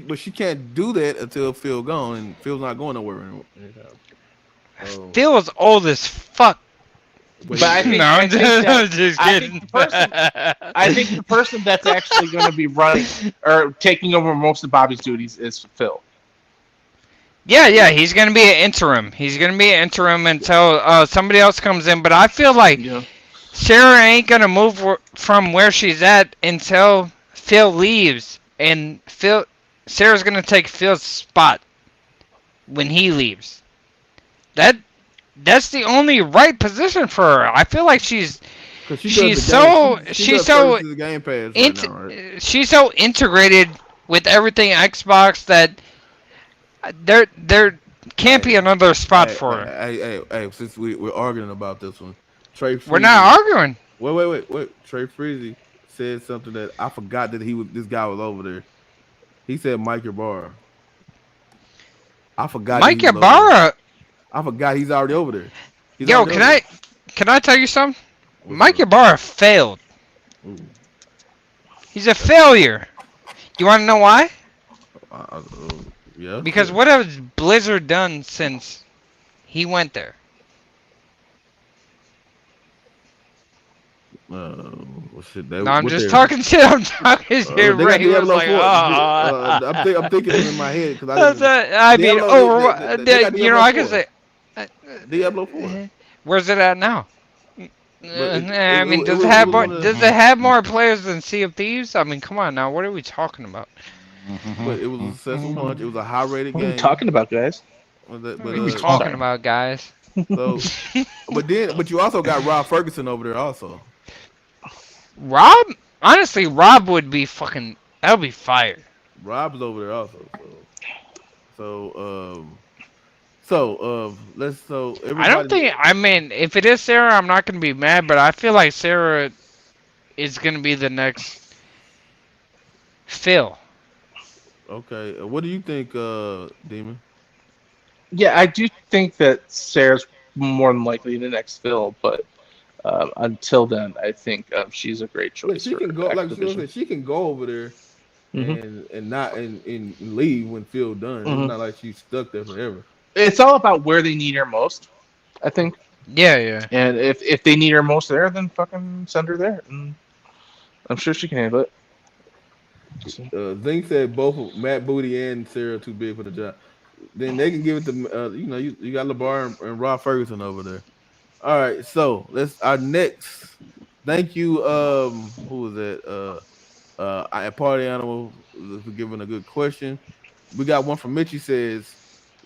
But she can't do that until Phil gone, and Phil's not going nowhere anytime. Oh, Phil's old as fuck. but But I think, No, I think that I'm just I kidding. think the person that's actually going to be running or taking over most of Bobby's duties is Phil. Yeah, he's gonna be an interim. He's gonna be an interim until somebody else comes in. But I feel like Yeah. Sarah ain't gonna move from where she's at until Phil leaves, and Sarah's gonna take Phil's spot when he leaves. That's the only right position for her. I feel like she's she's so the Game Pass right now, right? she's so integrated with everything Xbox that there can't be another spot for her. Hey! Since we're arguing about this one, Trey. We're not arguing. Wait! Trey Freezy said something that I forgot that this guy was over there. He said Mike Ybarra. I forgot. Mike Ybarra. I forgot he's already over there. Yo, can I tell you something? Mike Ybarra failed. Ooh. He's a failure. You want to know why? Yeah. Because what has Blizzard done since he went there? Well, shit, No, I'm just talking shit. I'm talking shit. They got Ray was Diablo like, 4. oh. I'm thinking it in my head because I mean, Diablo, they got you know, I can 4. say, Diablo 4. where's it at now? I mean, does it have more players than Sea of Thieves? I mean, come on now, what are we talking about? But it was a successful launch. It was a high-rated What are game. you talking about, guys? But, What are we talking about, guys? So, but you also got Rob Ferguson over there also. Rob, honestly, Rob would be fucking. That would be fire. Rob's over there also. So everybody. I don't think. I mean, if it is Sarah, I'm not gonna be mad. But I feel like Sarah is gonna be the next Phil. Okay, what do you think, Demon? Yeah, I do think that Sarah's more than likely the next Phil, but until then, I think she's a great choice. She for can go Activision. she can go over there and leave when Phil done. It's not like she's stuck there forever. It's all about where they need her most, I think. Yeah. And if they need her most there, then fucking send her there. And I'm sure she can handle it. Zink said both Matt Booty and Sarah are too big for the job. Then they can give it to you got LeBar and Rob Ferguson over there. All right, so let's our next. Thank you. Who was that? At Party Animal for giving a good question. We got one from Mitch. He says,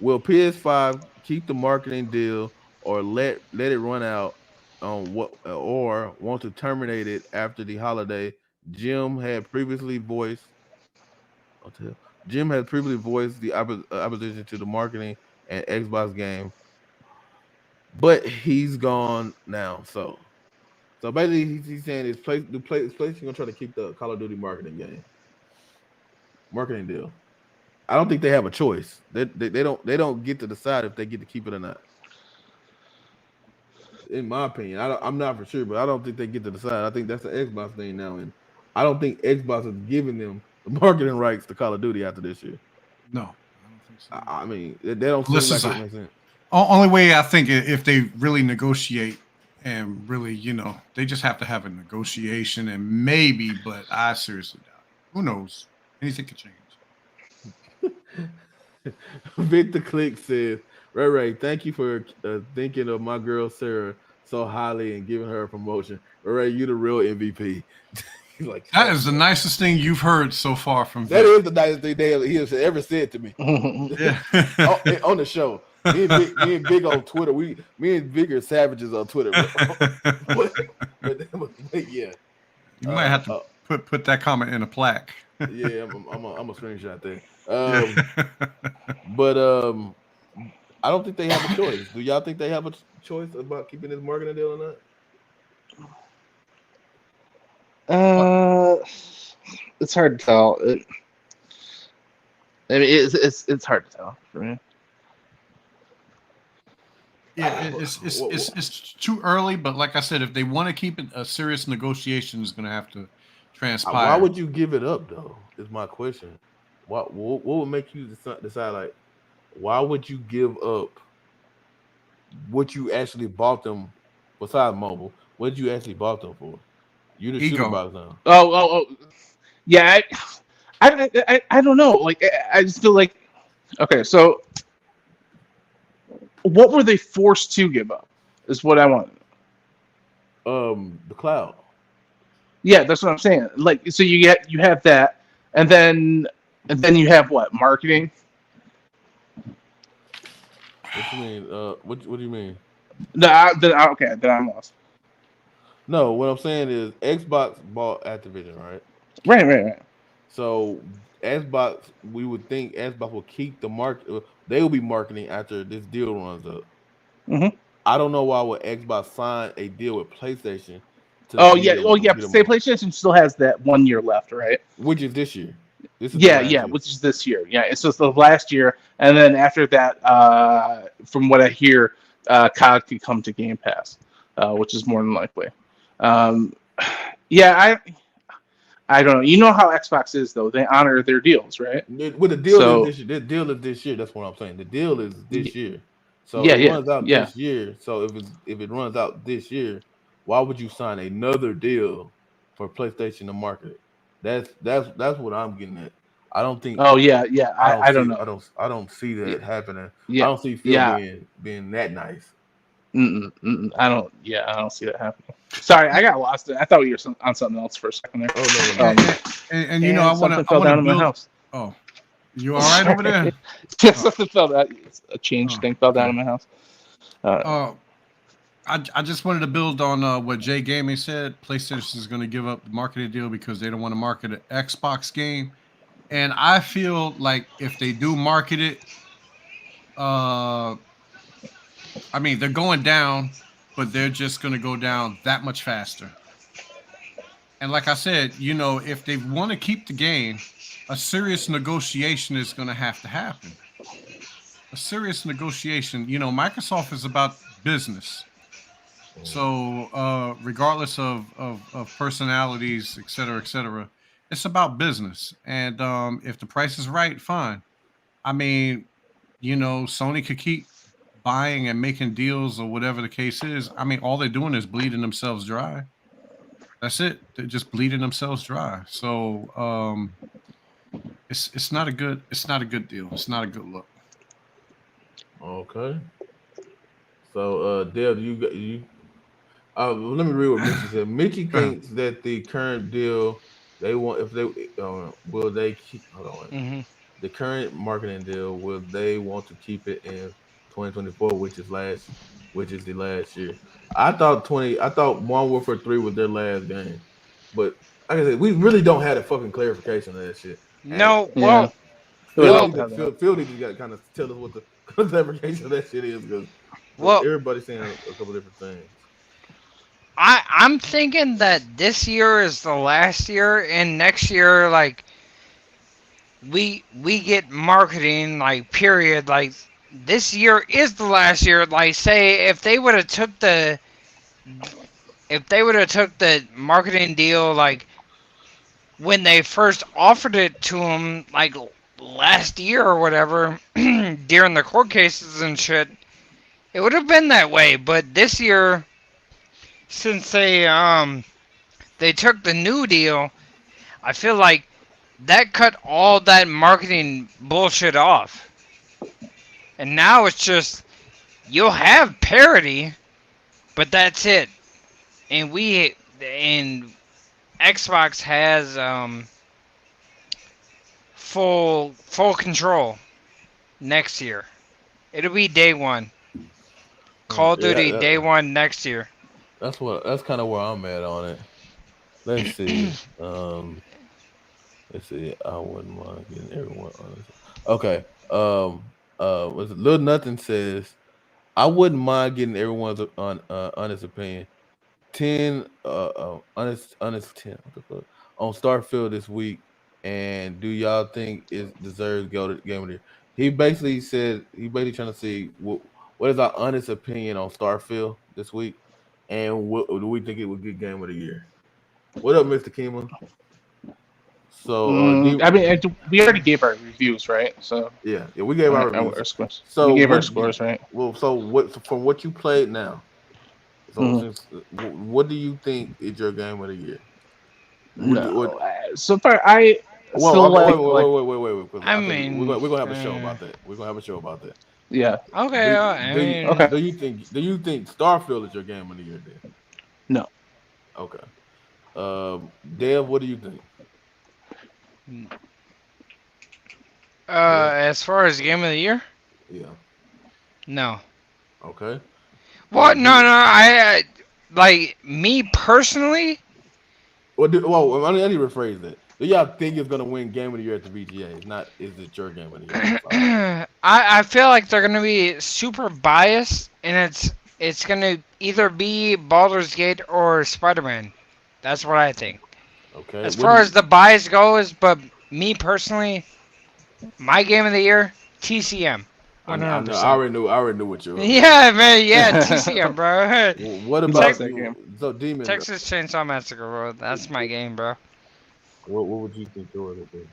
"Will PS5 keep the marketing deal or let it run out on what or want to terminate it after the holiday?" Jim had previously voiced Jim has previously voiced the opposition to the marketing and Xbox game, but he's gone now. So basically, he's saying his place gonna try to keep the Call of Duty marketing deal. I don't think they have a choice. They don't get to decide if they get to keep it or not. In my opinion, I'm not for sure, but I don't think they get to decide. I think that's the Xbox thing now, and I don't think Xbox is giving them the marketing rights to Call of Duty after this year. No, I don't think so. I mean, they don't seem Listen, like it makes sense. Only way I think if they really negotiate and really, they just have to have a negotiation and maybe, but I seriously doubt it. Who knows? Anything could change. Victor Click says, Ray, thank you for thinking of my girl Sarah so highly and giving her a promotion. Ray, you the real MVP. He's like, that is the nicest thing you've heard so far from That Vic. is the nicest thing he has ever said to me. Yeah. on the show. Me and Big on Twitter. Me and Vic are savages on Twitter. but yeah. You might have to put that comment in a plaque. Yeah, I'm a screenshot there. But I don't think they have a choice. Do y'all think they have a choice about keeping this marketing deal or not? It's hard to tell. It's hard to tell for me. Yeah, it's too early, but like I said, if they want to keep it, a serious negotiation is going to have to transpire. Why would you give it up though? Is my question. What would make you decide like? Why would you give up what you actually bought them besides mobile? What did you actually bought them for? You the shooter box now. Oh, yeah. I don't know. Like I just feel like okay. So what were they forced to give up? Is what I want. The cloud. Yeah, that's what I'm saying. Like so you have that, and then you have what marketing. What you mean? What do you mean? No, then I'm lost. No, what I'm saying is Xbox bought Activision, right? Right. So Xbox, we would think Xbox will keep the market. They will be marketing after this deal runs up. Mm-hmm. I don't know why would Xbox sign a deal with PlayStation. Say PlayStation still has that 1 year left, right? Which is this year. Which is this year. Yeah, it's just the last year, and then after that, from what I hear, COD could come to Game Pass, which is more than likely. I don't know. You know how Xbox is, though. They honor their deals, right? With the deal is this year. The deal is this year. That's what I'm saying. The deal is this year. So it runs out this year. So if it runs out this year, why would you sign another deal for PlayStation to market it? That's what I'm getting at. I don't think. Oh yeah. I don't know. I don't see that happening. Yeah. I don't see Phil being that nice. I don't see that happening. Sorry, I got lost. I thought you were on something else for a second there. Oh no. And I want to fell down in my house. Oh, you all right over there? Yeah, something fell down. A change thing fell down in my house. I just wanted to build on what Jay Gaming said. PlayStation is going to give up the marketing deal because they don't want to market an Xbox game. And I feel like if they do market it, they're going down, but they're just going to go down that much faster. And like I said, if they want to keep the game, a serious negotiation is going to happen. A serious negotiation. Microsoft is about business. So regardless of personalities, et cetera, it's about business. And if the price is right, fine. Sony could keep buying and making deals or whatever the case is. All they're doing is bleeding themselves dry. That's it. They're just bleeding themselves dry. So it's not a good deal. It's not a good look. Okay. So Dale, you let me read what Mitchie said. Mitchie thinks that the current deal they want, if they will they keep the current marketing deal, will they want to keep it in 2024, which is the last year. I thought Modern Warfare 3 was their last game, but like I said, we really don't have a fucking clarification of that shit. No, Yeah. well, Phil Well- needs to, Phil needs to kind of tell us what the clarification of that shit is, because well, everybody's saying a couple different things. I'm thinking that this year is the last year, and next year, like, we get marketing, like, period. Like, this year is the last year. Like, say if they would have took the marketing deal, like, when they first offered it to him, like, last year or whatever, during the court cases and shit, it would have been that way. But this year, since they took the new deal, I feel like that cut all that marketing bullshit off. And now it's just, you'll have parity, but that's it. And Xbox has full control next year. It'll be day one. Call of Duty day one next year. That's kind of where I'm at on it. Let's see. Let's see. I wouldn't mind getting everyone honest. Okay. Was it Lil Nothing says, I wouldn't mind getting everyone's honest opinion. 10 honest 10 what the fuck, on Starfield this week, and do y'all think it deserves game of the year? He basically trying to see what is our honest opinion on Starfield this week, and what do we think it would get game of the year? What up, Mr. Kima? So I mean, we already gave our reviews, right? So yeah, we gave our reviews. Scores. So we gave our scores, right? Well, so from what you played now, so what do you think is your game of the year? So far, I still wait. I mean, we're gonna have a show about that. We're gonna have a show about that. Yeah. Okay. Do you think Starfield is your game of the year then? No. Okay. Dev, what do you think? As far as game of the year? Yeah. No. Okay. What? No. I like, me personally. I need to rephrase that. Do y'all think it's gonna win game of the year at the VGA? Not is it your game of the year? I feel like they're gonna be super biased, and it's gonna either be Baldur's Gate or Spider-Man. That's what I think. Okay. As far as the bias goes, but me personally, my game of the year, TCM. I already knew what you were. Yeah, man. Yeah, TCM, bro. What about so Demon? Texas Chainsaw Massacre, bro. That's my game, bro. What would you think yours would be?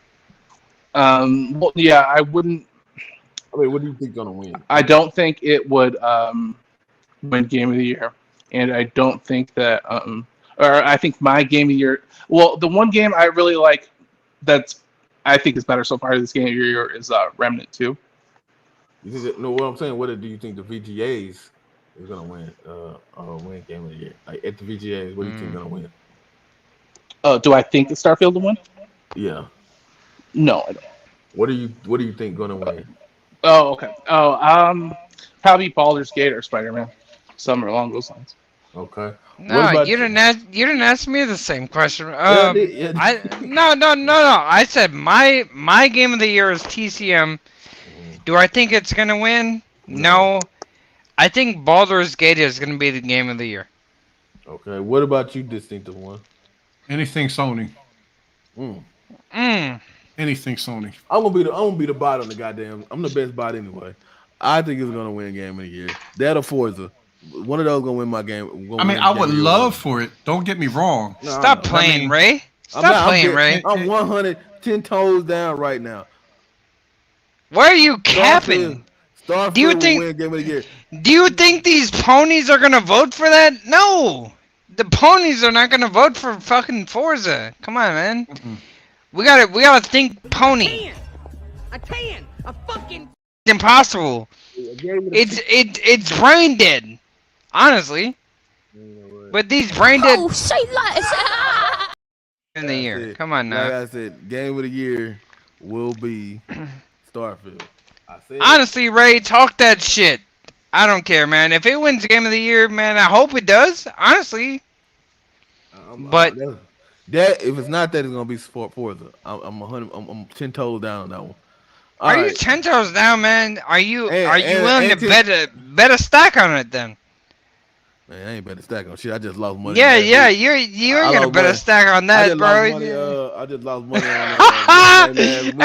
Well, yeah, I wouldn't. I mean, what do you think gonna win? I don't think it would win game of the year, and I don't think that or I think my game of the year. Well, the one game I really like I think is better so far this game of the year is Remnant 2. You think what I'm saying? What do you think the VGAs is gonna win? Win game of the year? Like at the VGAs, what do you think gonna win? Do I think it's Starfield to win? Yeah. No, I don't. What do you think gonna win? Oh, okay. Probably Baldur's Gate or Spider-Man, somewhere along those lines. Okay. No, you didn't ask me the same question. No. I said my game of the year is TCM. Do I think it's gonna win? No. I think Baldur's Gate is gonna be the game of the year. Okay. What about you, Distinctive One? Anything Sony. Anything Sony. I'm gonna be the bot on the goddamn. I'm the best bot anyway. I think it's gonna win game of the year. That or Forza. One of those gonna win my game. I mean, I would love for it. Don't get me wrong. No, Stop playing, Ray. Stop playing, Ray. I'm 110 toes down right now. Why are you capping? Starfield Do you will think? win game of the year. Do you think these ponies are gonna vote for that? No. The ponies are not gonna vote for fucking Forza. Come on, man. We gotta think pony. A fucking Impossible. It's brain dead. Honestly. But these brain dead in the year. Come on now. Like I said, game of the year will be Starfield. Honestly, Ray, talk that shit. I don't care, man. If it wins game of the year, man, I hope it does. Honestly. But That if it's not that, it's gonna be Forza. I'm 10 toes down on that one. All Are you right. 10 toes down, man? Are you And- willing and to to- bet a stack on it then? Man, I ain't bet a stack on shit. I just lost money. Yeah, last yeah, week. you I ain't gonna lost bet a money. stack on I that, just bro. lost money. I just lost money on Hey, last week.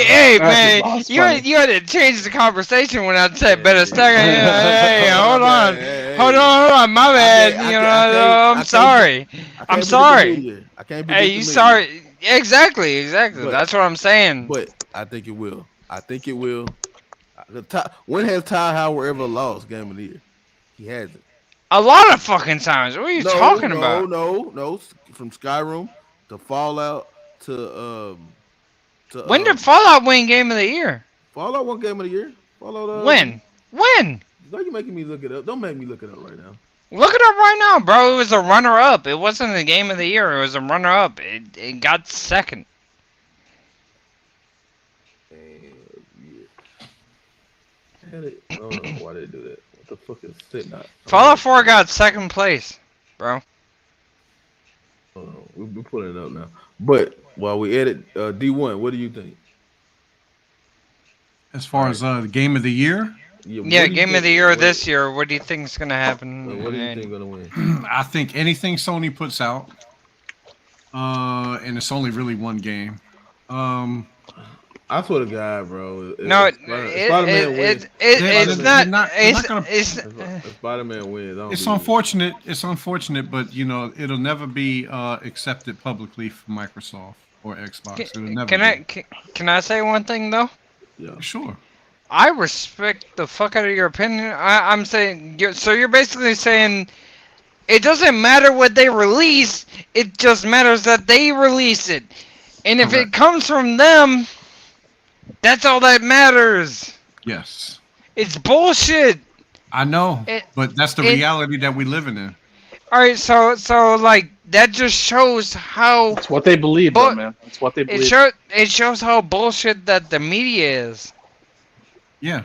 hey, I man, just lost you money. had to change the conversation when I said bet a stack. Hey, hold on, Hey, hold on, my bad. can't- You I know, can't- I I'm can't sorry. I can't I'm predict the sorry. media. I can't Hey, predict you the media. sorry? Exactly. But- That's what I'm saying. But I think it will. When has Ty Howard ever lost Game of the Year? He hasn't. A lot of fucking times. What are you talking about? No. From Skyrim to Fallout to When did Fallout win Game of the Year? Fallout won Game of the Year? Fallout. When? No, you making me look it up. Don't make me look it up right now. Look it up right now, bro. It was a runner-up. It wasn't the Game of the Year. It was a runner-up. It got second. I don't know why they do that. What the fuck is sitting out? Fallout 4 got second place, bro. We're pulling it up now. But while we edit, D1, what do you think? As far as the game of the year, Yeah, Game of the Year this year. What do you think is gonna happen? What do you think gonna win? I think anything Sony puts out, and it's only really one game. I swear to God, bro. No, Spider-Man wins. it's not. they're not gonna- It's Spider-Man wins. I don't It's believe it. unfortunate. It's unfortunate, but you know it'll never be accepted publicly from Microsoft or Xbox. It'll never. Can I say one thing though? Yeah. Sure. I respect the fuck out of your opinion. I'm saying, so you're basically saying it doesn't matter what they release, it just matters that they release it. And if it comes from them, that's all that matters. Yes. It's bullshit. I know, It- but that's the it- reality that we living in. Alright, so like that just shows how It's what they believe, though, man. It's what they believe. it shows how bullshit that the media is. Yeah,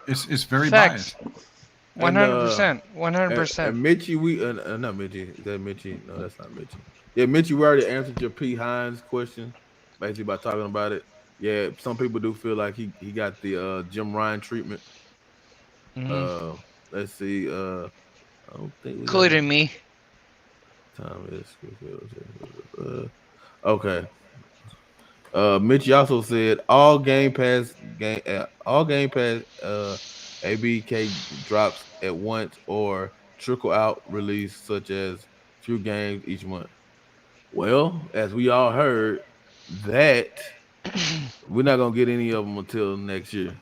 it's very Facts. biased. 100%. And 100%. Mitchie, not Mitchie. Is that Mitchie? No, that's not Mitchie. Yeah, Mitchie, we already answered your P. Hines question, basically by talking about it. Yeah, some people do feel like he got the Jim Ryan treatment. Mhm. Let's see. I don't think we Including me. Time is okay. Mitchie also said all Game Pass ABK drops at once or trickle out release, such as few games each month. Well, as we all heard, that we're not gonna get any of them until next year.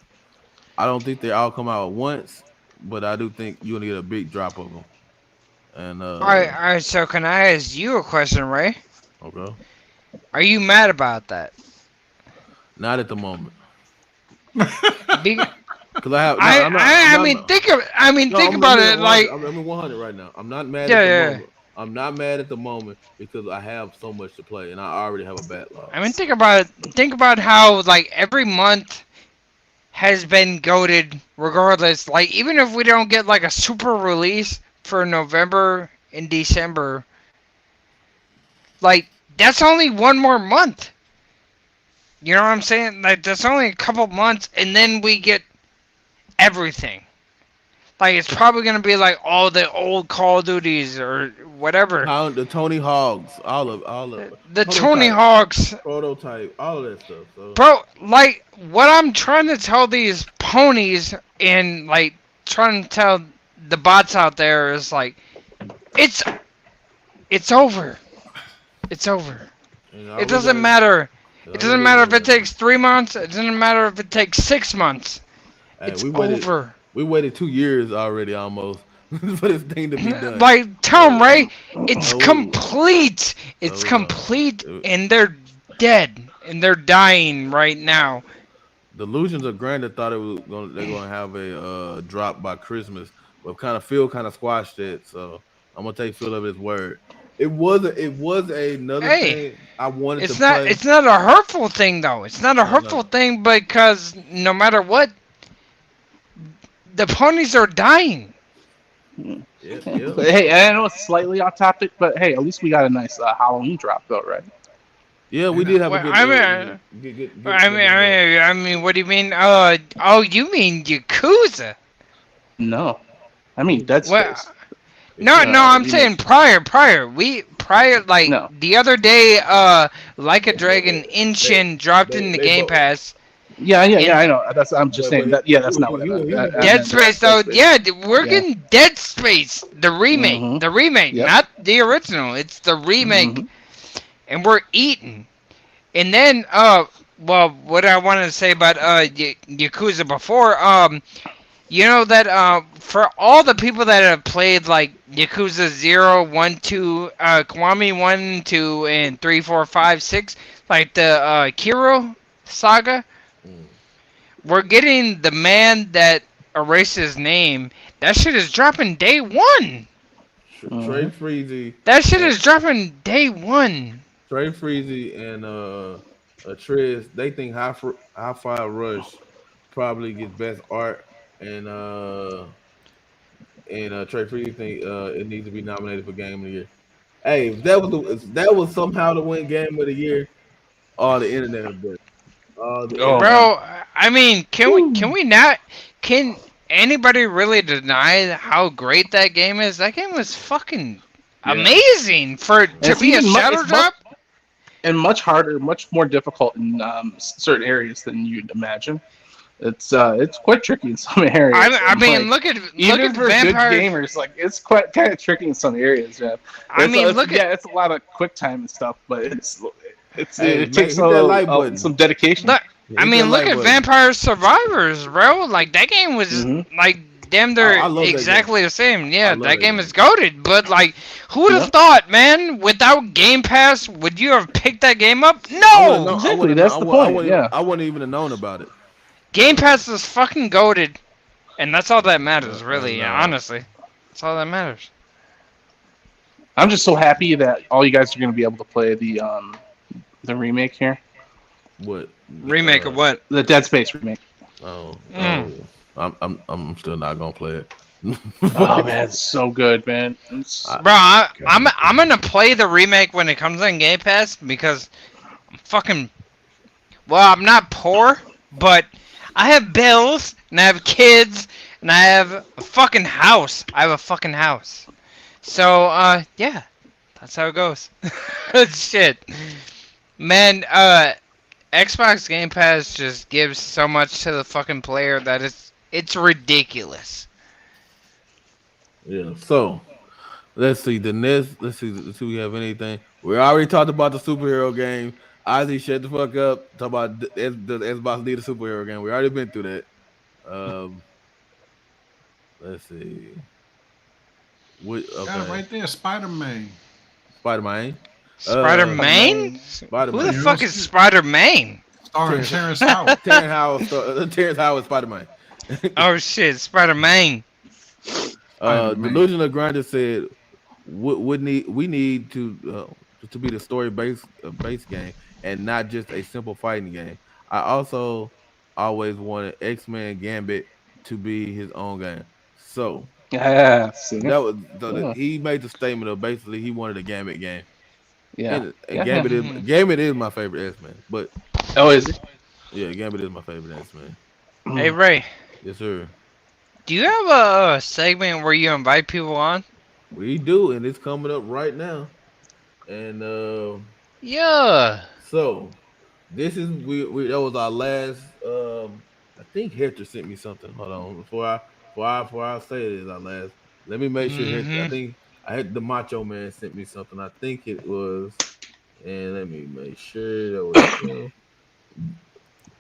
I don't think they all come out at once, but I do think you're gonna get a big drop of them. And Alright, so can I ask you a question, Ray? okay, Are you mad about that? not at the moment. Be- Cause I have. No, I, I'm not, I, I'm I mean, not- think of. I mean, no, think I'm about at it. Like, 100. I'm at 100 right now. I'm not mad Yeah, at the yeah. moment. I'm not mad at the moment because I have so much to play and I already have a backlog. I mean, think about it. Think about how like every month has been goated, regardless. Like, even if we don't get like a super release for November and December, like that's only one more month. You know what I'm saying? Like, that's only a couple months, and then we get everything. Like, it's probably gonna be like all the old Call of Duties or whatever. The Tony Hogs, all of The prototype, Tony Hawks. prototype, all of that stuff. So. Bro, like, what I'm trying to tell these ponies and, like, trying to tell the bots out there is, like, it's over. It's over. It doesn't matter. It doesn't matter if it takes 3 months. It doesn't matter if it takes 6 months. It's over. We waited 2 years already almost for this thing to be done. Like, tell 'em, Ray, it's Oh. complete. It's Oh. complete, and they're dead. And they're dying right now. Delusions of Grandeur thought they're gonna have a drop by Christmas, but Phil kind of squashed it. So I'm gonna take Phil at his word. It was another thing I wanted to play. It's not a hurtful thing though. It's not a hurtful thing because no matter what, the ponies are dying. Yeah, Yeah. But hey, I know it's slightly off topic, but hey, at least we got a nice Halloween drop though, right? Yeah, we did have a Well, good. I mean, what do you mean? Oh, you mean Yakuza? No, I mean Dead Well, Space. no, I'm remake. saying prior. Like No. the other day, Like a Dragon Inshin dropped in the Game Pass. Yeah, I know. I'm just saying that. Yeah, that's not what I meant. Dead Space, though. Yeah, we're Yeah. getting Dead Space, the remake, Yep. not the original. It's the remake, and we're eating. And then, well, what I wanted to say about Yakuza before, you know that for all the people that have played like Yakuza 0, 1, 2, Kiwami 1, 2, and 3, 4, 5, 6, like the Kiro saga, we're getting the man that erased his name. That shit is dropping day one. Trey Freezy. That shit is dropping day one. Trey Freezy and Trez, they think Hi-Fi Rush probably gets best art, and Trey Freezy think it needs to be nominated for Game of the Year. Hey, if that was somehow to win Game of the Year, all the internet would do it. Bro, I mean, can anybody really deny how great that game is? That game was fucking amazing to be a shadow drop. And much harder, much more difficult in certain areas than you'd imagine. It's quite tricky in some areas. I mean, look at for Vampire good gamers, like it's quite kind of tricky in some areas. Yeah, it's a lot of quick time and stuff, but it takes some dedication. Look at Vampire Survivors, bro. Like that game was like damn near exactly the same. Yeah, that game is goated. But like, who would have thought, man? Without Game Pass, would you have picked that game up? No. Exactly. That's the point. Yeah, I wouldn't even have known about it. Game Pass is fucking goated, and that's all that matters, really. Honestly, that's all that matters. I'm just so happy that all you guys are going to be able to play the remake here. What remake of what? The Dead Space remake. I'm still not gonna play it. Oh man, it's so good, man. Bro, I'm gonna play the remake when it comes on Game Pass because I'm fucking. Well, I'm not poor, but I have bills and I have kids and I have a fucking house. So yeah, that's how it goes. Shit, man. Xbox Game Pass just gives so much to the fucking player that it's ridiculous. Yeah. So let's see the next. Let's see if we have anything. We already talked about the superhero game. Ozzy, shut the fuck up. Talk about the Xbox lead a superhero game. We already been through that. Let's see. Got it right there, Spider-Man. Spider-Man. Spider-Man? Who the fuck is Spider-Man? Starring Terrence Howard. Terrence Howard, Spider-Man. Oh shit, Spider-Man. Delusional Grinder said, "We need to be the story based game and not just a simple fighting game. I also always wanted X-Men Gambit to be his own game." So yeah, he made the statement of basically he wanted a Gambit game. Yeah, and Gambit is my favorite X-Men. But is it? Yeah, Gambit is my favorite X-Men. Hey Ray. Yes, sir. Do you have a segment where you invite people on? We do, and it's coming up right now. And yeah. So this is that was our last. I think Hector sent me something. Hold on, before I say it is our last. Let me make sure. I think I had the Macho Man sent me something. I think it was, and let me make sure that was.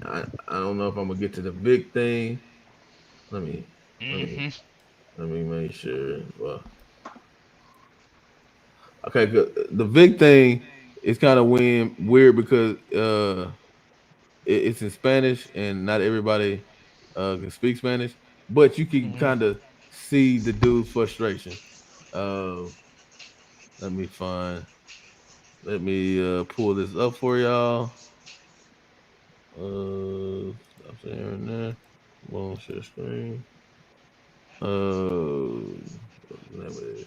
I don't know if I'm gonna get to the big thing. Let me make sure. Well, okay, good. The big thing is kind of weird because it's in Spanish and not everybody can speak Spanish, but you can kind of see the dude's frustration. Let me pull this up for y'all. I'm sharing there. Won't share screen. Whatever it is.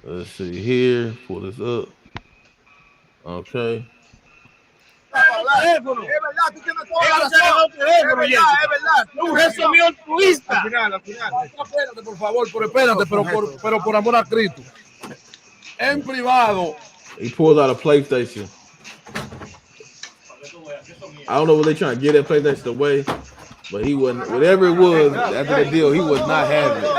Let's see here. Pull this up. Okay. Teléfono. Es verdad, tú tienes toda la razón. Es verdad. Un gesto mío altruista. Al final. Espérate, por favor, pero por amor a Cristo. En privado. He pulls out a PlayStation. I don't know what they're trying to get that PlayStation away, but he wasn't. Whatever it was after the deal, he was not having it.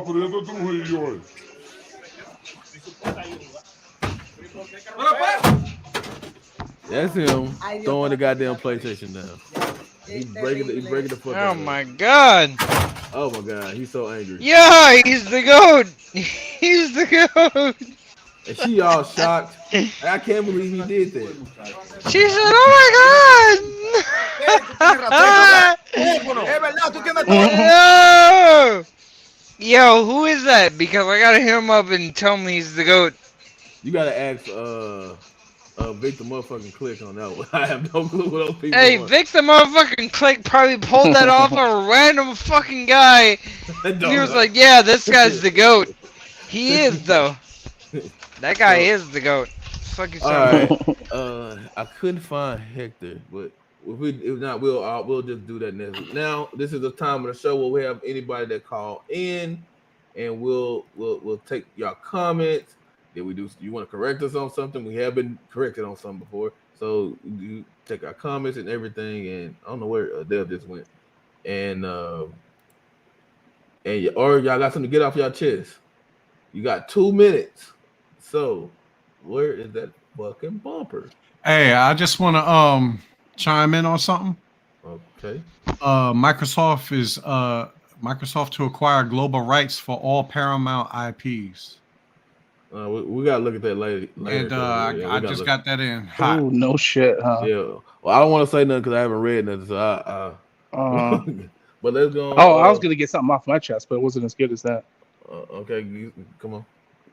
Pero yo te Trujillo. That's him throwing the goddamn PlayStation down. He's breaking the fuck out. Oh my god. Oh my god, he's so angry. Yeah, he's the GOAT. He's the GOAT. And she all shocked. I can't believe he did that. She said, "Oh my god." No. Yo, who is that? Because I gotta hit him up and tell me he's the GOAT. You gotta ask Victor motherfucking Click on that one. I have no clue what those people Hey, are. Victor motherfucking Click probably pulled that off a random fucking guy. He was like, "Yeah, this guy's the GOAT." He is though. That guy is the GOAT. Fuck you, right. I couldn't find Hector, but if not, we'll just do that next week. Now, this is the time of the show where we have anybody that call in, and we'll take y'all comments. Did we do? You want to correct us on something? We have been corrected on something before, so you take our comments and everything. And I don't know where Dev just went, and or y'all got something to get off y'all chest. You got 2 minutes. So, where is that fucking bumper? Hey, I just want to chime in on something. Okay. Microsoft to acquire global rights for all Paramount IPs. We gotta look at that later. And I just got that in hot. Oh, no shit, huh? Yeah. Well, I don't want to say nothing because I haven't read nothing. So but let's go. Oh, I was gonna get something off my chest, but it wasn't as good as that. Okay, come on.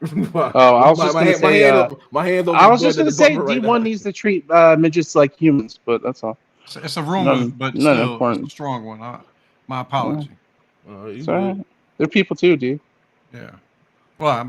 I was just gonna say. My hands on. I was just gonna say right D1 needs to treat midgets like humans, but that's all. It's a rumor, but still, important. it's a strong one. My apology. It's all right. They're people too, dude. Yeah. Well,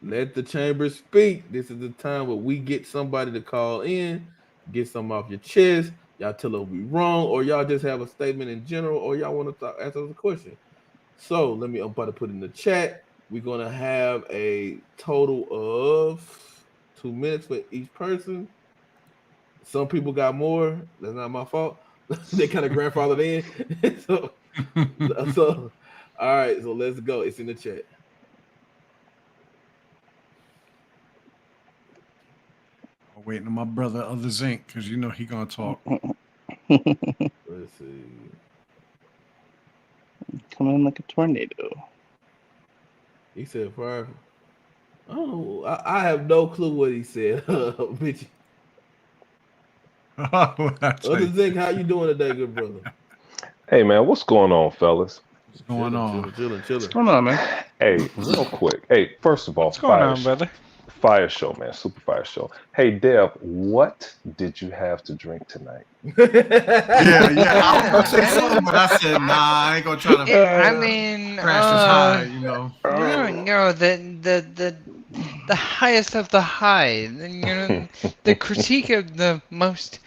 Let the chamber speak. This is the time where we get somebody to call in, get something off your chest. Y'all tell us we wrong, or y'all just have a statement in general, or y'all want to ask us a question. So I'm about to put in the chat. We're gonna have a total of 2 minutes for each person. Some people got more. That's not my fault. They kind of grandfathered in. so all right. So let's go. It's in the chat. I'm waiting on my brother, Other Zinc, because you know he gonna talk. Let's see. Coming in like a tornado. He said fire. Oh, I have no clue what he said. Bitch. Other Zinc, how you doing today, good brother? Hey man, what's going on, fellas? What's going on? Chilling. What's going on, man? Hey, real quick. Hey, first of all, What's going on, brother? Fire show, man. Super fire show. Hey, Dev, what did you have to drink tonight? Yeah. I was gonna say something, but I said, nah, I ain't gonna try to. I mean, crash this high, you know. No, the highest of the high. You know, the critique of the most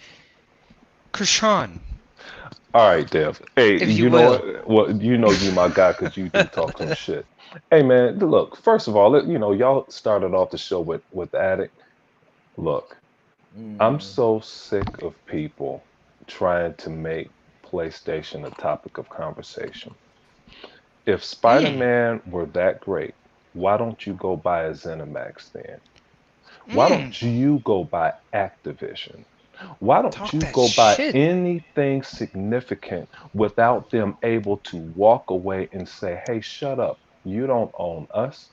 Krishan. All right, Dev. Hey, If you know what? Well, you know you my guy because you do talk some shit. Hey, man, look, first of all, you know, y'all started off the show with Addict. Look, I'm so sick of people trying to make PlayStation a topic of conversation. If Spider-Man were that great, why don't you go buy a ZeniMax then? Why don't you go buy Activision? Why don't you go buy anything significant without them able to walk away and say, hey, shut up. You don't own us.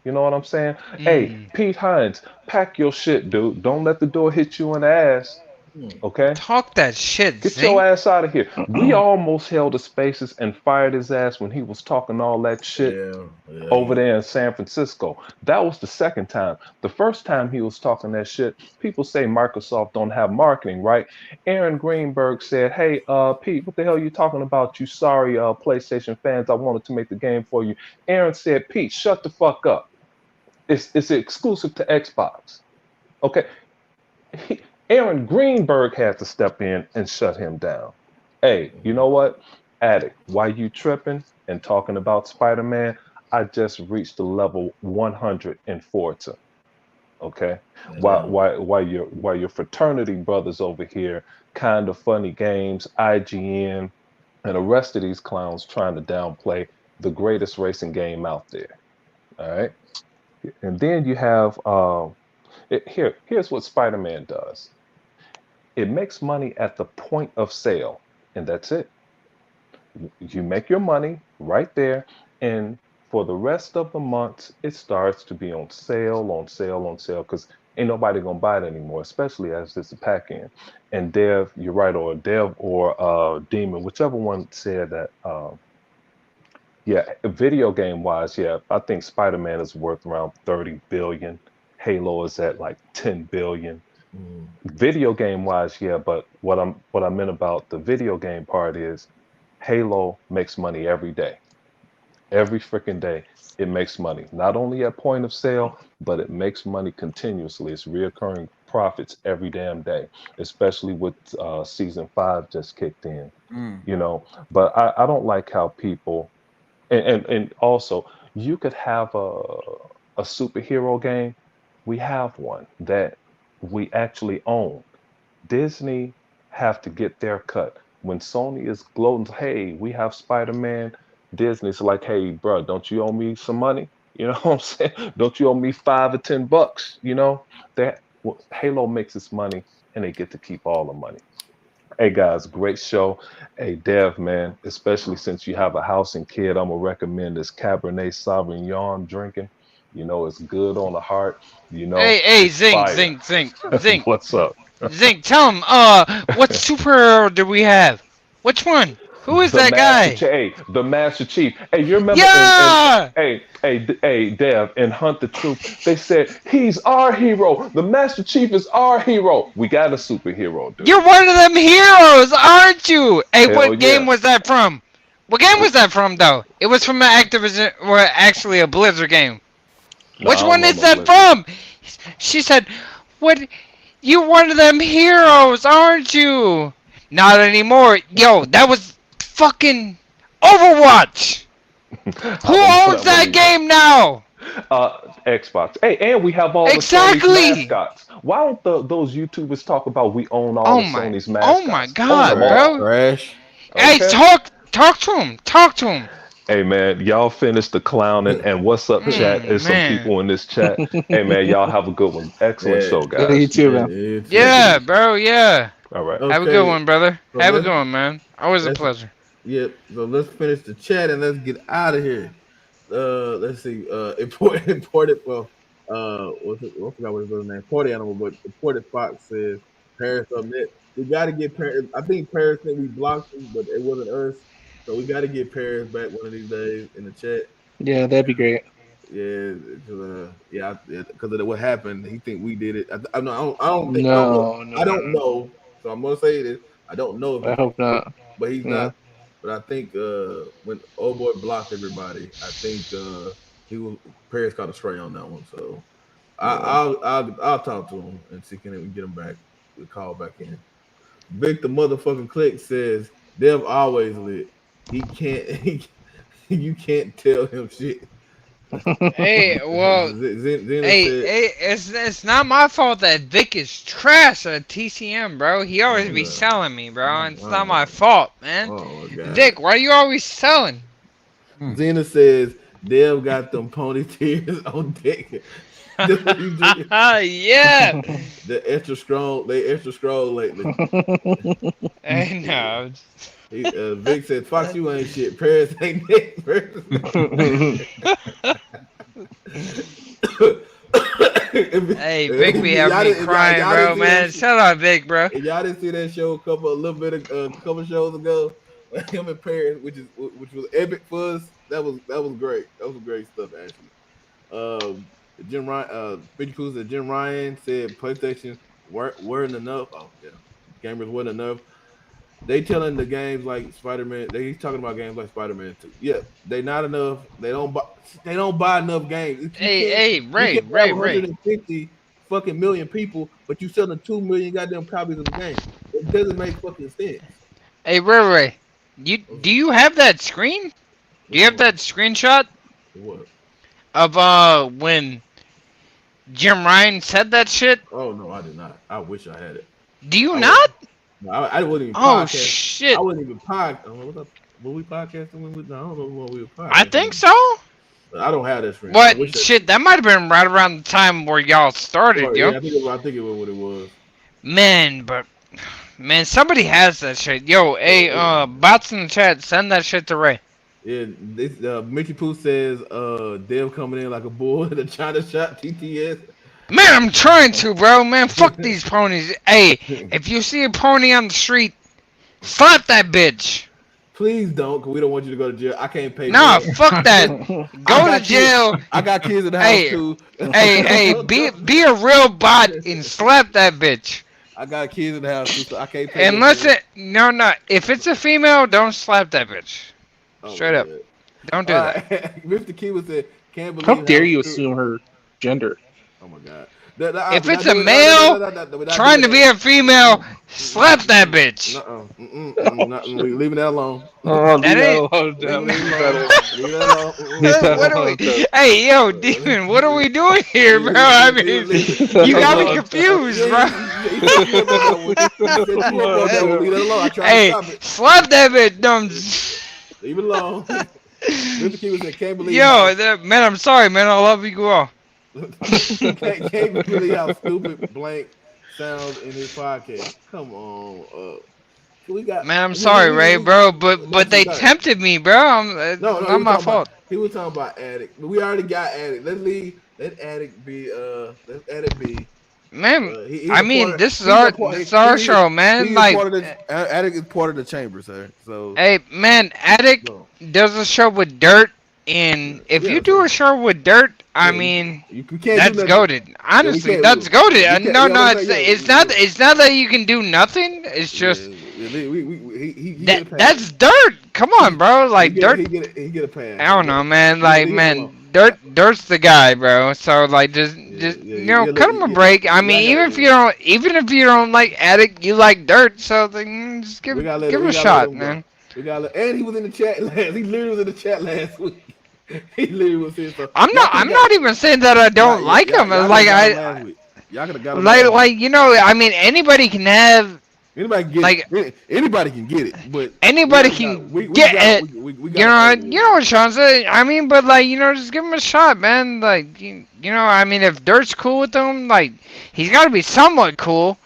You know what I'm saying? Hey, Pete Hines, pack your shit, dude. Don't let the door hit you in the ass. Okay? Talk that shit, Get Zing. your ass out of here. We almost held his spaces and fired his ass when he was talking all that shit over there in San Francisco. That was the second time. The first time he was talking that shit, people say Microsoft don't have marketing, right? Aaron Greenberg said, hey, Pete, what the hell are you talking about? You sorry PlayStation fans, I wanted to make the game for you. Aaron said, Pete, shut the fuck up. It's exclusive to Xbox. Okay? Aaron Greenberg had to step in and shut him down. Hey, you know what? Addict, why you tripping and talking about Spider-Man? I just reached the level 100 in Forza. Okay? Why your fraternity brothers over here, Kind of Funny Games, IGN, and the rest of these clowns trying to downplay the greatest racing game out there. All right? And then you have here's what Spider-Man does. It makes money at the point of sale, and that's it. You make your money right there, and for the rest of the months, it starts to be on sale, because ain't nobody gonna buy it anymore, especially as it's a pack-in. And Dev, you're right, or Dev or Demon, whichever one said that. Yeah, video game wise, yeah, I think Spider-Man is worth around 30 billion. Halo is at like 10 billion. Video game wise, yeah, but what I meant about the video game part is Halo makes money every day. Every freaking day it makes money. Not only at point of sale, but it makes money continuously. It's reoccurring profits every damn day, especially with season 5 just kicked in. You know, but I don't like how people and also you could have a superhero game. We have one that we actually own. Disney have to get their cut. When Sony is gloating, hey, we have Spider-Man, Disney's like, hey, bro, don't you owe me some money? You know what I'm saying? Don't you owe me $5 or $10? You know, Halo makes its money and they get to keep all the money. Hey guys, great show. Hey Dev, man, especially since you have a house and kid, I'm gonna recommend this Cabernet Sauvignon drinking. You know, it's good on the heart. You know, Hey, Zing. What's up? Zing, tell him, what superhero do we have? Which one? Who is that guy? The Master Chief. Hey, you remember? Yeah! Hey, Dev, in Hunt the Truth, they said he's our hero. The Master Chief is our hero. We got a superhero, dude. You're one of them heroes, aren't you? Hey, Hell what game was that from? What game was that from, though? It was from an Activision, or actually a Blizzard game. Which one is that from? She said, what? You're one of them heroes, aren't you? Not anymore. Yo, that was fucking Overwatch. Who owns that game now? Xbox. Hey, and we have all the Sony's mascots. Why don't those YouTubers talk about we own all of Sony's mascots? Oh my god, bro. Trash. Hey, talk to him. Talk to him. Hey man, y'all finish the clowning and what's up, chat? There's some people in this chat. Hey man, y'all have a good one. Excellent show, guys. You too, man. Yeah, bro. Yeah. All right. Have a good one, brother. Have a good one, man. Always a pleasure. Yep. So let's finish the chat and let's get out of here. Let's see. Imported. Well, I forgot what his name. Party Animal, but Imported Fox says Paris Subnet. We got to get Paris. I think Paris said we blocked him, but it wasn't us. So we got to get Paris back one of these days in the chat. Yeah, that'd be great. Yeah, because of what happened, he think we did it. I don't think. No, I don't know. So I'm gonna say this. I don't know. I hope not. But he's not. But I think when old boy blocked everybody, I think Paris caught a stray on that one. So I'll talk to him and see can we get him back. We call back in. Victor motherfucking Click says Dev always lit. He can't. You can't tell him shit. Hey, well, it's not my fault that Vic is trash at TCM, bro. He always be selling me, bro, and it's not my fault, man. Vic, why are you always selling? Zena says Dev got them pony tears on deck. Yeah. They extra strong lately. I know. Vic said, "Fox, you ain't shit. Paris ain't it." Hey, Vic be having me crying, bro, man. Shout out Vic, bro. If y'all didn't see that show a couple shows ago, him and Paris, which was epic for us. That was great. That was great stuff actually. Jim Ryan, Big Pooh said Jim Ryan said PlayStation weren't enough. Oh yeah, gamers weren't enough. They telling the games like Spider-Man. He's talking about games like Spider-Man 2. Yeah, they not enough. They don't buy enough games. Hey, Ray. 150 fucking million people, but you selling 2 million goddamn copies of the game. It doesn't make fucking sense. Hey, Ray. Do you have that screen? Do you have that screenshot? What? Of when Jim Ryan said that shit? Oh no, I did not. I wish I had it. Do you not? No, I wasn't even. Oh shit! I wasn't even podcast. Were we podcasting? I don't know what we were podcasting. I think so. I don't have that screen. What shit? That might have been right around the time where y'all started, yo. Yeah, I think it was what it was. Man, somebody has that shit. Yo, hey, bots in the chat, send that shit to Ray. Yeah, Mickey Pooh says, Dev coming in like a bull in a China shot TTS. Man, I'm trying to, bro. Man, fuck these ponies. Hey, if you see a pony on the street, slap that bitch. Please don't, because we don't want you to go to jail. I can't pay. Nah, fuck that. Go to jail. I got kids in the house, too. Hey, be a real bot and slap that bitch. I got kids in the house, too, so I can't pay. No. If it's a female, don't slap that bitch. Straight up. Don't do that. Mr. Kiwa said, can't believe how dare you assume her gender? Oh my god. If it's a male trying to be a female, slap that bitch. Leaving that alone. Hey, yo, Demon, what are we doing here, bro? I mean, you got me confused, bro. Hey, slap that bitch, dumb. Leave it alone. Mr. Kiwa said, can't believe. Yo, man, I'm sorry, man. I love you all. can't believe how stupid Blank sounds in his podcast. Come on, Man, I'm sorry, Ray, bro, but they tempted me, bro. Not my fault. He was talking about Addict, but we already got Addict. Let Addict be. Let Addict be. Man, I mean, this is our show, man. Like, Addict is part of the chamber, sir. So. Hey, man, Addict does a show with Dirt. And if you do a show with Dirt, I mean, that's goated. Honestly, that's goated. No, it's not that you can do nothing. It's just that's Dirt. Come on, bro. Like Dirt. He get a pass. I don't know, man. Like, man, Dirt's the guy, bro. So like, just cut him a break. I mean, even if you don't like Addict, you like Dirt. So then just give him a shot, man. And he was in the chat last. He literally was in the chat last week. He literally was saying stuff. I'm not even saying that I don't like him. Like y'all could have got him. Like I mean, anybody can have. Anybody can get it. Anybody can get it, but anybody can get it. You know what Sean said. I mean, but like just give him a shot, man. Like I mean, if Dirt's cool with him, like he's got to be somewhat cool.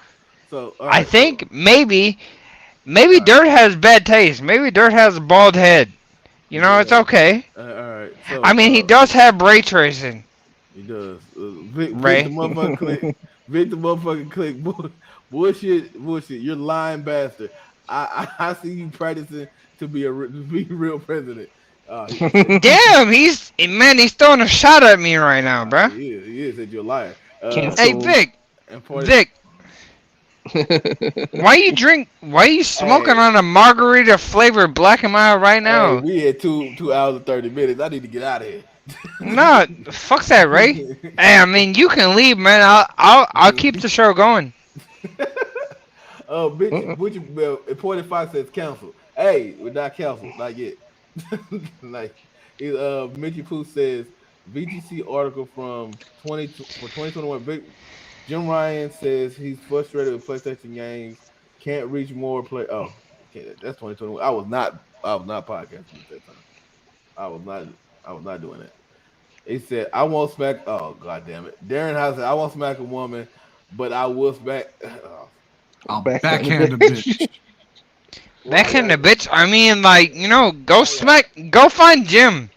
So I think maybe Dirt has bad taste. Maybe Dirt has a bald head. It's okay. All right. So, I mean, he does have ray tracing. He does. Vic the motherfucking click. Bullshit. You're lying bastard. I see you practicing to be real president. Damn, he's throwing a shot at me right now, bro. He is. That you're a liar. Hey, Vic. Why you smoking on a margarita flavored Black and Mild right now? Hey, we had 2 hours and 30 minutes. I need to get out of here. No, fuck that, Ray. Hey, I mean, you can leave, man. I'll keep the show going. Bitch, Imported Fox says cancel. Hey, we're not canceled, not yet. Like, Mickey Pooh says VGC article from 2021. Jim Ryan says he's frustrated with PlayStation games, can't reach more play. Oh, okay, that's 2021. I was not podcasting at that time. I was not doing that. He said, "I won't smack." Oh, god damn it, Darren House said, "I won't smack a woman, but I will smack." I'll backhand a bitch. Backhand a bitch. I mean, like go find Jim.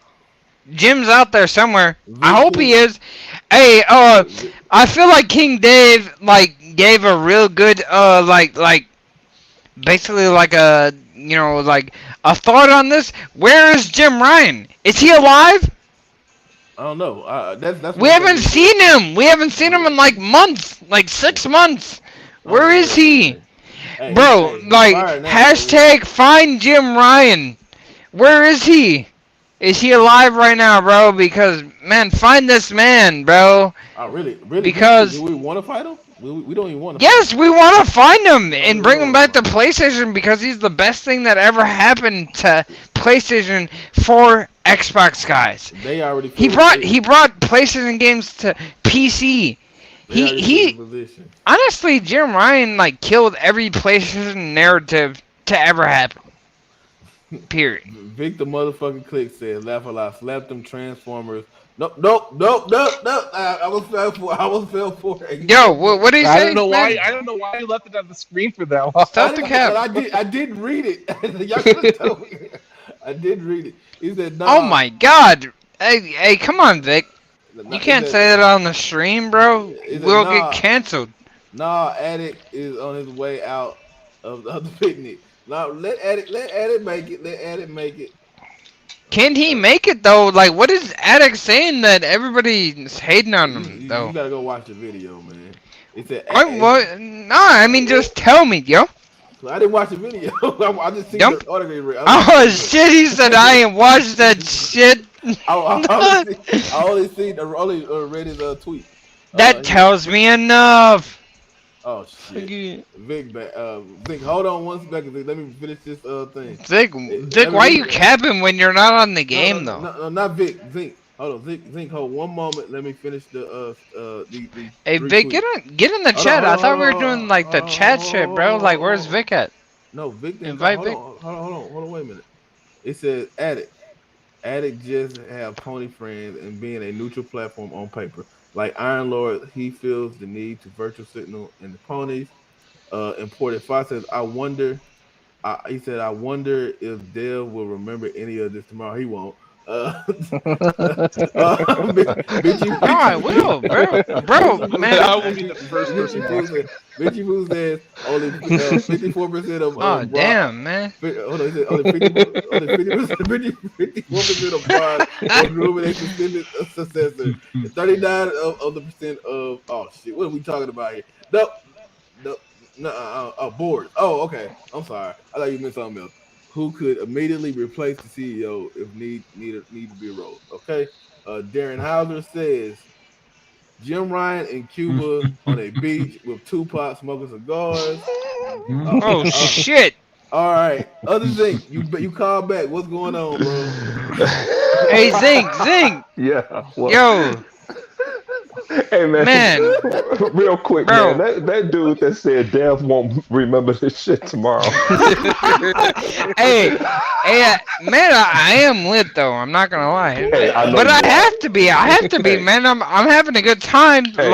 Jim's out there somewhere. I hope he is. Hey, I feel like King Dave gave a real good basically like a like a thought on this. Where is Jim Ryan? Is he alive? I don't know. That's We haven't seen him. We haven't seen him in like months, like 6 months. Where is he? Hey, Bro, like hashtag find Jim Ryan. Where is he? Is he alive right now, bro? Because man, find this man, bro. Oh, really? Because do we want to fight him? We don't even want to. Yes, we want to find him and bring him back to PlayStation because he's the best thing that ever happened to PlayStation for Xbox guys. They already. He brought PlayStation games to PC. He honestly, Jim Ryan killed every PlayStation narrative to ever happen. Period. Vic the motherfucking click said, "Laugh a lot, slap them Transformers." Nope. I was fell for it. Yo, what did he say? I don't know why you left it on the screen for that one. Stop the cap. I didn't read it. Y'all could have told me. I did read it. He said, "Nah." Oh my God! Hey, come on, Vic. You can't say that on the stream, bro. We'll get canceled. Nah, Addict is on his way out of the picnic. Now let Addict make it. Let Addict make it. Can he make it though? Like, what is Addict saying that everybody's hating on him though? You gotta go watch the video, man. It said. I mean, just tell me, yo. I didn't watch the video. I just seen the autograph. Oh shit! He said I ain't watched that shit. I only read his tweet. That tells me enough. Oh shit! Vic, hold on 1 second. Let me finish this thing. Vic, why are you capping when you're not on the game though? No, not Vic. Hold on, Vic, hold 1 moment. Let me finish the Hey Vic, get in the chat. I thought we were doing the chat shit, bro. Like, where's Vic at? No, Vic. Invite Vic. Hold on, wait a minute. It says Addict just have pony friends and being a neutral platform on paper. Like Iron Lord, he feels the need to virtual signal in the ponies. Imported Fox says, I wonder if Dale will remember any of this tomorrow. He won't. I will, bro, man. I will be the first person. Bitchy Boo says only 54% of. Oh damn, man. Hold on, he said only 54% of Broad was grooming a successor. 39 of the percent of. Oh shit, what are we talking about here? No, board. Oh, okay. I'm sorry. I thought you meant something else. Who could immediately replace the CEO if need to be a role? Okay. Darren Hauser says Jim Ryan in Cuba on a beach with Tupac smoking cigars. Oh shit! All right. Other Zink, you call back. What's going on, bro? Hey Zink. Yeah. Yo. Hey man, real quick, bro. Man, that dude that said Dev won't remember this shit tomorrow. hey, man, I am lit though. I'm not gonna lie, but I have to be. Man. I'm having a good time. Hey,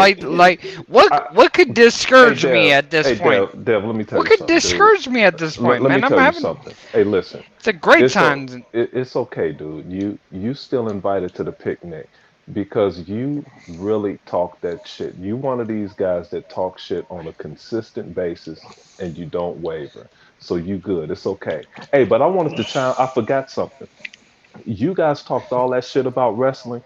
what could discourage me at this point? Dev, let me tell you something. What could discourage me at this point, man? I'm having something. Hey, listen. It's a great time. It's okay, dude. You still invited to the picnic. Because you really talk that shit. You one of these guys that talk shit on a consistent basis and you don't waver. So you good. It's okay. Hey, but I wanted to chime. I forgot something. You guys talked all that shit about wrestling.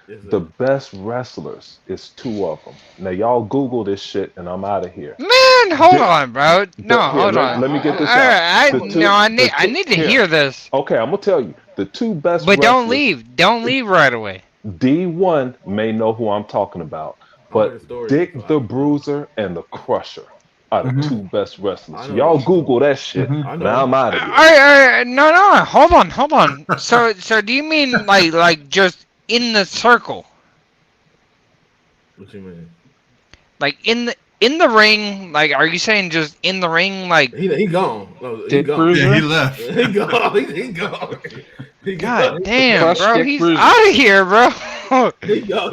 The best wrestlers is 2 of them. Now y'all Google this shit and I'm out of here. Man, hold on, bro. No, hold on. Let me get this out. I need to hear this. Okay, I'm gonna tell you the 2 best. But don't leave. Don't leave right away. D1 may know who I'm talking about, but Dick the Bruiser and the Crusher are the 2 best wrestlers. Y'all Google that shit. Now I'm out of here. All right, no, hold on. So do you mean like just in the circle? What you mean? Like in the ring? Like, are you saying just in the ring? Like he gone. He gone. Yeah, he left. He gone. God damn, bro, he's out of here, bro. He gone.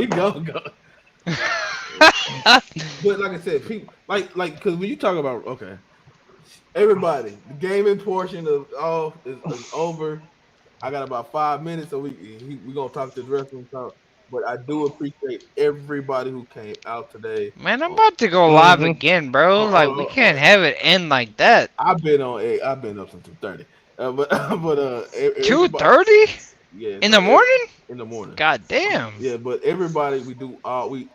But like I said, people like because when you talk about everybody, the gaming portion of all is over. I got about 5 minutes, so we gonna talk this wrestling talk. But I do appreciate everybody who came out today. Man, I'm about to go live again, bro. Like, we can't have it end like that. I've been up since 2:30. But 2:30? Yeah. In the morning? In the morning. God damn. Yeah, but everybody, we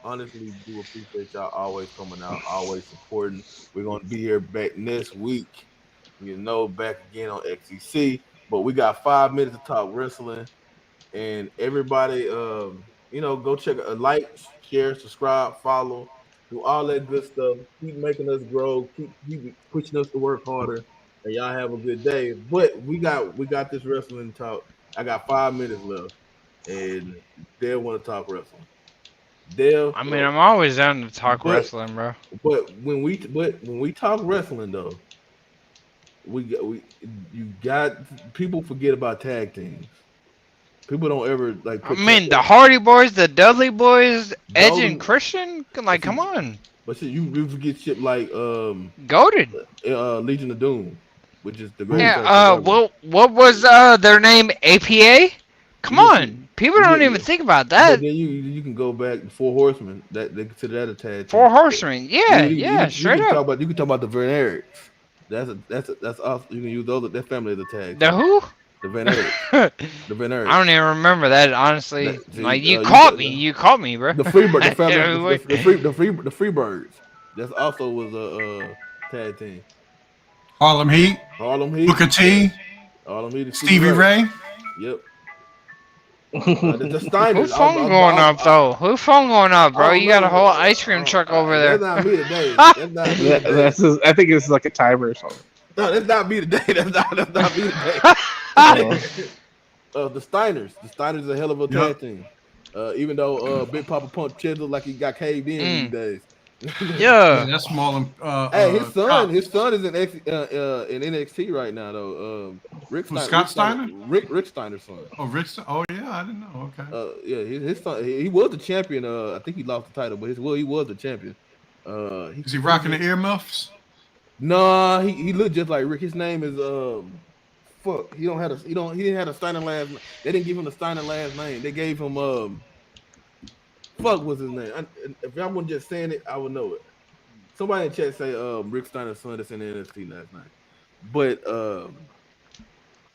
honestly do appreciate y'all always coming out, always supporting. We're gonna be here back next week, back again on XEC. But we got 5 minutes to talk wrestling, and everybody, go check like, share, subscribe, follow, do all that good stuff. Keep making us grow, keep pushing us to work harder, and y'all have a good day. But we got this wrestling talk. I got 5 minutes left, and Dale want to talk wrestling. Dale, I mean, I'm always down to talk wrestling, bro. But when we talk wrestling though, people forget about tag teams. People don't ever like. I mean, the Hardy Boys, the Dudley Boys, Edge and Christian. Like, come on. But see, you forget shit like Goated. Legion of Doom, which is the greatest. Yeah. What was their name? APA. Come on. People don't even think about that. But then you can go back to Four Horsemen. That they consider that a tag team. Four Horsemen. Yeah. Straight up. You can talk about the Van Eriks. That's awesome. You can use those. That family as a tag. The who? The Van Eriks. The Van Eriks. I don't even remember that, honestly. You caught me. You caught me, bro. The Freebird. The family. the Freebirds. That also was a tag team. Harlem Heat. Booker T. Harlem Heat. Stevie Ray. Yep. The Steiners. Who phone going up though? Who phone going up, bro? You got a whole ice cream truck over there. That's not me today. That's not me today. I think it's like a timer or something. No, that's not me today. That's not me today. The Steiners. The Steiners is a hell of a tag team. Even though Big Papa Pump Chisel like he got caved in these days. Yeah, that's small. Hey, his son is in NXT right now though. Rick Steiner's son. Oh, Rick. Oh yeah, I didn't know. Okay. Yeah, his son. He was the champion. I think he lost the title, but he was the champion. Is he rocking the earmuffs? No, he looked just like Rick. His name is fuck. He didn't have a Steiner last name. They didn't give him the Steiner last name. They gave him fuck was his name. If I wasn't just saying it, I would know it. Somebody in chat say Rick Steiner's son that's in the NXT last night. But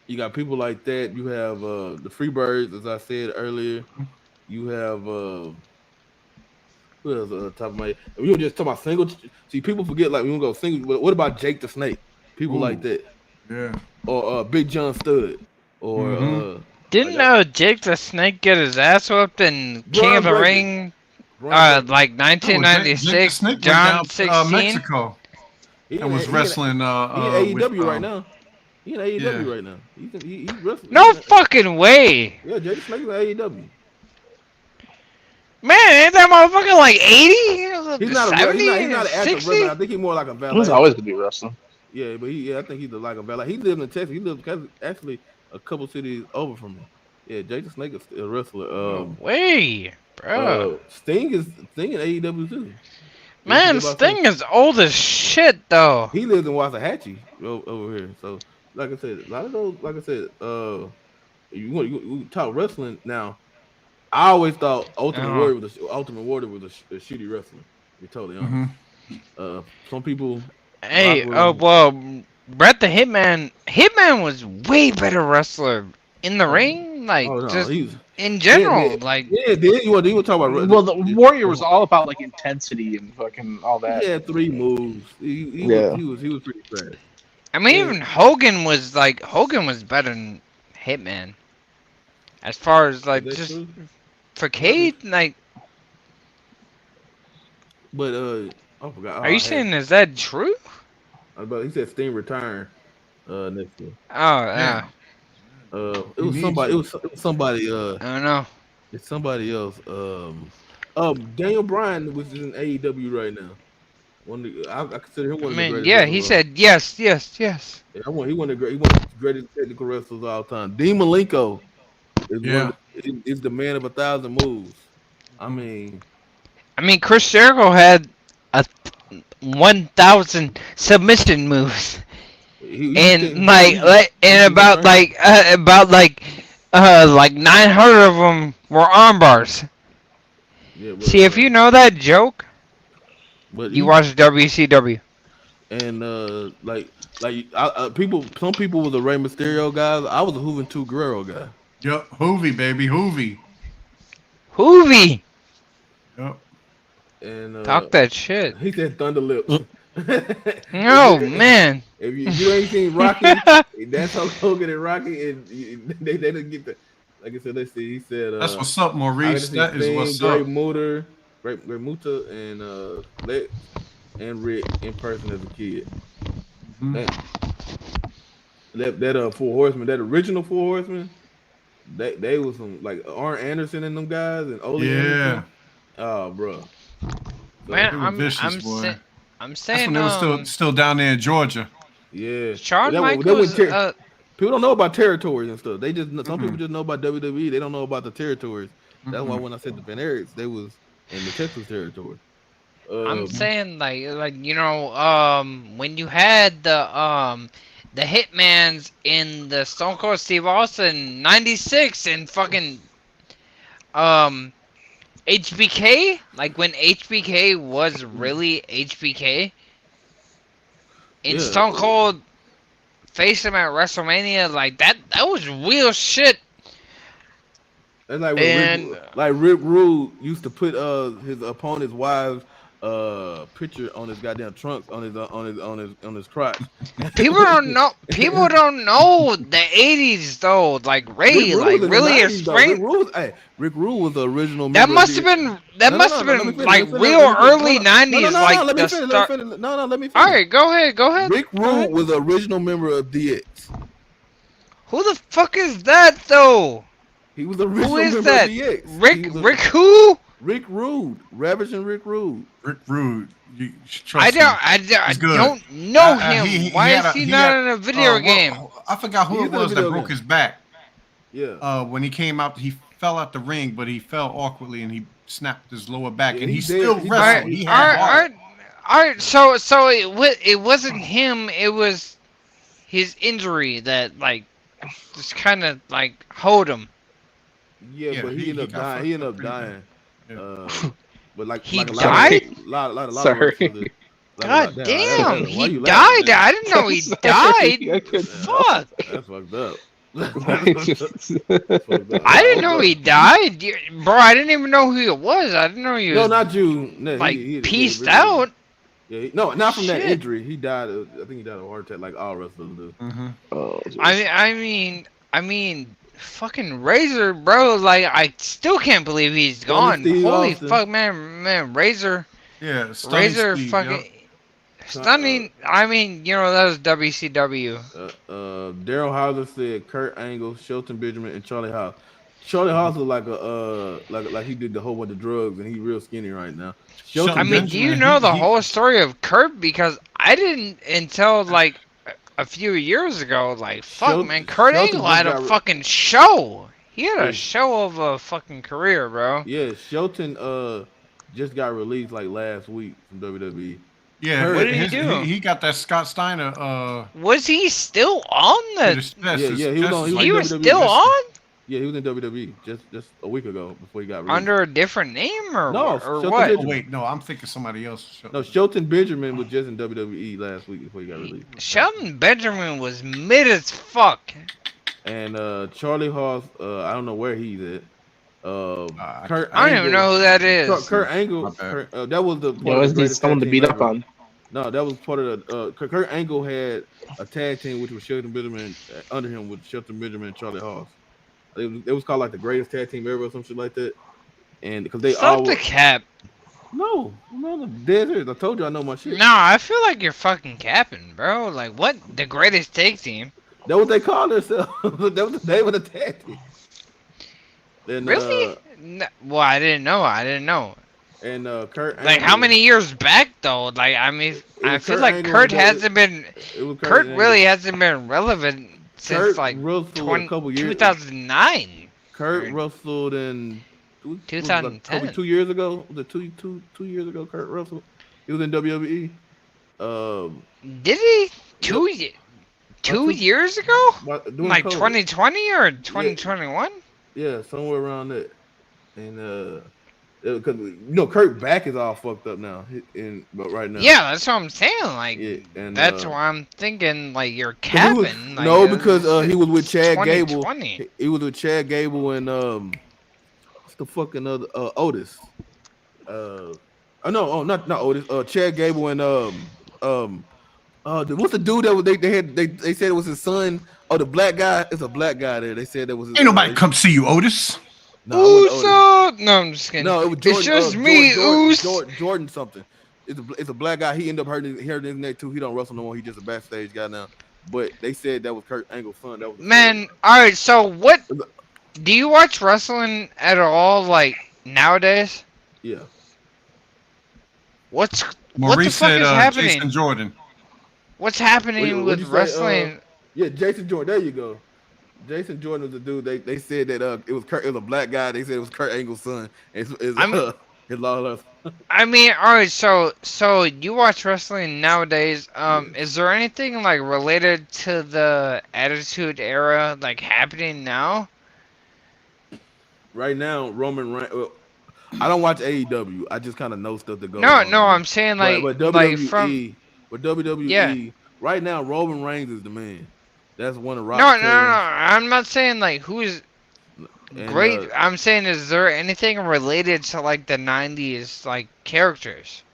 you got people like that. You have the Freebirds, as I said earlier. You have who else on top of my head? We were just talking about single. See, people forget like we don't go single. But what about Jake the Snake? People like that. Yeah. Or Big John Studd. Or Didn't Jake the Snake get his ass whooped in King of the Ring, like 1996, John 16? Mexico. And was wrestling. He in AEW right now. He in AEW right now. He's wrestling. No fucking way. Yeah, Jake the Snake is AEW. Man, ain't that motherfucker like 80? He's not 70? He's not an active wrestler. I think he's more like a valet. He's always gonna be wrestling. Yeah, but I think he's like a valet. He lives in Texas. He lives actually a couple cities over from me. Yeah, Jake the Snake is a wrestler. Way, bro. Sting in AEW too. Man, Sting is old as shit though. He lives in Waxahachie over here. So, like I said, a lot of those. Like I said, you talk wrestling now. I always thought Ultimate Warrior was a shitty wrestler. To be totally honest. Some people. Hey, well, Bret the Hitman was way better wrestler in the ring, like in general. Like, you want to talk about? Well, the Warrior was all about like intensity and fucking all that. He had 3 moves. He was pretty fast. I mean, even Hogan was better than Hitman, as far as like just true? for Cade, like. But I forgot. Are you saying is that true? He said Sting retiring next year. Oh yeah. It was somebody. It was somebody. I don't know. It's somebody else. Daniel Bryan, which is in AEW right now. I consider him one of the greatest. Yeah, he said yes. Yeah, he one of the greatest technical wrestlers of all time. Dean Malenko is the man of 1,000 moves. I mean, Chris Jericho had 1,000 submission moves, and about like 900 of them were arm bars. Yeah, but, See, if you know that joke, but you watch WCW. And people, some people was a Rey Mysterio guy. I was a Juventud Guerrero guy. Yep, Hoovy, baby, Hoovy. Hoovy! Yep. And Talk that shit. He said Thunder Lips. No, man. If you ain't seen Rocky, that's Hulk Hogan and Rocky, and they didn't get the. Like I said, let's see. He said, That's what's up, Maurice. That is what's Great up. Muta, Great Muta, and Lex and Rick in person as a kid. That Four Horsemen, that original Four Horsemen, they was some like Arn Anderson and them guys and Ole Anderson. Oh, bro. Man, I'm That's saying when they were still down there in Georgia. Yeah. Shawn Michaels. People don't know about territories and stuff. They just some people just know about WWE. They don't know about the territories. That's why when I said the Van Erichs, they was in the Texas territory. I'm saying like you know when you had the Hitmans in the Stone Cold Steve Austin '96 and fucking HBK, like when HBK was really HBK, and Stone Cold faced him at WrestleMania, like that was real shit. That's like when Rick Rude used to put his opponent's wives picture on his goddamn trunks on his crotch. People don't know the '80s though. Like Ray, like really explain. Rick Rude was the original. That must have been like real early '90s. Like the start. Let me finish. All right, go ahead. Rick Rude was the original member of DX. Who the fuck is that though? He was the original who is member that? of DX. Rick who? Rick Rude, Ravishing Rick Rude. Rick Rude. I don't know him. Why is he not in a video game? I forgot who it was that broke his back. Yeah. When he came out, he fell out the ring, but he fell awkwardly and he snapped his lower back, and he he still did. wrestled. He had heart. All right. So it wasn't him. It was his injury that like just kind of like hold him. Yeah, but he ended up dying. Yeah. But like he like died. A lot Sorry. God damn, he died. I didn't know he died. Fuck. That's fucked up. I didn't know he died, bro. I didn't even know who it was. I didn't know he was. No, not you. No, like pieced out. Yeah, no, not from that injury. He died. I think he died of a heart attack, like all wrestlers do. Oh, I mean, fucking Razor, bro. Like, I still can't believe he's gone. Holy Austin. fuck, man, Razor. Yeah, Razor, Steve, fucking stunning. I mean, you know, that was WCW. Daryl Hauser said Kurt Angle, Shelton Benjamin, and Charlie Haas. Charlie Haas was like like he did the whole bunch of drugs, and he's real skinny right now. I mean, do you know the whole story of Kurt? Because I didn't until like a few years ago. Like, fuck, man, Kurt Angle had a fucking show. He had a show of a fucking career, bro. Yeah, Shelton just got released like last week from WWE. Yeah, what did he do? He got that Scott Steiner. Was he still on the? Yeah, he was on. He was still on. Yeah, he was in WWE just a week ago before he got released. Under a different name or no, or Shelton what? Benjamin. Oh, wait, no, I'm thinking somebody else. No, Shelton Benjamin was just in WWE last week before he got released. Shelton Benjamin was mid as fuck. And Charlie Haas, I don't know where he's at. Kurt I don't even know who that is. Kurt Angle. That was the. You always need someone to beat up on. No, that was part of the. Kurt Angle had a tag team which was Shelton Benjamin under him with Shelton Benjamin and Charlie Haas. It was called like the greatest tag team ever or some shit like that. And because they all the cap. No, dead serious. I told you I know my shit. No, I feel like you're fucking capping, bro. Like what? The greatest tag team? That's what they call themselves. That was the name of the tag team. And, really? No, well, I didn't know. And Kurt. Like how many years back though? Like I mean, I feel like Kurt hasn't been. Kurt really hasn't been relevant since like 2009. Kurt wrestled in 2010. 2 years ago. Was it 2 years ago? Kurt wrestled. He was in WWE. Did he? 2 years ago? During Like COVID. 2020 or 2021? Yeah, somewhere around that. And because Kurt back is all fucked up now. But right now. Yeah, that's what I'm saying. Like, Yeah, and that's why I'm thinking like you're 'cause he was- capping. Like, no, because he was with it's Chad Gable. 2020. He was with Chad Gable and what's the fucking other Otis? Not Otis. Chad Gable and what's the dude that was, they said it was his son? Oh, the black guy. It's a black guy there. They said it was. Ain't nobody come see you, Otis. No, it wasn't Otis. Uso? No, I'm just kidding. No, it was Jordan, it's just me, Uso. Jordan something. It's a black guy. He ended up hurting his neck too. He don't wrestle no more. He just a backstage guy now. But they said that was Kurt Angle's son. That was Man, alright, so what do you watch wrestling at all like nowadays? Yeah. What the Maurice fuck said is happening? Jason Jordan. What's happening What'd with you say? wrestling? Yeah, Jason Jordan. There you go. Jason Jordan was the dude. They said that it was Kurt. It was a black guy. They said it was Kurt Angle's son. His law. I mean, alright, so you watch wrestling nowadays. Is there anything like related to the Attitude Era like happening now? Right now, Roman Reigns. Well, I don't watch AEW. I just kind of know stuff that goes No, on. I'm saying like but like WWE, from but WWE. Yeah. Right now, Roman Reigns is the man. That's one of Rock's no. cousins. I'm not saying like who's And, great. I'm saying, is there anything related to like the '90s like characters?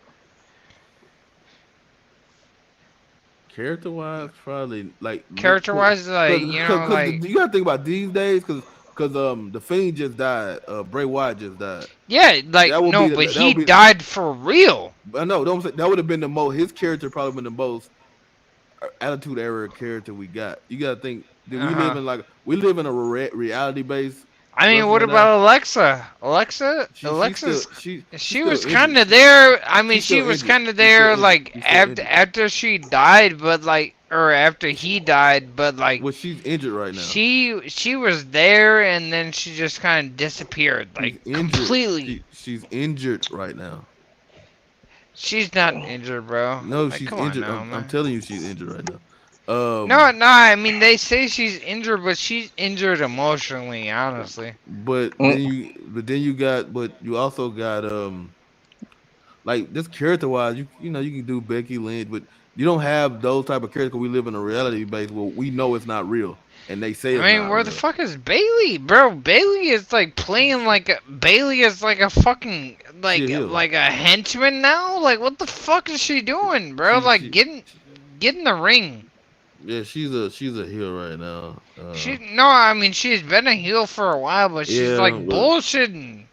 Character-wise, probably like Character-wise, like, you know, like you gotta think about these days, because the Fiend just died. Bray Wyatt just died. yeah, like That would no, be the- but that he would be- died for real. I know. Don't say, that would have been the most. His character probably been the most Attitude Era character we got. You gotta think. That we live in a reality based. I mean, what about Alexa? Alexa's she was still kind of injured. there. I mean, She's she still was injured. kind of She's still there, injured. like She's still injured. after she died, but like, or after he died, but like, Well, she's injured right now. she was there, and then she just kind of disappeared, like She's injured. completely. She's injured right now. She's not injured, bro. No, Like, she's come on injured. now, I'm man. telling you, she's injured right now. No, I mean, they say she's injured, but she's injured emotionally, honestly. But then you also got like this character wise, you can do Becky Lynch, but you don't have those type of characters. We live in a reality base where we know it's not real, and they say. It's I mean, not where real. the fuck is Bailey, bro? Bailey is like playing Bailey is like a fucking like She a heel. like a henchman now. Like, what the fuck is she doing, bro? Like, get in the ring. Yeah, she's a heel right now. I mean, she's been a heel for a while, but she's Yeah, like but- bullshitting.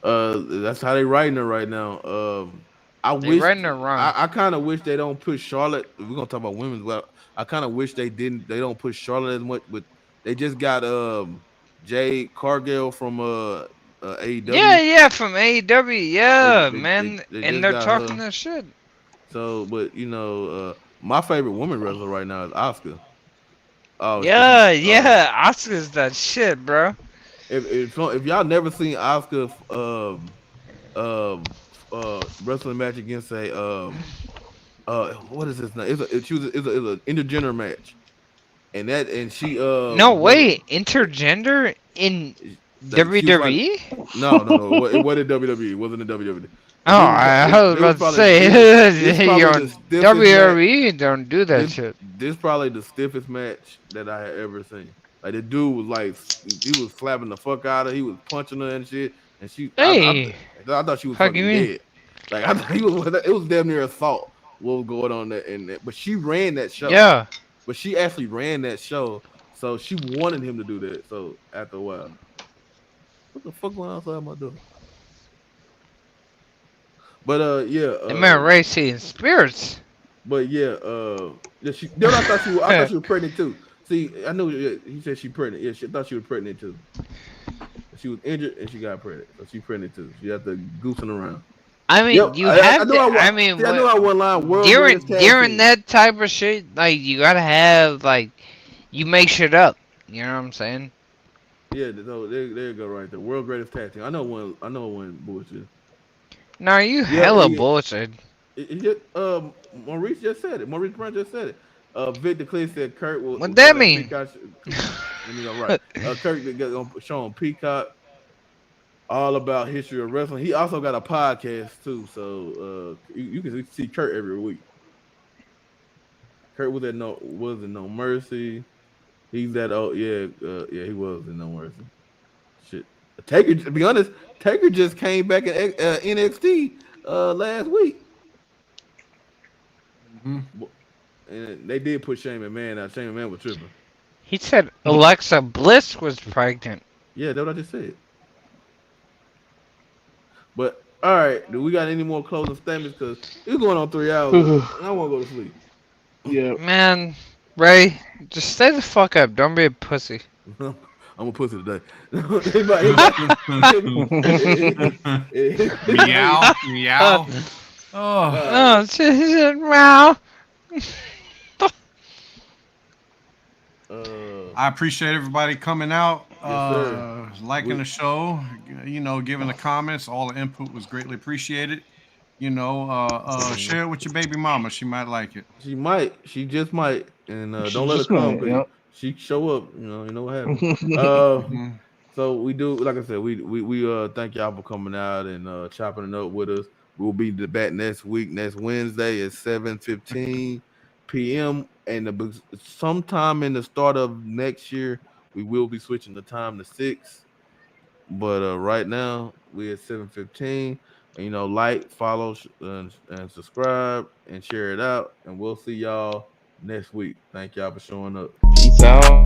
That's how they writing her right now. They writing her wrong. I kind of wish they don't push Charlotte. We're gonna talk about women's. Well, I kind of wish they didn't. They don't push Charlotte as much. But they just got Jade Cargill from AEW. Yeah, from AEW. Yeah, They- man, they and just they're got talking her. their shit. So, but my favorite woman wrestler right now is Asuka. Oh Yeah, Asuka's that shit, bro. If y'all never seen Asuka wrestling match against a what is this now? It's an intergender match, and she No way, intergender in WWE? No, it wasn't WWE. It wasn't in WWE. Oh, I was about to say, yo, WWE don't do that shit. This probably the stiffest match that I had ever seen. Like the dude was like, he was slapping the fuck out of her. He was punching her and shit. And she, Hey, I thought she was fuck fucking you mean? dead. Like I thought it was damn near assault. What was going on there? But she ran that show. Yeah. But she actually ran that show, so she wanted him to do that. So after a while, what the fuck went outside my door? But yeah, The man racing spirits. But yeah, she. Then I thought she was pregnant too. See, I knew he said she pregnant. Yeah, she thought she was pregnant too. She was injured and she got pregnant, so she pregnant too. She had to goosing around. I mean, Yep, you have to. I I mean, knew I one line. World during Greatest Tag Team. that type of shit, like you gotta have like, you make shit up. You know what I'm saying? Yeah, so there you go right there. World Greatest Tag Team. I know one bullshit. No, you Yeah, hella yeah. bullshit. Maurice just said it. Maurice Brown just said it. Victor Clay said Kurt will. What that mean? Let me go right. Kurt gonna show on Peacock all about history of wrestling. He also got a podcast too, so you can see Kurt every week. Kurt was in No Mercy. He's at he was in No Mercy. Shit, Taker. To be honest, Taker just came back in NXT last week. Mm-hmm. And they did put Shane McMahon out. Shane McMahon was tripping. He said Alexa Bliss was pregnant. Yeah, that's what I just said. But all right, do we got any more closing statements? Because it's going on 3 hours. And I want to go to sleep. Yeah, man, Ray, just stay the fuck up. Don't be a pussy. I'm a pussy today. Meow, meow. Oh, shit, meow. I appreciate everybody coming out, liking the show, giving the comments. All the input was greatly appreciated. Share it with your baby mama. She might like it. She might. She just might. And don't let her come. She show up. You know what happens. So we do. Like I said, we thank y'all for coming out and chopping it up with us. We'll be back next week, next Wednesday at 7:15 p.m. And sometime in the start of next year, we will be switching the time to 6. But right now, we're at 7:15. And, like, follow, and subscribe, and share it out. And we'll see y'all next week. Thank y'all for showing up. Peace out.